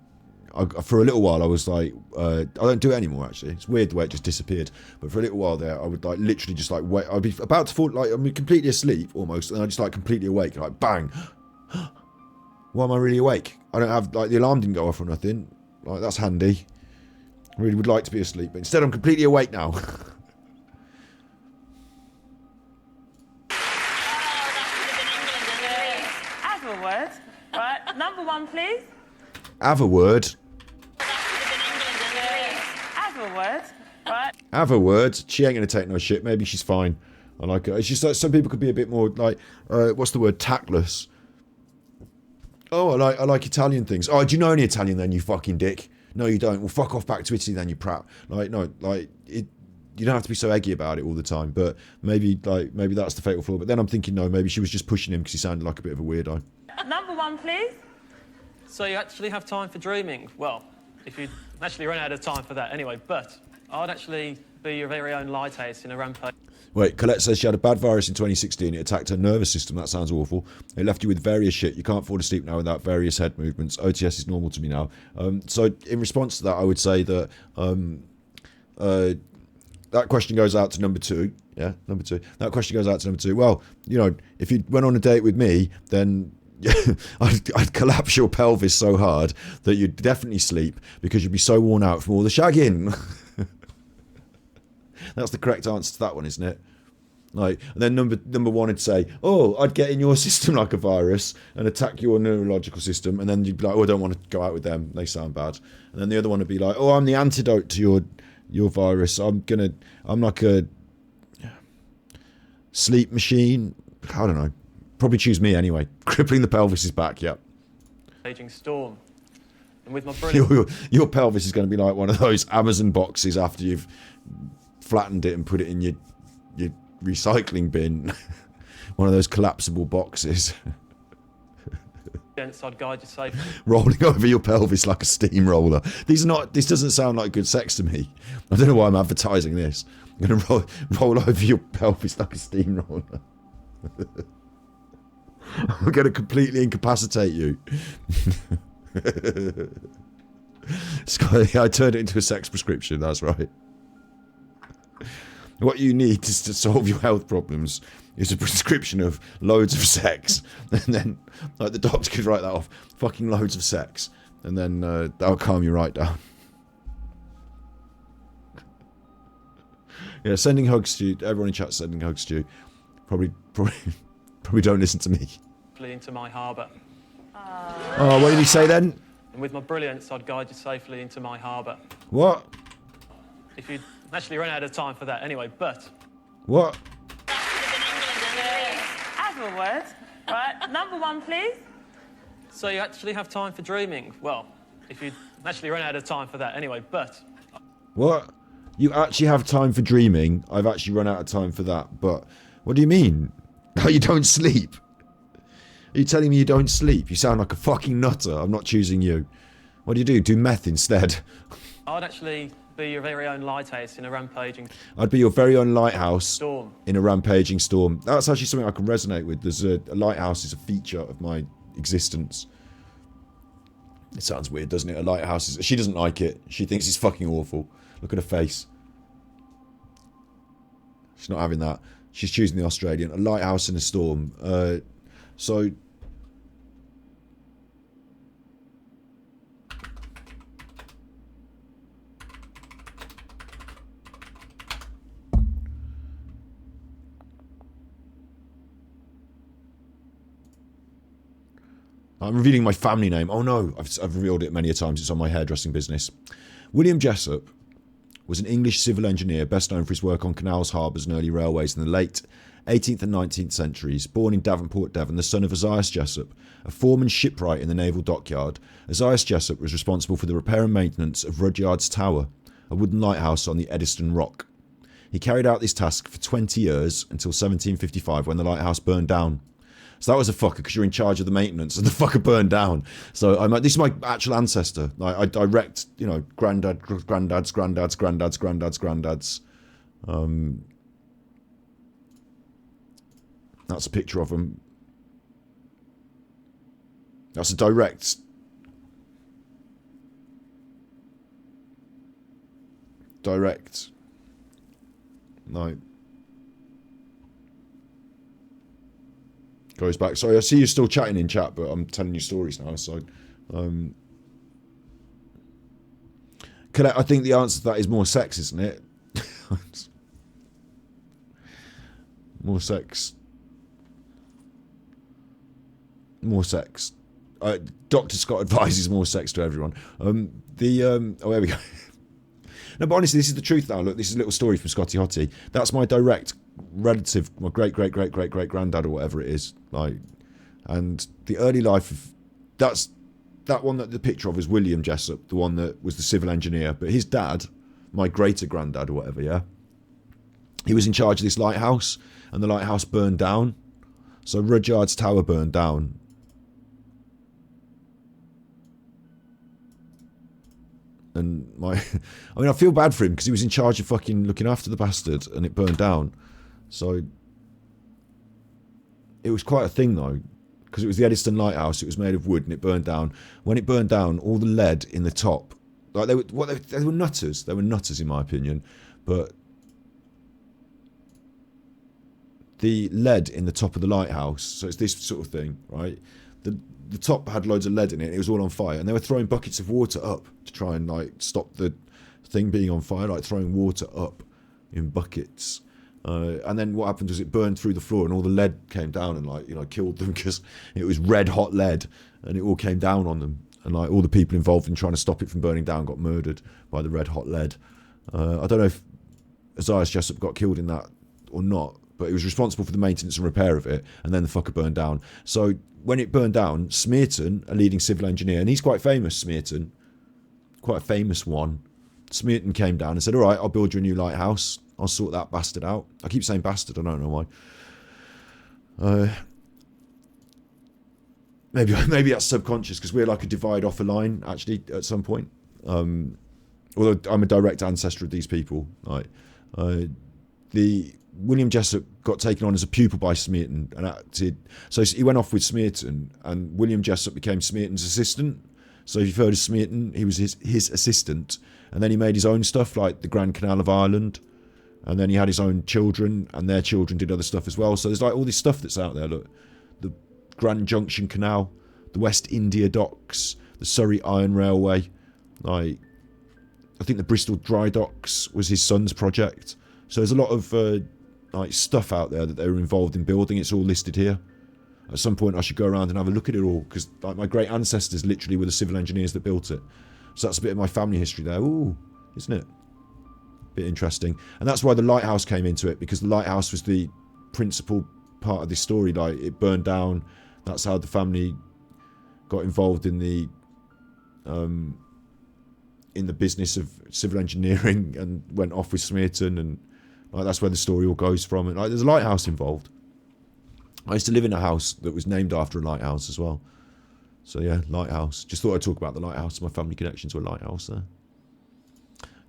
for a little while I was like, I don't do it anymore actually. It's weird the way it just disappeared. But for a little while there, I would like literally just like wait. I'd be about to fall, like I'm completely asleep almost, and I just like completely awake, like bang. Why am I really awake? I don't have, like, the alarm didn't go off or nothing. Like, that's handy. I really would like to be asleep, but instead I'm completely awake now. Have a word. Right, number 1, please. Have a word. Have a word. Right. Have a word. She ain't going to take no shit. Maybe she's fine. I like her. It's just like some people could be a bit more, like, what's the word? Tactless. Oh, I like Italian things. Oh, do you know any Italian then, you fucking dick? No, you don't. Well, fuck off back to Italy then, you prat. Like, no, like, you don't have to be so eggy about it all the time. But maybe that's the fatal flaw. But then I'm thinking, no, maybe she was just pushing him because he sounded like a bit of a weirdo. Number 1, please. So you actually have time for dreaming? Well, if you actually run out of time for that anyway, but I'd actually be your very own lighthouse in a rampage. Wait, Colette says she had a bad virus in 2016. It attacked her nervous system. That sounds awful. It left you with various shit. You can't fall asleep now without various head movements. OTS is normal to me now. So in response to that, I would say that that question goes out to number 2. Yeah, number 2. That question goes out to number 2. Well, you know, if you went on a date with me, then I'd collapse your pelvis so hard that you'd definitely sleep because you'd be so worn out from all the shagging. That's the correct answer to that one, isn't it? Like, and then number 1 would say, oh, I'd get in your system like a virus and attack your neurological system, and then you'd be like, oh, I don't want to go out with them, they sound bad. And then the other one would be like, oh, I'm the antidote to your virus. I'm like a sleep machine. I don't know. Probably choose me anyway. Crippling the pelvis is back, yep. Raging storm. And with my brilliant... Your pelvis is going to be like one of those Amazon boxes after you've flattened it and put it in your recycling bin. One of those collapsible boxes. I'd guide you safely. Rolling over your pelvis like a steamroller. This doesn't sound like good sex to me. I don't know why I'm advertising this. I'm going to roll over your pelvis like a steamroller. I'm going to completely incapacitate you. Scotty, I turned it into a sex prescription, that's right. What you need is to solve your health problems is a prescription of loads of sex. And then, like, the doctor could write that off. Fucking loads of sex. And then that'll calm you right down. Yeah, sending hugs to you. Everyone in chat sending hugs to you. Probably don't listen to me. Into my harbour. Oh, what did he say then? And with my brilliance, I'd guide you safely into my harbour. What? If you actually run out of time for that anyway, but... What? Have a word. Right, number 1, please. So you actually have time for dreaming? Well, if you actually run out of time for that anyway, but... What? You actually have time for dreaming. I've actually run out of time for that. But what do you mean? Oh, you don't sleep? Are you telling me you don't sleep? You sound like a fucking nutter. I'm not choosing you. What do you do? Do meth instead? I'd actually be your very own lighthouse in a rampaging... I'd be your very own lighthouse storm. In a rampaging storm. That's actually something I can resonate with. There's a lighthouse is a feature of my existence. It sounds weird, doesn't it? A lighthouse is... She doesn't like it. She thinks it's fucking awful. Look at her face. She's not having that. She's choosing the Australian. A lighthouse in a storm. So... I'm revealing my family name. Oh no, I've revealed it many a times. It's on my hairdressing business. William Jessup was an English civil engineer best known for his work on canals, harbours and early railways in the late 18th and 19th centuries. Born in Davenport, Devon, the son of Esaias Jessup, a foreman shipwright in the naval dockyard, Esaias Jessup was responsible for the repair and maintenance of Rudyard's Tower, a wooden lighthouse on the Eddystone Rock. He carried out this task for 20 years until 1755 when the lighthouse burned down. So that was a fucker because you're in charge of the maintenance and the fucker burned down. So this is my actual ancestor. I direct, you know, granddads. That's a picture of him. That's a direct. No. Goes back. Sorry, I see you still chatting in chat, but I'm telling you stories now. So, I think the answer to that is more sex, isn't it? More sex. More sex. Dr. Scott advises more sex to everyone. Oh, there we go. No, but honestly, this is the truth now. Look, this is a little story from Scotty Hottie. That's my direct relative, my great granddad or whatever it is. Like, and the early life of that one that the picture of is William Jessup, the one that was the civil engineer. But his dad, my greater granddad or whatever, yeah, he was in charge of this lighthouse, and the lighthouse burned down. So Rudyard's Tower burned down. And I feel bad for him because he was in charge of fucking looking after the bastard and it burned down. So it was quite a thing though, because it was the Eddystone Lighthouse. It was made of wood and it burned down. When it burned down, all the lead in the top, like they were nutters. They were nutters in my opinion, but the lead in the top of the lighthouse. So it's this sort of thing, right? The top had loads of lead in it. It was all on fire, and they were throwing buckets of water up to try and like stop the thing being on fire, like throwing water up in buckets. And then what happened was it burned through the floor, and all the lead came down and like, you know, killed them because it was red hot lead, and it all came down on them. And like all the people involved in trying to stop it from burning down got murdered by the red hot lead. I don't know if Esaias Jessup got killed in that or not, but he was responsible for the maintenance and repair of it, and then the fucker burned down. So when it burned down, Smearton, a leading civil engineer, and he's quite famous, Smearton, quite a famous one, Smearton came down and said, all right, I'll build you a new lighthouse. I'll sort that bastard out. I keep saying bastard, I don't know why. Maybe that's subconscious, because we're like a divide off a line, actually, at some point. Although I'm a direct ancestor of these people. Right? William Jessup got taken on as a pupil by Smearton and acted. So he went off with Smearton, and William Jessup became Smearton's assistant. So if you've heard of Smearton, he was his assistant, and then he made his own stuff like the Grand Canal of Ireland, and then he had his own children, and their children did other stuff as well. So there's like all this stuff that's out there. Look, the Grand Junction Canal, the West India Docks, the Surrey Iron Railway. Like, I think the Bristol Dry Docks was his son's project. So there's a lot of like stuff out there that they were involved in building. It's all listed here. At some point I should go around and have a look at it all, because like my great ancestors literally were the civil engineers that built it. So that's a bit of my family history there. Ooh, isn't it? Bit interesting. And that's why the lighthouse came into it, because the lighthouse was the principal part of this story. Like, it burned down. That's how the family got involved in the in the business of civil engineering and went off with Smearton, and like that's where the story all goes from. And like, there's a lighthouse involved. I used to live in a house that was named after a lighthouse as well. So yeah, lighthouse. Just thought I'd talk about the lighthouse. My family connection to a lighthouse there.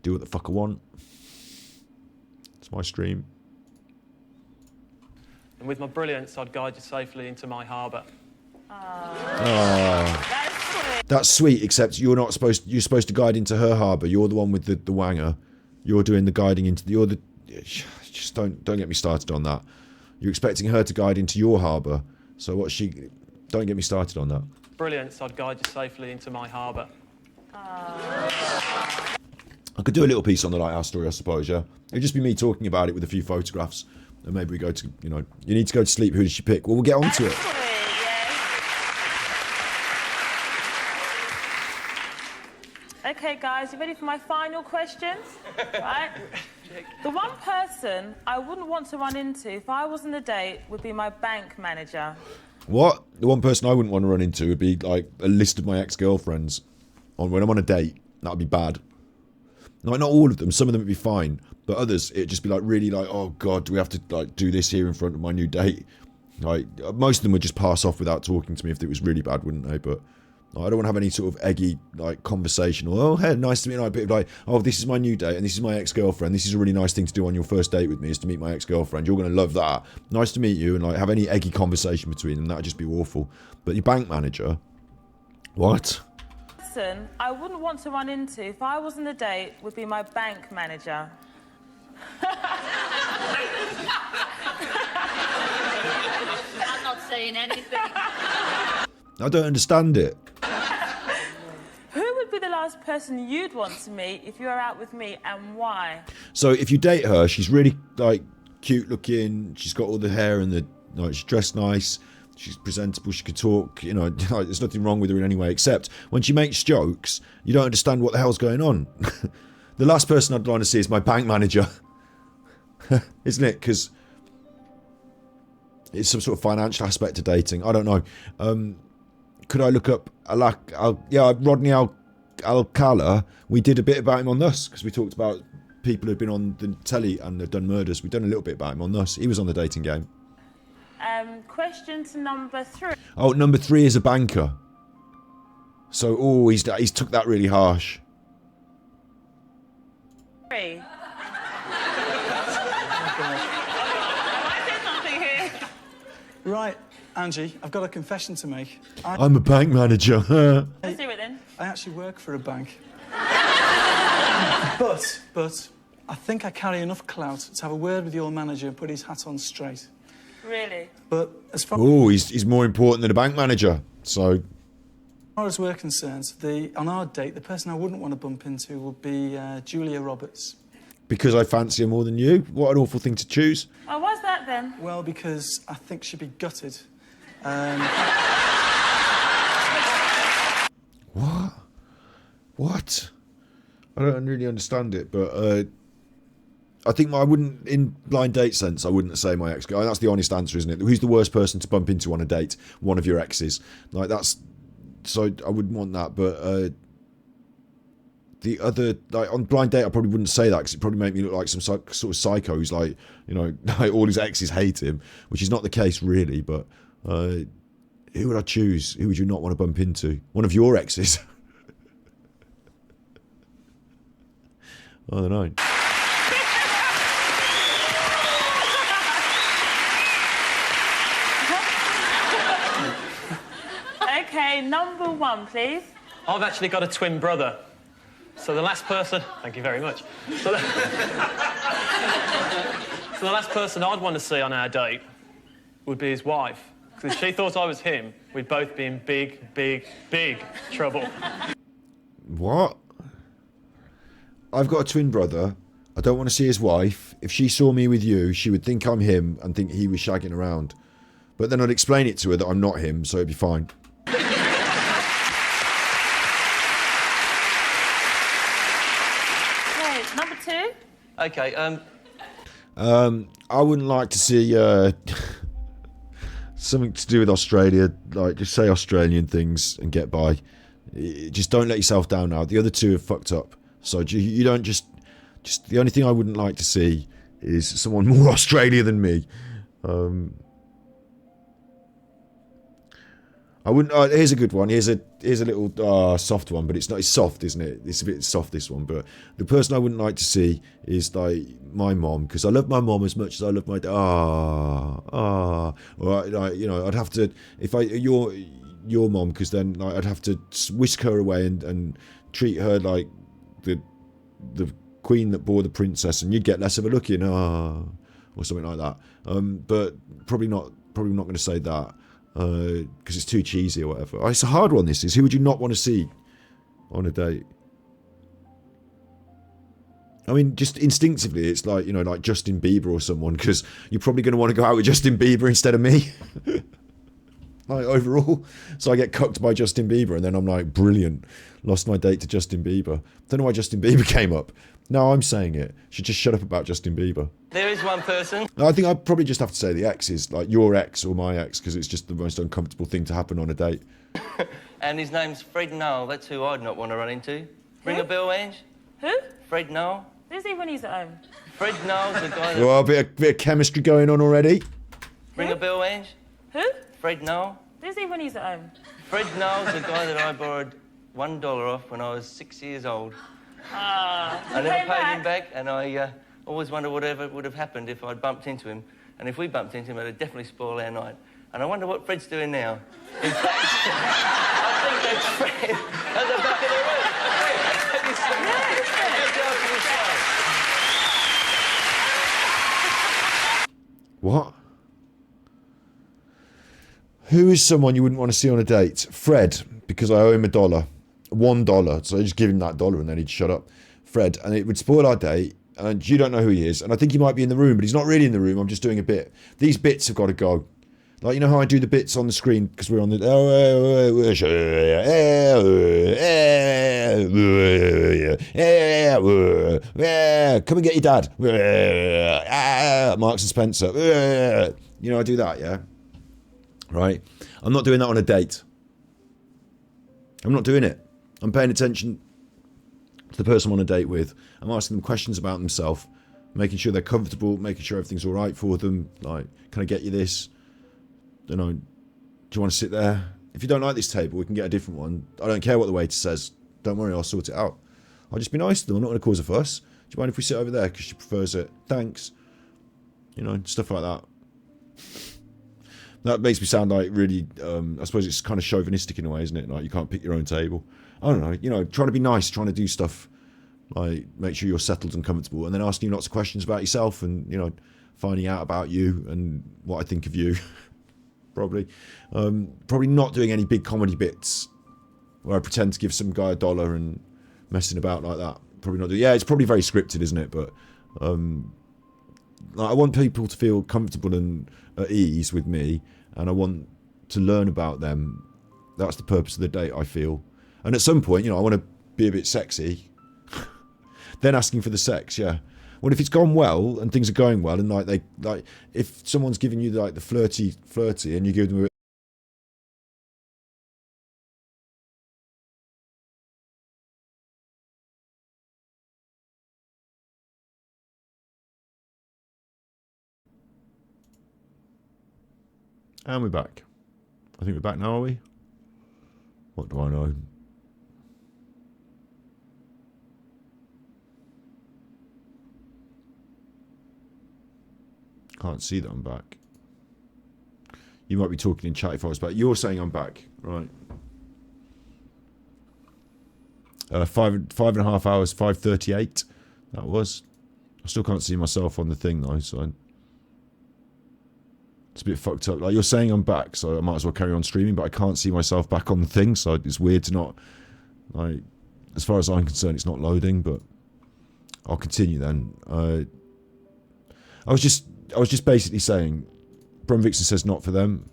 Do what the fuck I want. It's my stream. And with my brilliance, I'd guide you safely into my harbour. Oh. That's sweet, except you're not supposed. You're supposed to guide into her harbour. You're the one with the wanger. You're doing the guiding into the. You're the. Just don't get me started on that. You're expecting her to guide into your harbour. So what she? Don't get me started on that. Brilliance, I'd guide you safely into my harbour. I could do a little piece on the lighthouse story, I suppose. Yeah, it'd just be me talking about it with a few photographs, and maybe we go to. You need to go to sleep. Who did she pick? Well, we'll get on to it. Okay, guys, you ready for my final questions? Right? The one person I wouldn't want to run into if I was on a date would be my bank manager. What? The one person I wouldn't want to run into would be like a list of my ex-girlfriends when I'm on a date. That would be bad. Like, not all of them. Some of them would be fine, but others it'd just be like really like, oh god, do we have to like do this here in front of my new date? Like most of them would just pass off without talking to me if it was really bad, wouldn't they? But I don't want to have any sort of eggy like conversation. Or, oh, hey, nice to meet you. A bit of like, oh, this is my new date and this is my ex-girlfriend. This is a really nice thing to do on your first date with me, is to meet my ex-girlfriend. You're going to love that. Nice to meet you, and like have any eggy conversation between them. That'd just be awful. But your bank manager, what? Person I wouldn't want to run into if I was on a date would be my bank manager. I'm not saying anything. I don't understand it. Who would be the last person you'd want to meet if you were out with me, and why? So if you date her, she's really like cute looking. She's got all the hair and the like. She's dressed nice. She's presentable. She could talk. There's nothing wrong with her in any way. Except when she makes jokes, you don't understand what the hell's going on. The last person I'd want to see is my bank manager, isn't it? Because it's some sort of financial aspect to dating. I don't know. Could I look up Rodney Alcala? We did a bit about him on Thus, because we talked about people who've been on the telly and they've done murders. We've done a little bit about him on Thus. He was on the dating game. Question to number 3. Oh, number 3 is a banker. So, he's took that really harsh. 3. Right, Angie, I've got a confession to make. I'm a bank manager. Let's do it then. I actually work for a bank. But I think I carry enough clout to have a word with your manager and put his hat on straight. Really? But as far he's more important than a bank manager. So, as we're concerned, on our date, the person I wouldn't want to bump into would be Julia Roberts. Because I fancy her more than you? What an awful thing to choose. Oh, why's that then? Well, because I think she'd be gutted. What? I don't really understand it, but I think I wouldn't, in blind date sense, I wouldn't say my ex. That's the honest answer, isn't it? Who's the worst person to bump into on a date? One of your exes. Like, that's... So I wouldn't want that, but... the other... Like, on blind date, I probably wouldn't say that, because it'd probably make me look like some sort of psycho who's like, like all his exes hate him, which is not the case, really, but... who would I choose? Who would you not want to bump into? One of your exes? I don't know. Okay, number 1, please. I've actually got a twin brother. So the last person... Thank you very much. So the last person I'd want to see on our date would be his wife. Because if she thought I was him, we'd both be in big, big, big trouble. What? I've got a twin brother. I don't want to see his wife. If she saw me with you, she would think I'm him and think he was shagging around. But then I'd explain it to her that I'm not him, so it'd be fine. Okay, number 2. Okay, I wouldn't like to see something to do with Australia, like just say Australian things and get by. Just don't let yourself down now. The other two have fucked up. So you don't just the only thing I wouldn't like to see is someone more Australia than me. I wouldn't. Here's a good one. Here's a little soft one, but it's not. It's soft, isn't it? It's a bit soft, this one. But the person I wouldn't like to see is like my mom, because I love my mom as much as I love my dad. Or like, you know, I'd have to, if your mom, because then like, I'd have to whisk her away and treat her like the queen that bore the princess, and you'd get less of a look in, or something like that. But probably not going to say that. Because it's too cheesy or whatever. It's a hard one, this is. Who would you not want to see on a date? I mean, just instinctively, it's like, you know, like Justin Bieber or someone, because you're probably going to want to go out with Justin Bieber instead of me. Like, overall. So I get cucked by Justin Bieber, and then I'm like, brilliant. Lost my date to Justin Bieber. Don't know why Justin Bieber came up. Now I'm saying it. Should just shut up about Justin Bieber. There is one person. I think I'd probably just have to say the ex is like your ex or my ex, because it's just the most uncomfortable thing to happen on a date. And his name's Fred Noel. That's who I'd not want to run into. Ring a bell, Ange? Who? Fred Noel. Who's he when he's at home? Fred Noel's the guy that... Well, a bit of chemistry going on already. Ring a bell, Ange? Who? Fred Noel. Who's he when he's at home? Fred Noel's the guy that I borrowed $1 off when I was 6 years old. I never paid him back, and I always wonder whatever would have happened if I'd bumped into him. And if we bumped into him, it would definitely spoil our night. And I wonder what Fred's doing now. In fact, I think that's Fred at the back of the room. What? Who is someone you wouldn't want to see on a date? Fred, because I owe him $1. $1. So I just give him that $1 and then he'd shut up. Fred, and it would spoil our date, and you don't know who he is, and I think he might be in the room, but he's not really in the room. I'm just doing a bit. These bits have got to go. Like, you know how I do the bits on the screen because we're on the... Come and get your dad. Marks and Spencer. You know, I do that, yeah? Right? I'm not doing that on a date. I'm not doing it. I'm paying attention to the person I'm on a date with. I'm asking them questions about themselves, making sure they're comfortable, making sure everything's all right for them. Like, can I get you this? You know, do you want to sit there? If you don't like this table, we can get a different one. I don't care what the waiter says. Don't worry, I'll sort it out. I'll just be nice to them. I'm not going to cause a fuss. Do you mind if we sit over there because she prefers it? Thanks. You know, stuff like that. That makes me sound like really, I suppose it's kind of chauvinistic in a way, isn't it? Like, you can't pick your own table. I don't know, you know, trying to be nice, trying to do stuff, like, make sure you're settled and comfortable, and then asking you lots of questions about yourself and, you know, finding out about you and what I think of you. Probably. Probably not doing any big comedy bits where I pretend to give some guy $1 and messing about like that. Probably not do. Yeah, it's probably very scripted, isn't it? But like, I want people to feel comfortable and at ease with me, and I want to learn about them. That's the purpose of the date, I feel. And at some point, you know, I want to be a bit sexy. Then asking for the sex, yeah. Well, if it's gone well and things are going well, and like if someone's giving you like the flirty, and you give them a and we're back. I think we're back now, are we? What do I know? Can't see that I'm back. You might be talking in chat if I was back. You're saying I'm back, right? 5.5 hours, 5:38. That was. I still can't see myself on the thing though, so it's a bit fucked up. Like, you're saying I'm back, so I might as well carry on streaming, but I can't see myself back on the thing, so it's weird to not, like, as far as I'm concerned, it's not loading, but I'll continue then. I was just basically saying, Brum Vixen says not for them.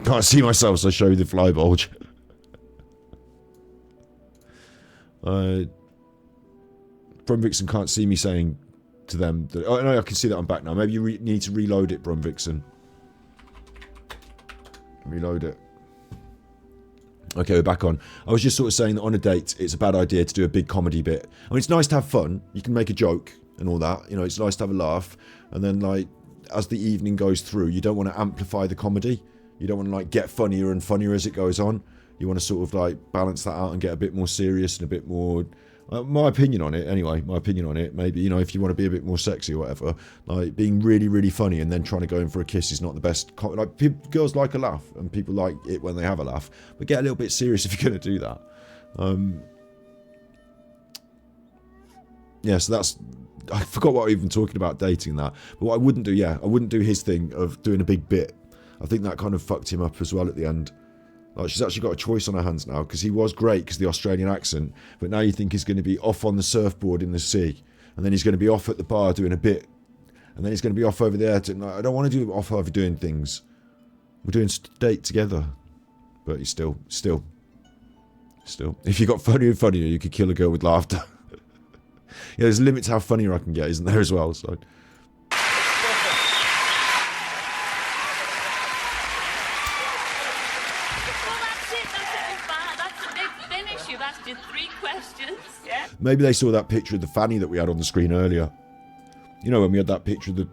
Can't see myself, so I show you the fly bulge. Brum Vixen can't see me saying to them. Oh no, I can see that I'm back now. Maybe you need to reload it, Brum Vixen. Reload it. Okay, we're back on. I was just sort of saying that on a date, it's a bad idea to do a big comedy bit. I mean, it's nice to have fun. You can make a joke and all that. You know, it's nice to have a laugh. And then, like, as the evening goes through, you don't want to amplify the comedy. You don't want to, like, get funnier and funnier as it goes on. You want to sort of, like, balance that out and get a bit more serious and a bit more... my opinion on it, anyway, maybe, you know, if you want to be a bit more sexy or whatever, like, being really, really funny and then trying to go in for a kiss is not the best. Like, girls like a laugh, and people like it when they have a laugh, but get a little bit serious if you're going to do that. Yeah, so that's... I forgot what I was even talking about dating that. But what I wouldn't do, I wouldn't do his thing of doing a big bit. I think that kind of fucked him up as well at the end. Like, she's actually got a choice on her hands now, because he was great because the Australian accent, but now you think he's going to be off on the surfboard in the sea, and then he's going to be off at the bar doing a bit, and then he's going to be off over there. I don't want to do off over doing things. We're doing date together, but he's still. If you got funnier and funnier, you could kill a girl with laughter. Yeah, there's limits how funnier I can get, isn't there, as well? So. Maybe they saw that picture of the fanny that we had on the screen earlier. You know, when we had that picture of the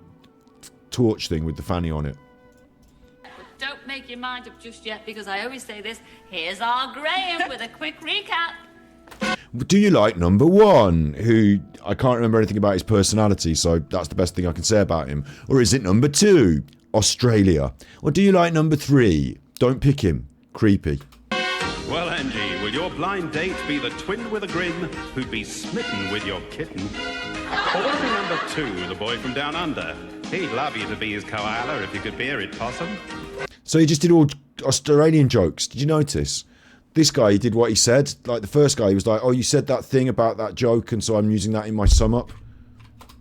torch thing with the fanny on it. But don't make your mind up just yet, because I always say this. Here's our Graham with a quick recap. Do you like number one, who I can't remember anything about his personality, so that's the best thing I can say about him? Or is it number two, Australia? Or do you like number three? Don't pick him. Creepy. Well, Angie, will your blind date be the twin with a grin who'd be smitten with your kitten? Or will it be number two, the boy from down under? He'd love you to be his koala if you could bear it, possum. So he just did all Australian jokes. Did you notice? This guy, he did what he said. Like, the first guy, he was like, oh, you said that thing about that joke, and so I'm using that in my sum up.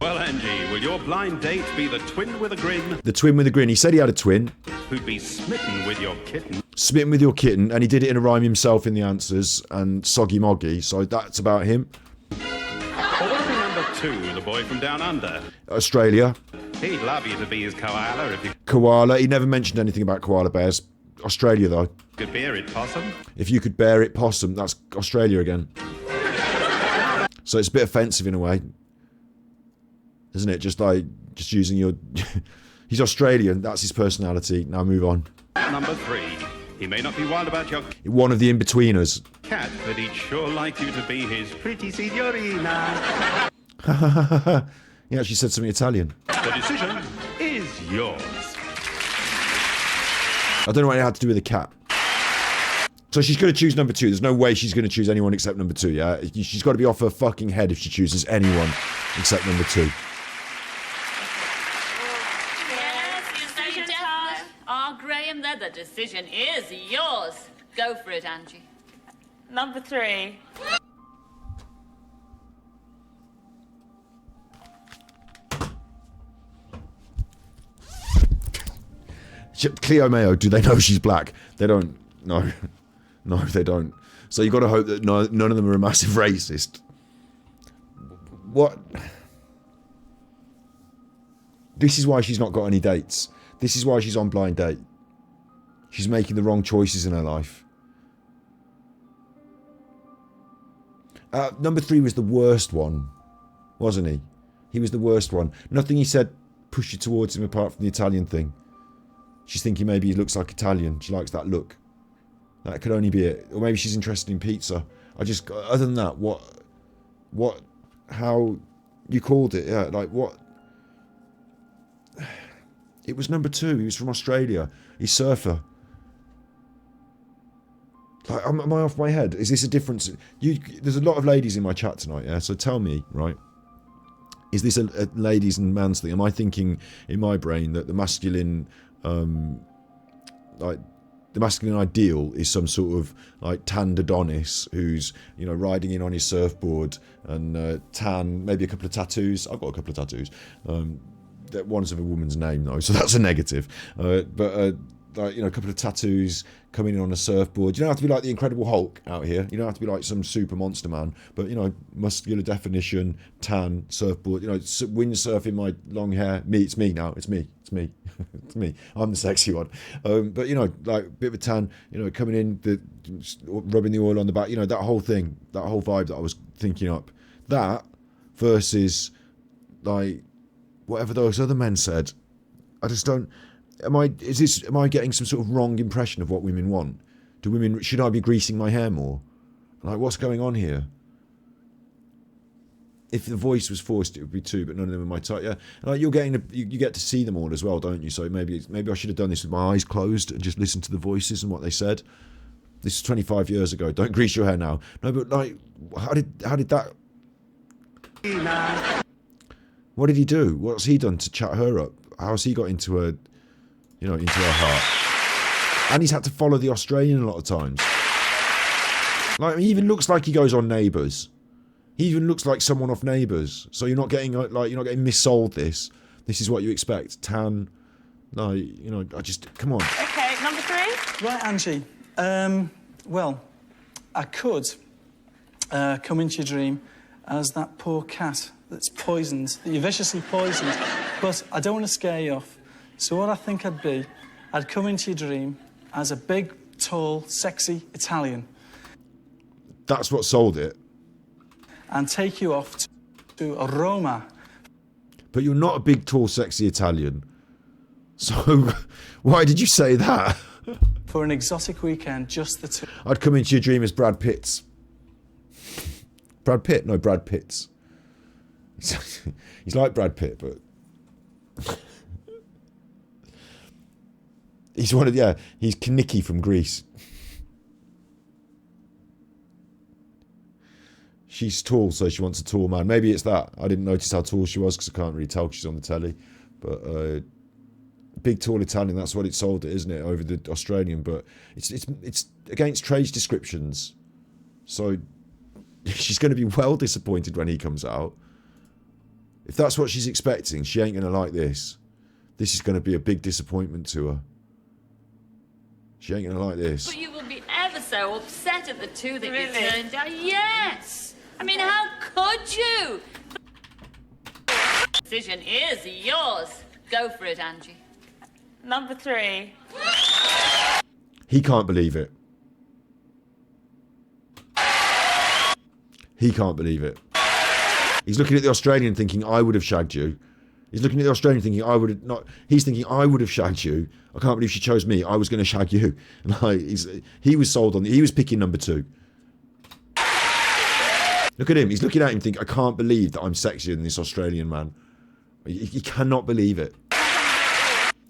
Well, Angie, will your blind date be the twin with a grin? The twin with a grin. He said he had a twin. Who'd be smitten with your kitten. Smitten with your kitten, and he did it in a rhyme himself in the answers, and soggy moggy, so that's about him. Or will it be number two, the boy from down under? Australia. He'd love you to be his koala if you... Koala. He never mentioned anything about koala bears. Australia, though. Could bear it, possum. If you could bear it, possum. That's Australia again. So it's a bit offensive in a way. Isn't it? Just using your... He's Australian. That's his personality. Now move on. Number three. He may not be wild about your... One of the in-betweeners. Cat, but he'd sure like you to be his pretty signorina. He actually said something Italian. The decision is yours. I don't know what it had to do with a cat. So she's going to choose number two. There's no way she's going to choose anyone except number two, yeah? She's got to be off her fucking head if she chooses anyone except number two. Graham, there, the decision is yours. Go for it, Angie. Number three. Cleo Mayo, do they know she's black? They don't. No. No, they don't. So you've got to hope that none of them are a massive racist. What? This is why she's not got any dates. This is why she's on blind date. She's making the wrong choices in her life. Number three was the worst one, wasn't he? He was the worst one. Nothing he said pushed you towards him apart from the Italian thing. She's thinking maybe he looks like Italian. She likes that look. That could only be it. Or maybe she's interested in pizza. Other than that, how you called it, yeah, like what? It was number two. He was from Australia. He's surfer. Like, am I off my head? Is this a difference? There's a lot of ladies in my chat tonight, yeah? So tell me, right? Is this a ladies and man's thing? Am I thinking in my brain that the masculine, the masculine ideal is some sort of like tanned Adonis who's, you know, riding in on his surfboard and tan, maybe a couple of tattoos. I've got a couple of tattoos. That one's of a woman's name though, so that's a negative. But like, you know, a couple of tattoos, coming in on a surfboard. You don't have to be like the Incredible Hulk out here. You don't have to be like some super monster man. But, you know, muscular definition, tan, surfboard, you know, windsurfing, my long hair. It's me now. It's me. It's me. I'm the sexy one. But, you know, like a bit of a tan, you know, coming in, rubbing the oil on the back, you know, that whole thing, that whole vibe that I was thinking up. That versus, like, whatever those other men said. I just don't... Am I getting some sort of wrong impression of what women want? Should I be greasing my hair more? Like, what's going on here? If the voice was forced, it would be two, but none of them are my type. Yeah, like you get to see them all as well, don't you? So maybe I should have done this with my eyes closed and just listened to the voices and what they said. This is 25 years ago. Don't grease your hair now. No, but like, how did that? What did he do? What's he done to chat her up? How's he got into her, you know, into her heart? And he's had to follow the Australian a lot of times. Like, he even looks like he goes on Neighbours. He even looks like someone off Neighbours. So you're not getting missold this. This is what you expect. Tan, like, you know, come on. Okay, number 3. Right, Angie. Well, I could come into your dream as that poor cat that's poisoned, that you viciously poisoned, but I don't want to scare you off. So what I think I'd come into your dream as a big, tall, sexy Italian. That's what sold it. And take you off to Roma. But you're not a big, tall, sexy Italian. So why did you say that? For an exotic weekend, just the two. I'd come into your dream as Brad Pitt's. Brad Pitt? No, Brad Pitt's. He's like Brad Pitt, but... he's Nikki from Greece. She's tall, so she wants a tall man. Maybe it's that. I didn't notice how tall she was because I can't really tell because she's on the telly. But big, tall Italian, that's what it sold it, isn't it, over the Australian. But it's against trade descriptions. So she's going to be well disappointed when he comes out. If that's what she's expecting, she ain't going to like this. This is going to be a big disappointment to her. She ain't going to like this. But you will be ever so upset at the two that you turned down. Yes! I mean, how could you? The decision is yours. Go for it, Angie. Number 3. He can't believe it. He can't believe it. He's looking at the Australian thinking, I would have shagged you. He's looking at the Australian thinking, I would have not... He's thinking, I would have shagged you. I can't believe she chose me. I was going to shag you. And like, he was sold on... He was picking number 2. Look at him. He's looking at him thinking, I can't believe that I'm sexier than this Australian man. He cannot believe it.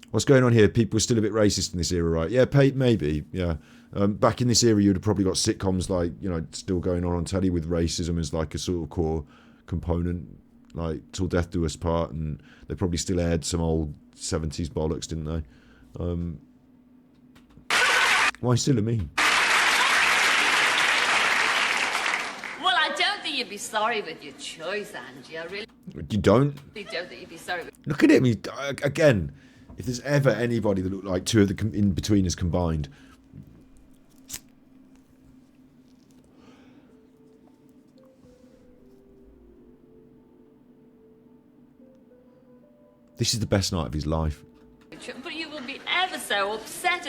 What's going on here? People are still a bit racist in this era, right? Yeah, maybe, yeah. Back in this era, you'd have probably got sitcoms like, you know, still going on telly with racism as like a sort of core component, like Till Death Do Us Part, and they probably still aired some old 70s bollocks, didn't they? Why still a meme? Well, I don't think you'd be sorry with your choice, Angie. I really You don't? don't think you'd be sorry with... Look at him. Again, if there's ever anybody that looked like two of the in-betweeners combined... This is the best night of his life. But you will be ever so upset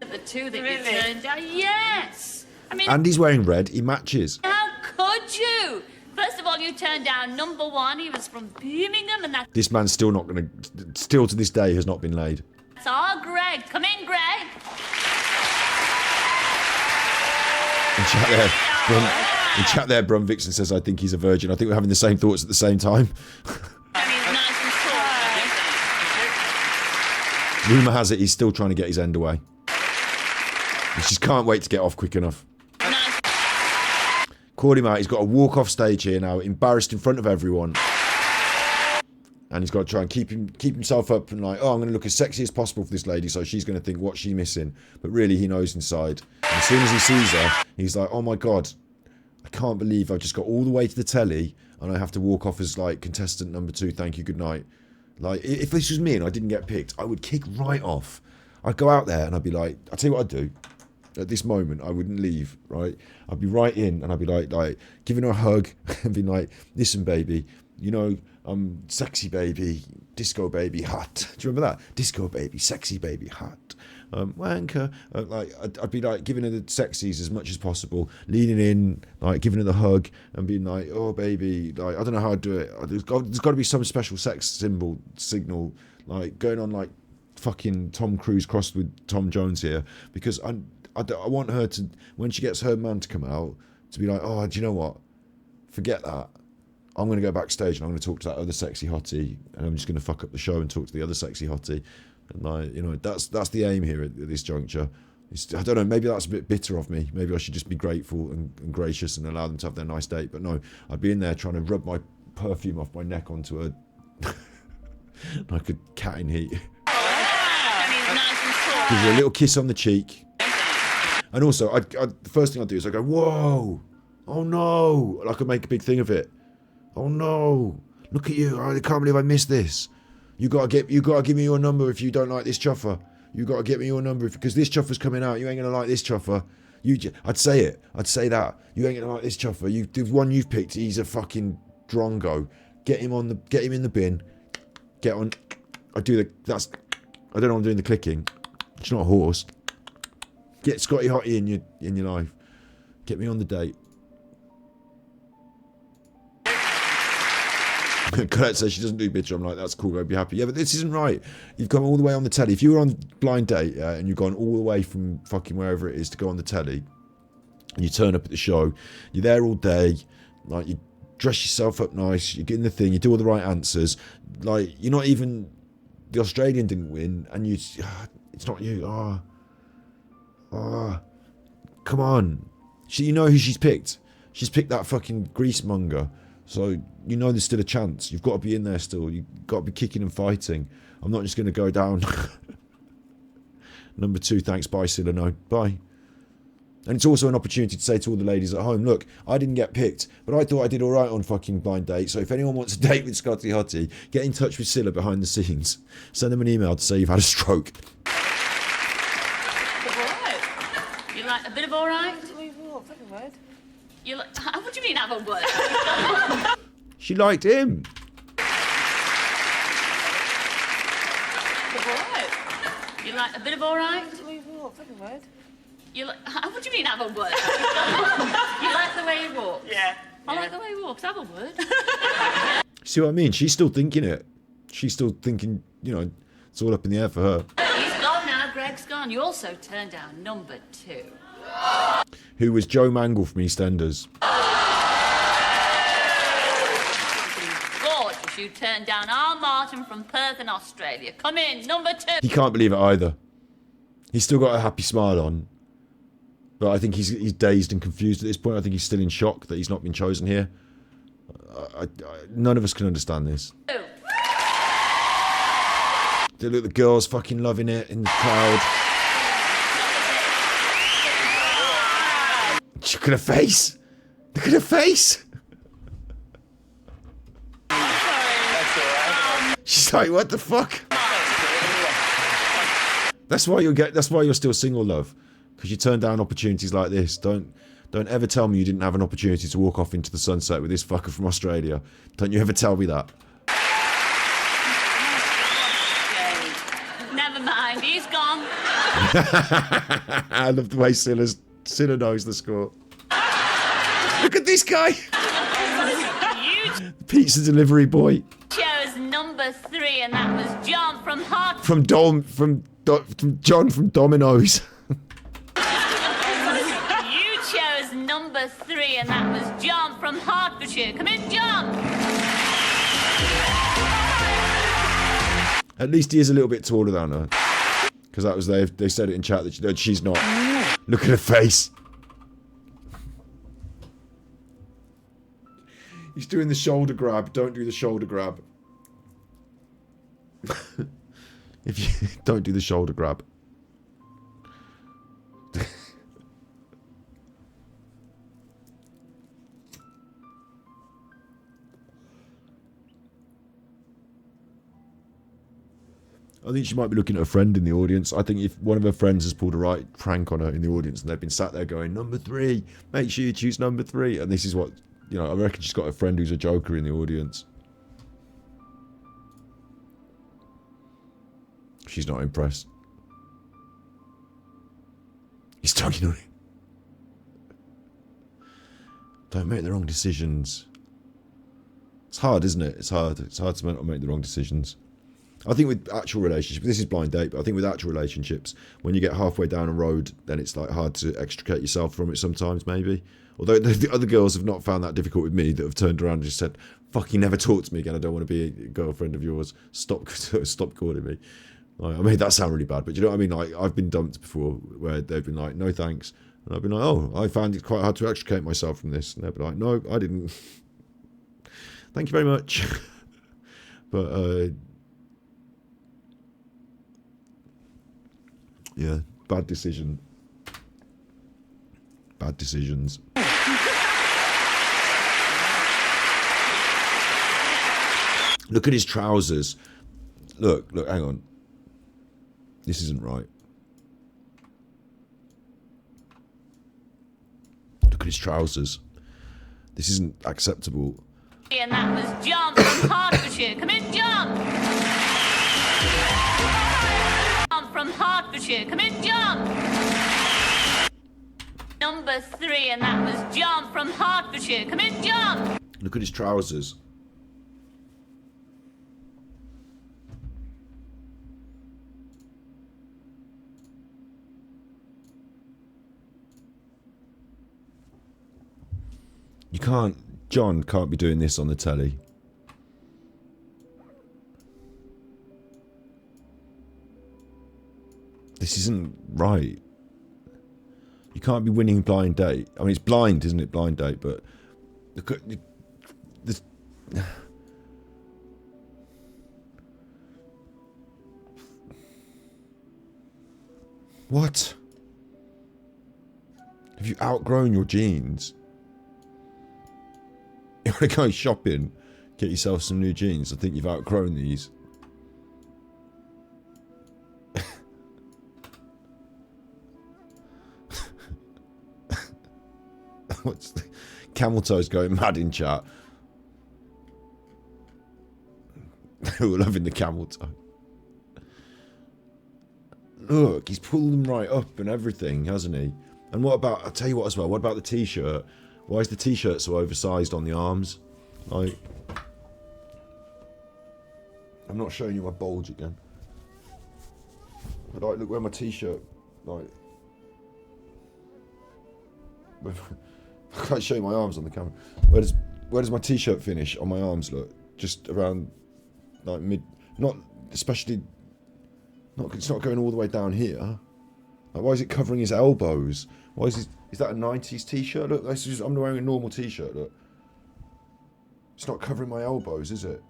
at the two that you turned down. Yes! I mean... And he's wearing red. He matches. How could you? First of all, you turned down number 1. He was from Birmingham, and This man's still not going to... Still to this day has not been laid. that's our Greg. Come in, Greg. In chat there, Brum Vixen says, I think he's a virgin. I think we're having the same thoughts at the same time. Rumour has it he's still trying to get his end away. He just can't wait to get off quick enough. Call him out. He's got to walk off stage here now, embarrassed in front of everyone. And he's got to try and keep himself up and like, oh, I'm going to look as sexy as possible for this lady, so she's going to think, what's she missing? But really, he knows inside. And as soon as he sees her, he's like, oh my God, I can't believe I've just got all the way to the telly and I have to walk off as like contestant number 2, thank you, good night. Like, if this was me and I didn't get picked, I would kick right off. I'd go out there and I'd be like, I'll tell you what I'd do. At this moment, I wouldn't leave, right? I'd be right in and I'd be like giving her a hug and being like, listen, baby, you know, sexy baby, disco baby, hot. Do you remember that? Disco baby, sexy baby, hot. Wanker. I'd be like giving her the sexies as much as possible, leaning in, like giving her the hug and being like, oh baby, like I don't know how I'd do it. There's got to be some special sex signal, like going on like fucking Tom Cruise crossed with Tom Jones here, because I want her to, when she gets her man to come out, to be like, oh, do you know what? Forget that. I'm going to go backstage and I'm going to talk to that other sexy hottie, and I'm just going to fuck up the show and talk to the other sexy hottie. And like, you know, that's the aim here at this juncture. I don't know, maybe that's a bit bitter of me. Maybe I should just be grateful and gracious and allow them to have their nice date. But no, I'd be in there trying to rub my perfume off my neck onto her like a cat in heat. Give her a little kiss on the cheek. And also, the first thing I'd do is I'd go, whoa, oh no. Like I'd make a big thing of it. Oh no, look at you, I can't believe I missed this. You gotta give me your number if you don't like this chuffer. You gotta get me your number because this chuffer's coming out. You ain't gonna like this chuffer. I'd say it. I'd say that. You ain't gonna like this chuffer. The one you've picked, he's a fucking drongo. Get him in the bin. Get on. I don't know. I'm doing the clicking. It's not a horse. Get Scotty Hottie in your life. Get me on the date. Colette says she doesn't do bitch. I'm like, that's cool, go be happy. Yeah, but this isn't right. You've gone all the way on the telly. If you were on Blind Date and you've gone all the way from fucking wherever it is to go on the telly, and you turn up at the show, you're there all day, like you dress yourself up nice, you get in the thing, you do all the right answers, like you're not even, the Australian didn't win, and it's not you. Come on. You know who she's picked. She's picked that fucking greasemonger. So, you know there's still a chance. You've got to be in there still. You've got to be kicking and fighting. I'm not just going to go down. Number 2, thanks, bye, Silla, no, bye. And it's also an opportunity to say to all the ladies at home, look, I didn't get picked, but I thought I did all right on fucking Blind Date. So if anyone wants a date with Scotty Hottie, get in touch with Silla behind the scenes. Send them an email to say you've had a stroke. You like a bit of all right? You like, what do you mean have a word? She liked him. You like a bit of all right? You like, what do you mean have a word? You like the way he walks? Yeah. I like the way he walks. Have a word. See what I mean? She's still thinking it. She's still thinking, you know, it's all up in the air for her. He's gone now. Greg's gone. You also turned down number 2. Who was Joe Mangle from EastEnders. Gorgeous. You turned down R. Martin from Perth in Australia. Come in, number 2. He can't believe it either. He's still got a happy smile on. But I think he's dazed and confused at this point. I think he's still in shock that he's not been chosen here. None of us can understand this. Look, the girls fucking loving it in the crowd. Look at her face. Look at her face. She's like, what the fuck? That's why you're still single, love. Because you turn down opportunities like this. Don't ever tell me you didn't have an opportunity to walk off into the sunset with this fucker from Australia. Don't you ever tell me that. Never mind, he's gone. I love the way Silla knows the score. Look at this guy. Pizza delivery boy. Chose number 3, and that was John from Hart. From John from Domino's. You chose number 3, and that was John from Hertfordshire. Come in, John. At least he is a little bit taller than her. Because that was they said it in chat that she's not. Look at her face. He's doing the shoulder grab. Don't do the shoulder grab. If you don't do the shoulder grab. I think she might be looking at a friend in the audience. I think if one of her friends has pulled a right prank on her in the audience and they've been sat there going, number 3, make sure you choose number 3. And this is what, you know, I reckon she's got a friend who's a joker in the audience. She's not impressed. He's tugging on it. Don't make the wrong decisions. It's hard, isn't it? It's hard. It's hard to make the wrong decisions. I think with actual relationships, this is blind date, but I think with actual relationships, when you get halfway down a road, then it's like hard to extricate yourself from it sometimes, maybe. Although the other girls have not found that difficult with me, that have turned around and just said, fucking never talk to me again, I don't want to be a girlfriend of yours. Stop calling me. Like, I made that sound really bad, but you know what I mean? Like, I've been dumped before where they've been like, no thanks. And I've been like, oh, I found it quite hard to extricate myself from this. And they'll be like, no, I didn't. Thank you very much. But, yeah, bad decision. Bad decisions. Look at his trousers. Look, hang on. This isn't right. Look at his trousers. This isn't acceptable. And that was John from Hertfordshire. Come in, John! John from Hertfordshire. Come in, John! Number 3, and that was John from Hertfordshire. Come in, John! Look at his trousers. You can't, John can't be doing this on the telly. This isn't right. You can't be winning blind date. I mean, it's blind, isn't it? Blind date, but this. What? Have you outgrown your jeans? You want to go shopping, get yourself some new jeans. I think you've outgrown these. What's the camel toes going mad in chat? We're loving the camel toe. Look, he's pulled them right up and everything, hasn't he? And what about, I'll tell you what as well, what about the t-shirt? Why is the t-shirt so oversized on the arms? Like, I'm not showing you my bulge again. But like, look where my t-shirt, like, I can't show you my arms on the camera. Where does my t-shirt finish on my arms? Look, just around, like mid, not especially, it's not going all the way down here. Like, why is it covering his elbows? Why is that a 90s t-shirt? Look, I'm wearing a normal t-shirt, look. It's not covering my elbows, is it?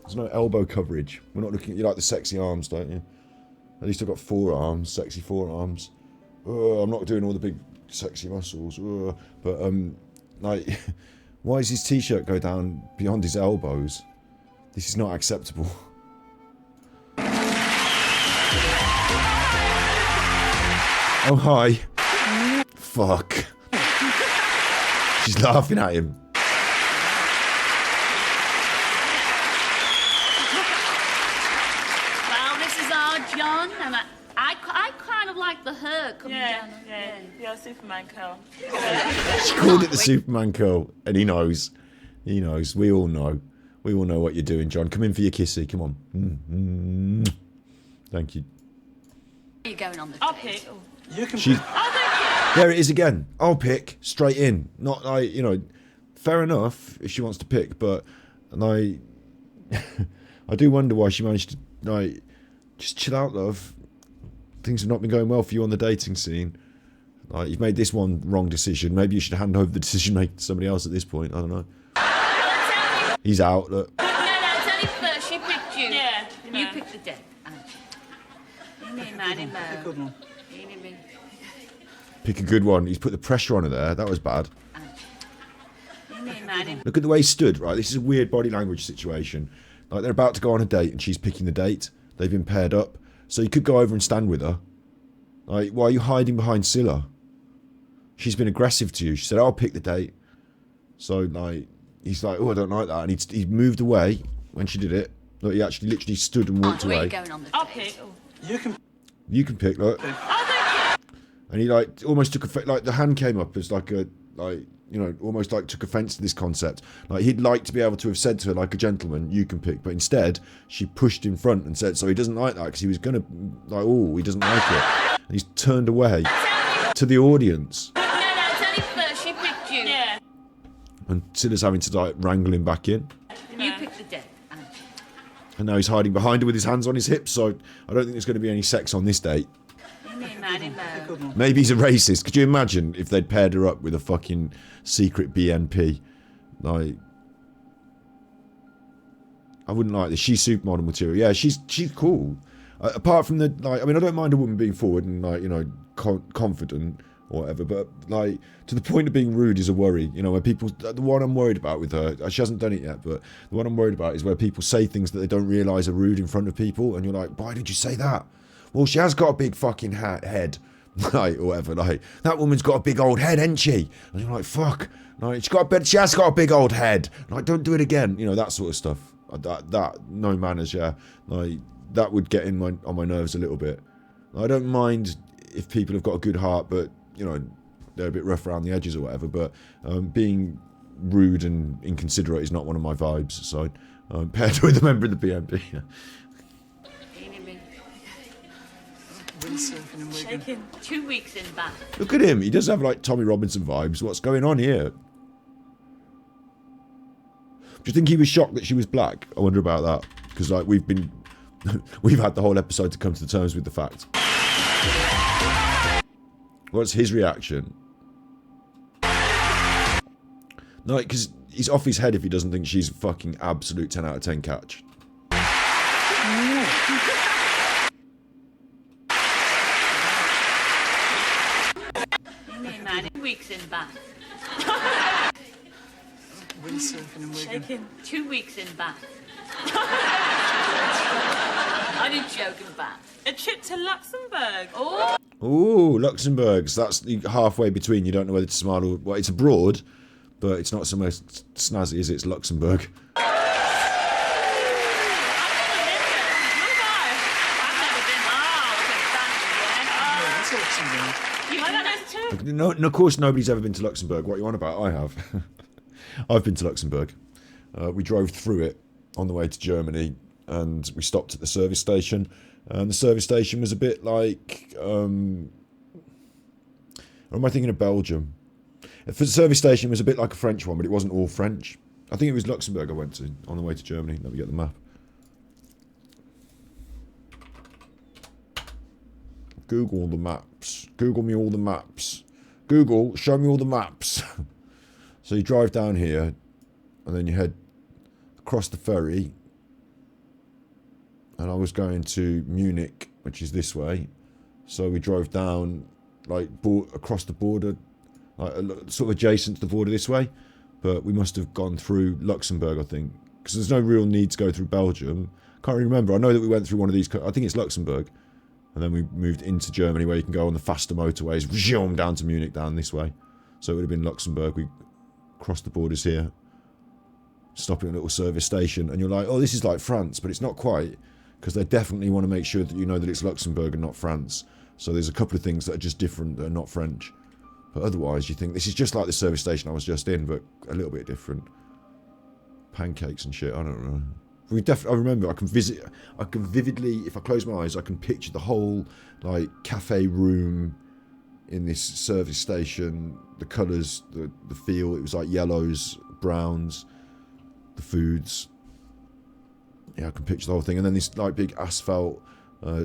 There's no elbow coverage. We're not looking, you like the sexy arms, don't you? At least I've got forearms, sexy forearms. I'm not doing all the big sexy muscles. But, like, why does his t-shirt go down beyond his elbows? This is not acceptable. Oh, hi. Fuck. She's laughing at him. Well, this is our John, and I kind of like the hair coming down. Yeah, Superman curl. She called it the Superman curl, and he knows. He knows. We all know. We all know what you're doing, John. Come in for your kissy. Come on. Thank you. Are you going on the I'll date? pick. You can She's, there it is again. I'll pick straight in. Not like, you know, fair enough if she wants to pick, but I do wonder why she managed to, like, just chill out, love. Things have not been going well for you on the dating scene. Like, you've made this one wrong decision. Maybe you should hand over the decision making to somebody else at this point. I don't know. He's out. Look. No, tell you first. She picked you. Yeah. You picked the date. Good one. Pick a good one. He's put the pressure on her there. That was bad. Look at the way he stood, right? This is a weird body language situation. Like, they're about to go on a date and she's picking the date. they've been paired up. So you could go over and stand with her. Like, why are you hiding behind Scylla? She's been aggressive to you. She said, I'll pick the date. So, like, he's like, oh, I don't like that. And he moved away when she did it. Like, he actually literally stood and walked Where are away. you going on the date? You can pick, look. And he, like, almost took offense. Like, the hand came up as, like, almost, like, took offence to this concept. Like, he'd like to be able to have said to her, like a gentleman, you can pick. But instead, she pushed in front and said, so he doesn't like that, because he was going to, like, oh, he doesn't like it. And he's turned away to the audience. No, tell him first. She picked you. Yeah. And Scylla's having to, like, wrangle him back in. You picked the date. And now he's hiding behind her with his hands on his hips, so I don't think there's going to be any sex on this date. Maybe he's a racist. Could you imagine if they'd paired her up with a fucking secret BNP? Like, I wouldn't like this. She's supermodel material. Yeah, she's cool. Apart from the, like, I mean, I don't mind a woman being forward and, like, you know, confident or whatever, but, like, to the point of being rude is a worry. You know, where people, the one I'm worried about with her, she hasn't done it yet, but the one I'm worried about is where people say things that they don't realise are rude in front of people, and you're like, why did you say that? Well, she has got a big fucking head, like, or whatever. Like, that woman's got a big old head, ain't she? And you're like, fuck. Like, she has got a big old head. Like, don't do it again. You know, that sort of stuff. That no manners, yeah. Like, that would get on my nerves a little bit. I don't mind if people have got a good heart, but, you know, they're a bit rough around the edges or whatever. But being rude and inconsiderate is not one of my vibes. So, paired with a member of the BNP. Windsurfing and shaking. 2 weeks in Bath. Look at him. He does have, like, Tommy Robinson vibes. What's going on here? Do you think he was shocked that she was black? I wonder about that. Because, like, we've had the whole episode to come to terms with the fact. What's his reaction? No, because he's off his head if he doesn't think she's a fucking absolute 10 out of 10 catch. Weeks in Bath. Windsurfing and shaking. 2 weeks in Bath. I didn't joke in Bath. A trip to Luxembourg. Oh. Ooh, Luxembourg. So that's halfway between. You don't know whether to smile or... Well, it's abroad, but it's not somewhere snazzy, is it? It's Luxembourg. No, of course nobody's ever been to Luxembourg. What are you on about? I have. I've been to Luxembourg. We drove through it on the way to Germany, and we stopped at the service station. And the service station was a bit like... or am I thinking of Belgium? The service station was a bit like a French one, but it wasn't all French. I think it was Luxembourg I went to on the way to Germany. Let me get the map. Google the maps. Google me all the maps. Google, show me all the maps. So you drive down here, and then you head across the ferry. And I was going to Munich, which is this way. So we drove down, like, across the border, like, sort of adjacent to the border this way. But we must have gone through Luxembourg, I think, because there's no real need to go through Belgium. Can't really remember. I know that we went through one of these. I think it's Luxembourg. And then we moved into Germany, where you can go on the faster motorways, down to Munich, down this way. So it would have been Luxembourg. We crossed the borders here, stopping at a little service station, and you're like, oh, this is like France, but it's not quite, because they definitely want to make sure that you know that it's Luxembourg and not France. So there's a couple of things that are just different, that are not French. But otherwise, you think this is just like the service station I was just in, but a little bit different. Pancakes and shit, I don't know. I remember, I can vividly, if I close my eyes, I can picture the whole, like, cafe room in this service station, the colours, the feel. It was like yellows, browns, the foods. Yeah, I can picture the whole thing. And then this, like, big asphalt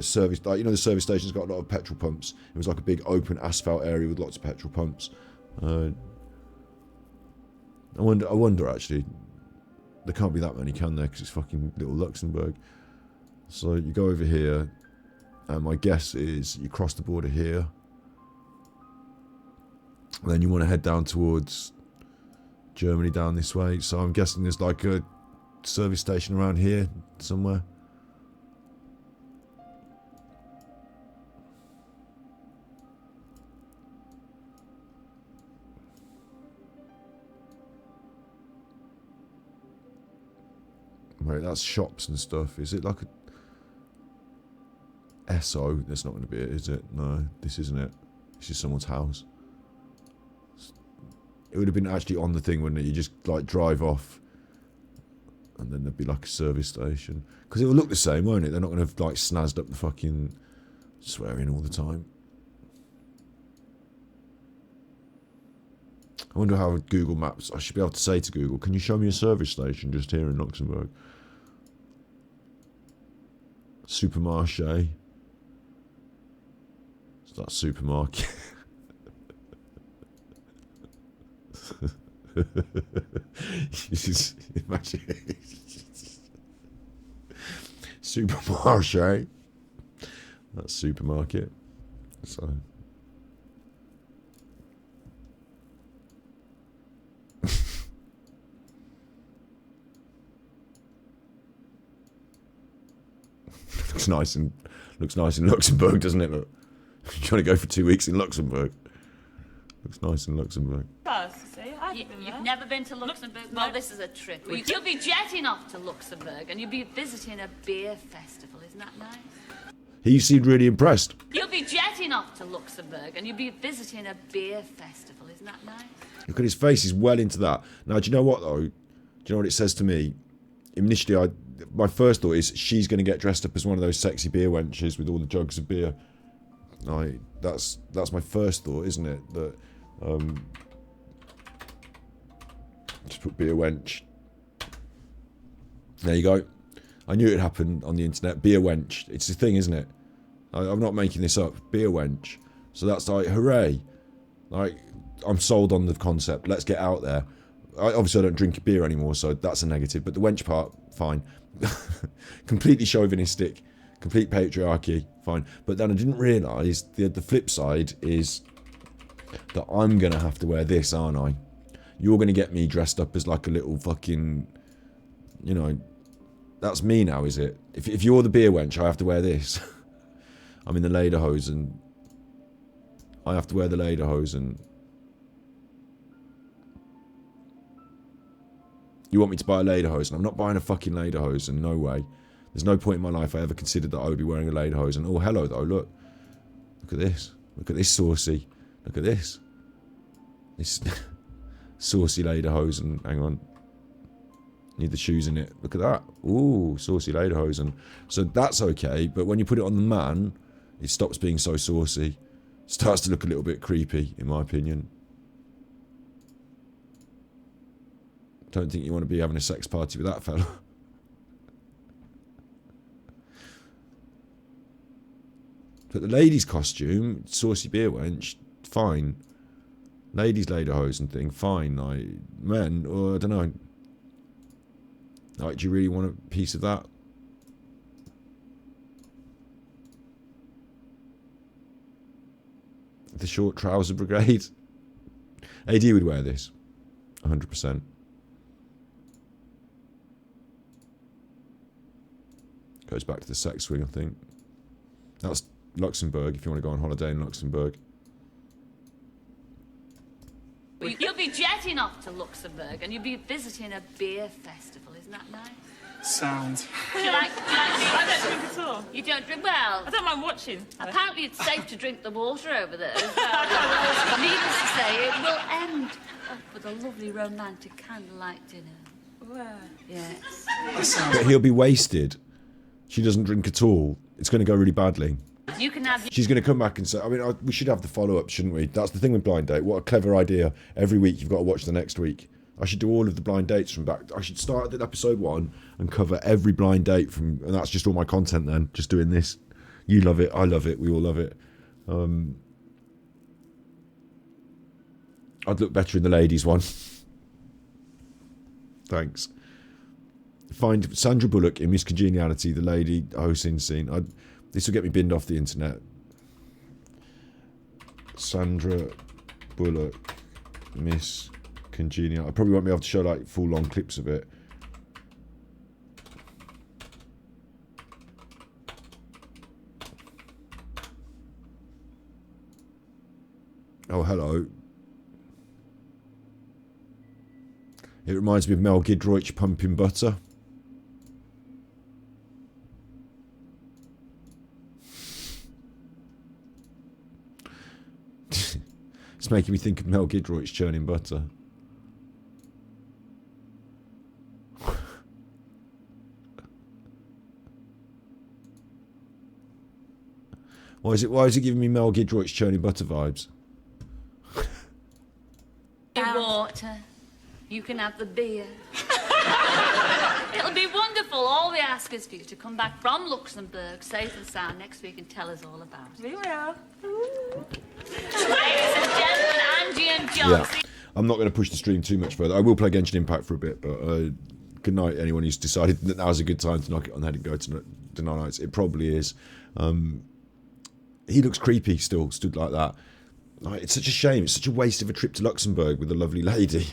service, like, you know, the service station's got a lot of petrol pumps. It was like a big open asphalt area with lots of petrol pumps. I wonder actually. There can't be that many, can there? Because it's fucking little Luxembourg. So you go over here, and my guess is you cross the border here, and then you want to head down towards Germany down this way. So I'm guessing there's like a service station around here somewhere. Wait, that's shops and stuff. Is it like a SO? That's not going to be it, is it? No, this isn't it. This is someone's house. It would have been actually on the thing, wouldn't it? You just like drive off, and then there'd be like a service station. Because it will look the same, won't it? They're not going to have like snazzed up the fucking swearing all the time. I wonder how Google Maps, I should be able to say to Google, can you show me a service station just here in Luxembourg? Supermarché. It's that supermarket. Imagine. Supermarché. That's supermarket. So. looks nice in Luxembourg, doesn't it? Look, you're trying to go for 2 weeks in Luxembourg. Looks nice in Luxembourg. You've never been to Luxembourg? Well, this is a trip. You'll be jetting off to Luxembourg and you'll be visiting a beer festival. Isn't that nice? He seemed really impressed. You'll be jetting off to Luxembourg and you'll be visiting a beer festival. Isn't that nice? Look at his face. He's well into that. Now, do you know what, though? Do you know what it says to me? Initially, my first thought is she's going to get dressed up as one of those sexy beer wenches with all the jugs of beer. That's my first thought, isn't it? That just put beer wench. There you go. I knew it happened on the internet. Beer wench. It's a thing, isn't it? I'm not making this up. Beer wench. So that's like, hooray. Like, I'm sold on the concept. Let's get out there. Obviously, I don't drink beer anymore, so that's a negative. But the wench part, fine. Completely chauvinistic. Complete patriarchy, fine. But then I didn't realise the flip side is that I'm going to have to wear this, aren't I? You're going to get me dressed up as like a little fucking, you know, that's me now, is it? If you're the beer wench, I have to wear this. I'm in the lederhosen. I have to wear the lederhosen. You want me to buy a lederhosen? I'm not buying a fucking lederhosen, no way. There's no point in my life I ever considered that I would be wearing a lederhosen. Oh, hello though, look. Look at this. Look at this saucy. Look at this. This saucy lederhosen. Hang on. Need the shoes in it. Look at that. Ooh, saucy lederhosen. So that's okay, but when you put it on the man, it stops being so saucy. Starts to look a little bit creepy, in my opinion. Don't think you want to be having a sex party with that fella. But the ladies' costume, saucy beer wench, fine. Ladies' lederhosen thing, fine. Like, men, or I don't know. Like, do you really want a piece of that? The short trouser brigade. AD would wear this. 100%. Goes back to the sex swing, I think. That's Luxembourg, if you want to go on holiday in Luxembourg. You'll be jetting off to Luxembourg and you'll be visiting a beer festival. Isn't that nice? Sound. Do you like I don't drink at all. You don't drink? Well, I don't mind watching. Apparently it's safe to drink the water over there as well. Needless to say, it will end up with a lovely romantic candlelight dinner. Where? Yes. But he'll be wasted. She doesn't drink at all. It's going to go really badly. You can have... She's going to come back and say, I mean, we should have the follow-up, shouldn't we? That's the thing with Blind Date. What a clever idea. Every week you've got to watch the next week. I should do all of the blind dates from back. I should start at episode 1 and cover every blind date from, and that's just all my content then. Just doing this. You love it. I love it. We all love it. I'd look better in the ladies one. Thanks. Find Sandra Bullock in Miss Congeniality, the lady hosting scene. This will get me binned off the internet. Sandra Bullock, Miss Congeniality. I probably won't be able to show like full long clips of it. Oh, hello. It reminds me of Mel Gidroich pumping butter. It's making me think of Mel Gilroy's churning butter. Why is it giving me Mel Gilroy's churning butter vibes? Water. You can have the beer. It'll be wonderful. All we ask is for you to come back from Luxembourg, safe and sound, next week and tell us all about it. We will. Ladies and gentlemen, Angie and John. Yeah. I'm not going to push the stream too much further. I will play Genshin Impact for a bit, but good night anyone who's decided that now's a good time to knock it on the head and go to nights. It probably is. He looks creepy still, stood like that. Like, it's such a shame. It's such a waste of a trip to Luxembourg with a lovely lady.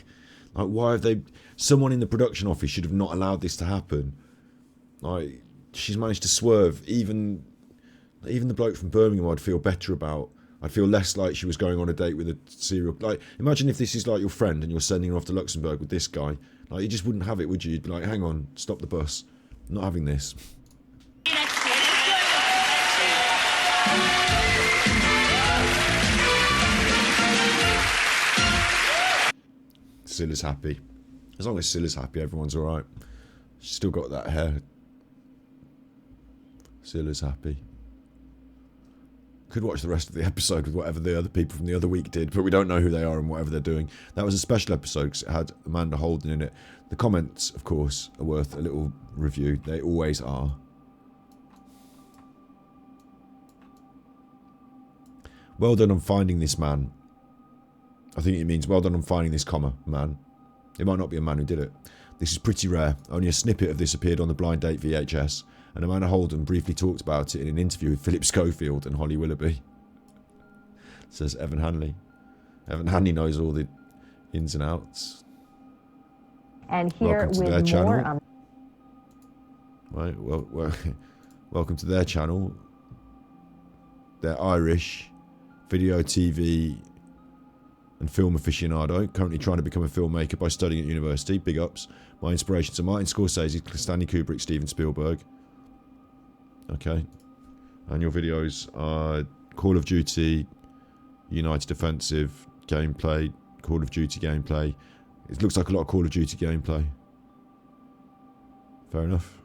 Like, why have they... Someone in the production office should have not allowed this to happen. Like, she's managed to swerve. Even the bloke from Birmingham I'd feel better about. I'd feel less like she was going on a date with a serial... Like, imagine if this is like your friend and you're sending her off to Luxembourg with this guy. Like, you just wouldn't have it, would you? You'd be like, hang on, stop the bus. I'm not having this. Scylla's happy. As long as Scylla's happy, everyone's alright. She's still got that hair. Scylla's happy. Could watch the rest of the episode with whatever the other people from the other week did, but we don't know who they are and whatever they're doing. That was a special episode because it had Amanda Holden in it. The comments, of course, are worth a little review. They always are. Well done on finding this man. I think it means well done on finding this man. It might not be a man who did it. This is pretty rare. Only a snippet of this appeared on the Blind Date VHS, and Amanda Holden briefly talked about it in an interview with Philip Schofield and Holly Willoughby. Says Evan Hanley. Evan Hanley knows all the ins and outs. And here with more channel. Right, well, welcome to their channel. They're Irish, video, TV, and film aficionado, currently trying to become a filmmaker by studying at university. Big ups. My inspirations are Martin Scorsese, Stanley Kubrick, Steven Spielberg. Okay. And your videos are Call of Duty, United Offensive, gameplay, Call of Duty gameplay. It looks like a lot of Call of Duty gameplay. Fair enough.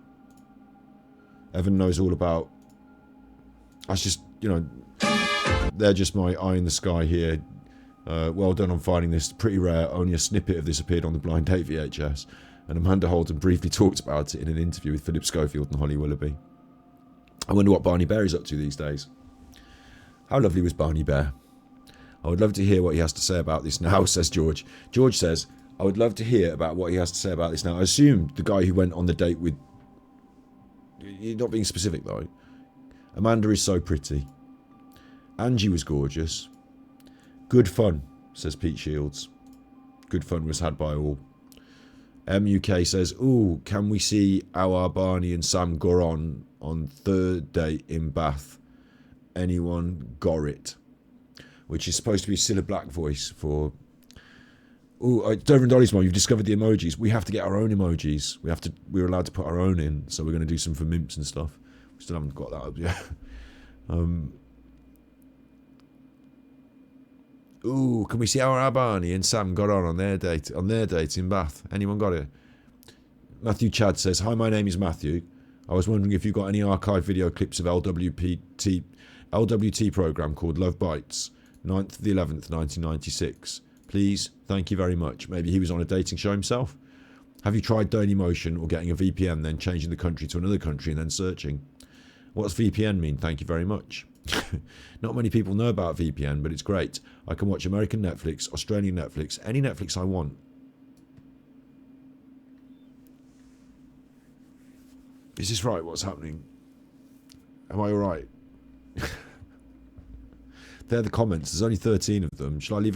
Evan knows all about... That's just, you know... They're just my eye in the sky here. Well done on finding this. Pretty rare. Only a snippet of this appeared on the Blind Date VHS. And Amanda Holden briefly talked about it in an interview with Philip Schofield and Holly Willoughby. I wonder what Barney Bear is up to these days. How lovely was Barney Bear? I would love to hear what he has to say about this now, says George. George says, I would love to hear about what he has to say about this now. I assume the guy who went on the date with... You're not being specific, though. Amanda is so pretty. Angie was gorgeous. Good fun, says Pete Shields. Good fun was had by all. MUK says, ooh, can we see our Barney and Sam Goron on third date in Bath? Anyone got it? Which is supposed to be Cilla Black voice for... Ooh, Dover and Dolly's mom, you've discovered the emojis. We have to get our own emojis. We're allowed to put our own in, so we're going to do some for Mimps and stuff. We still haven't got that up yet. Ooh, can we see how Barney and Sam got on their date in Bath? Anyone got it? Matthew Chad says, hi, my name is Matthew. I was wondering if you got any archive video clips of LWT program called Love Bites, 9th to the 11th, 1996. Please, thank you very much. Maybe he was on a dating show himself. Have you tried Dailymotion or getting a VPN, then changing the country to another country and then searching? What's VPN mean? Thank you very much. Not many people know about VPN, but it's great. I can watch American Netflix, Australian Netflix, any Netflix I want. Is this right? What's happening? Am I alright? They're the comments. There's only 13 of them. Shall I leave a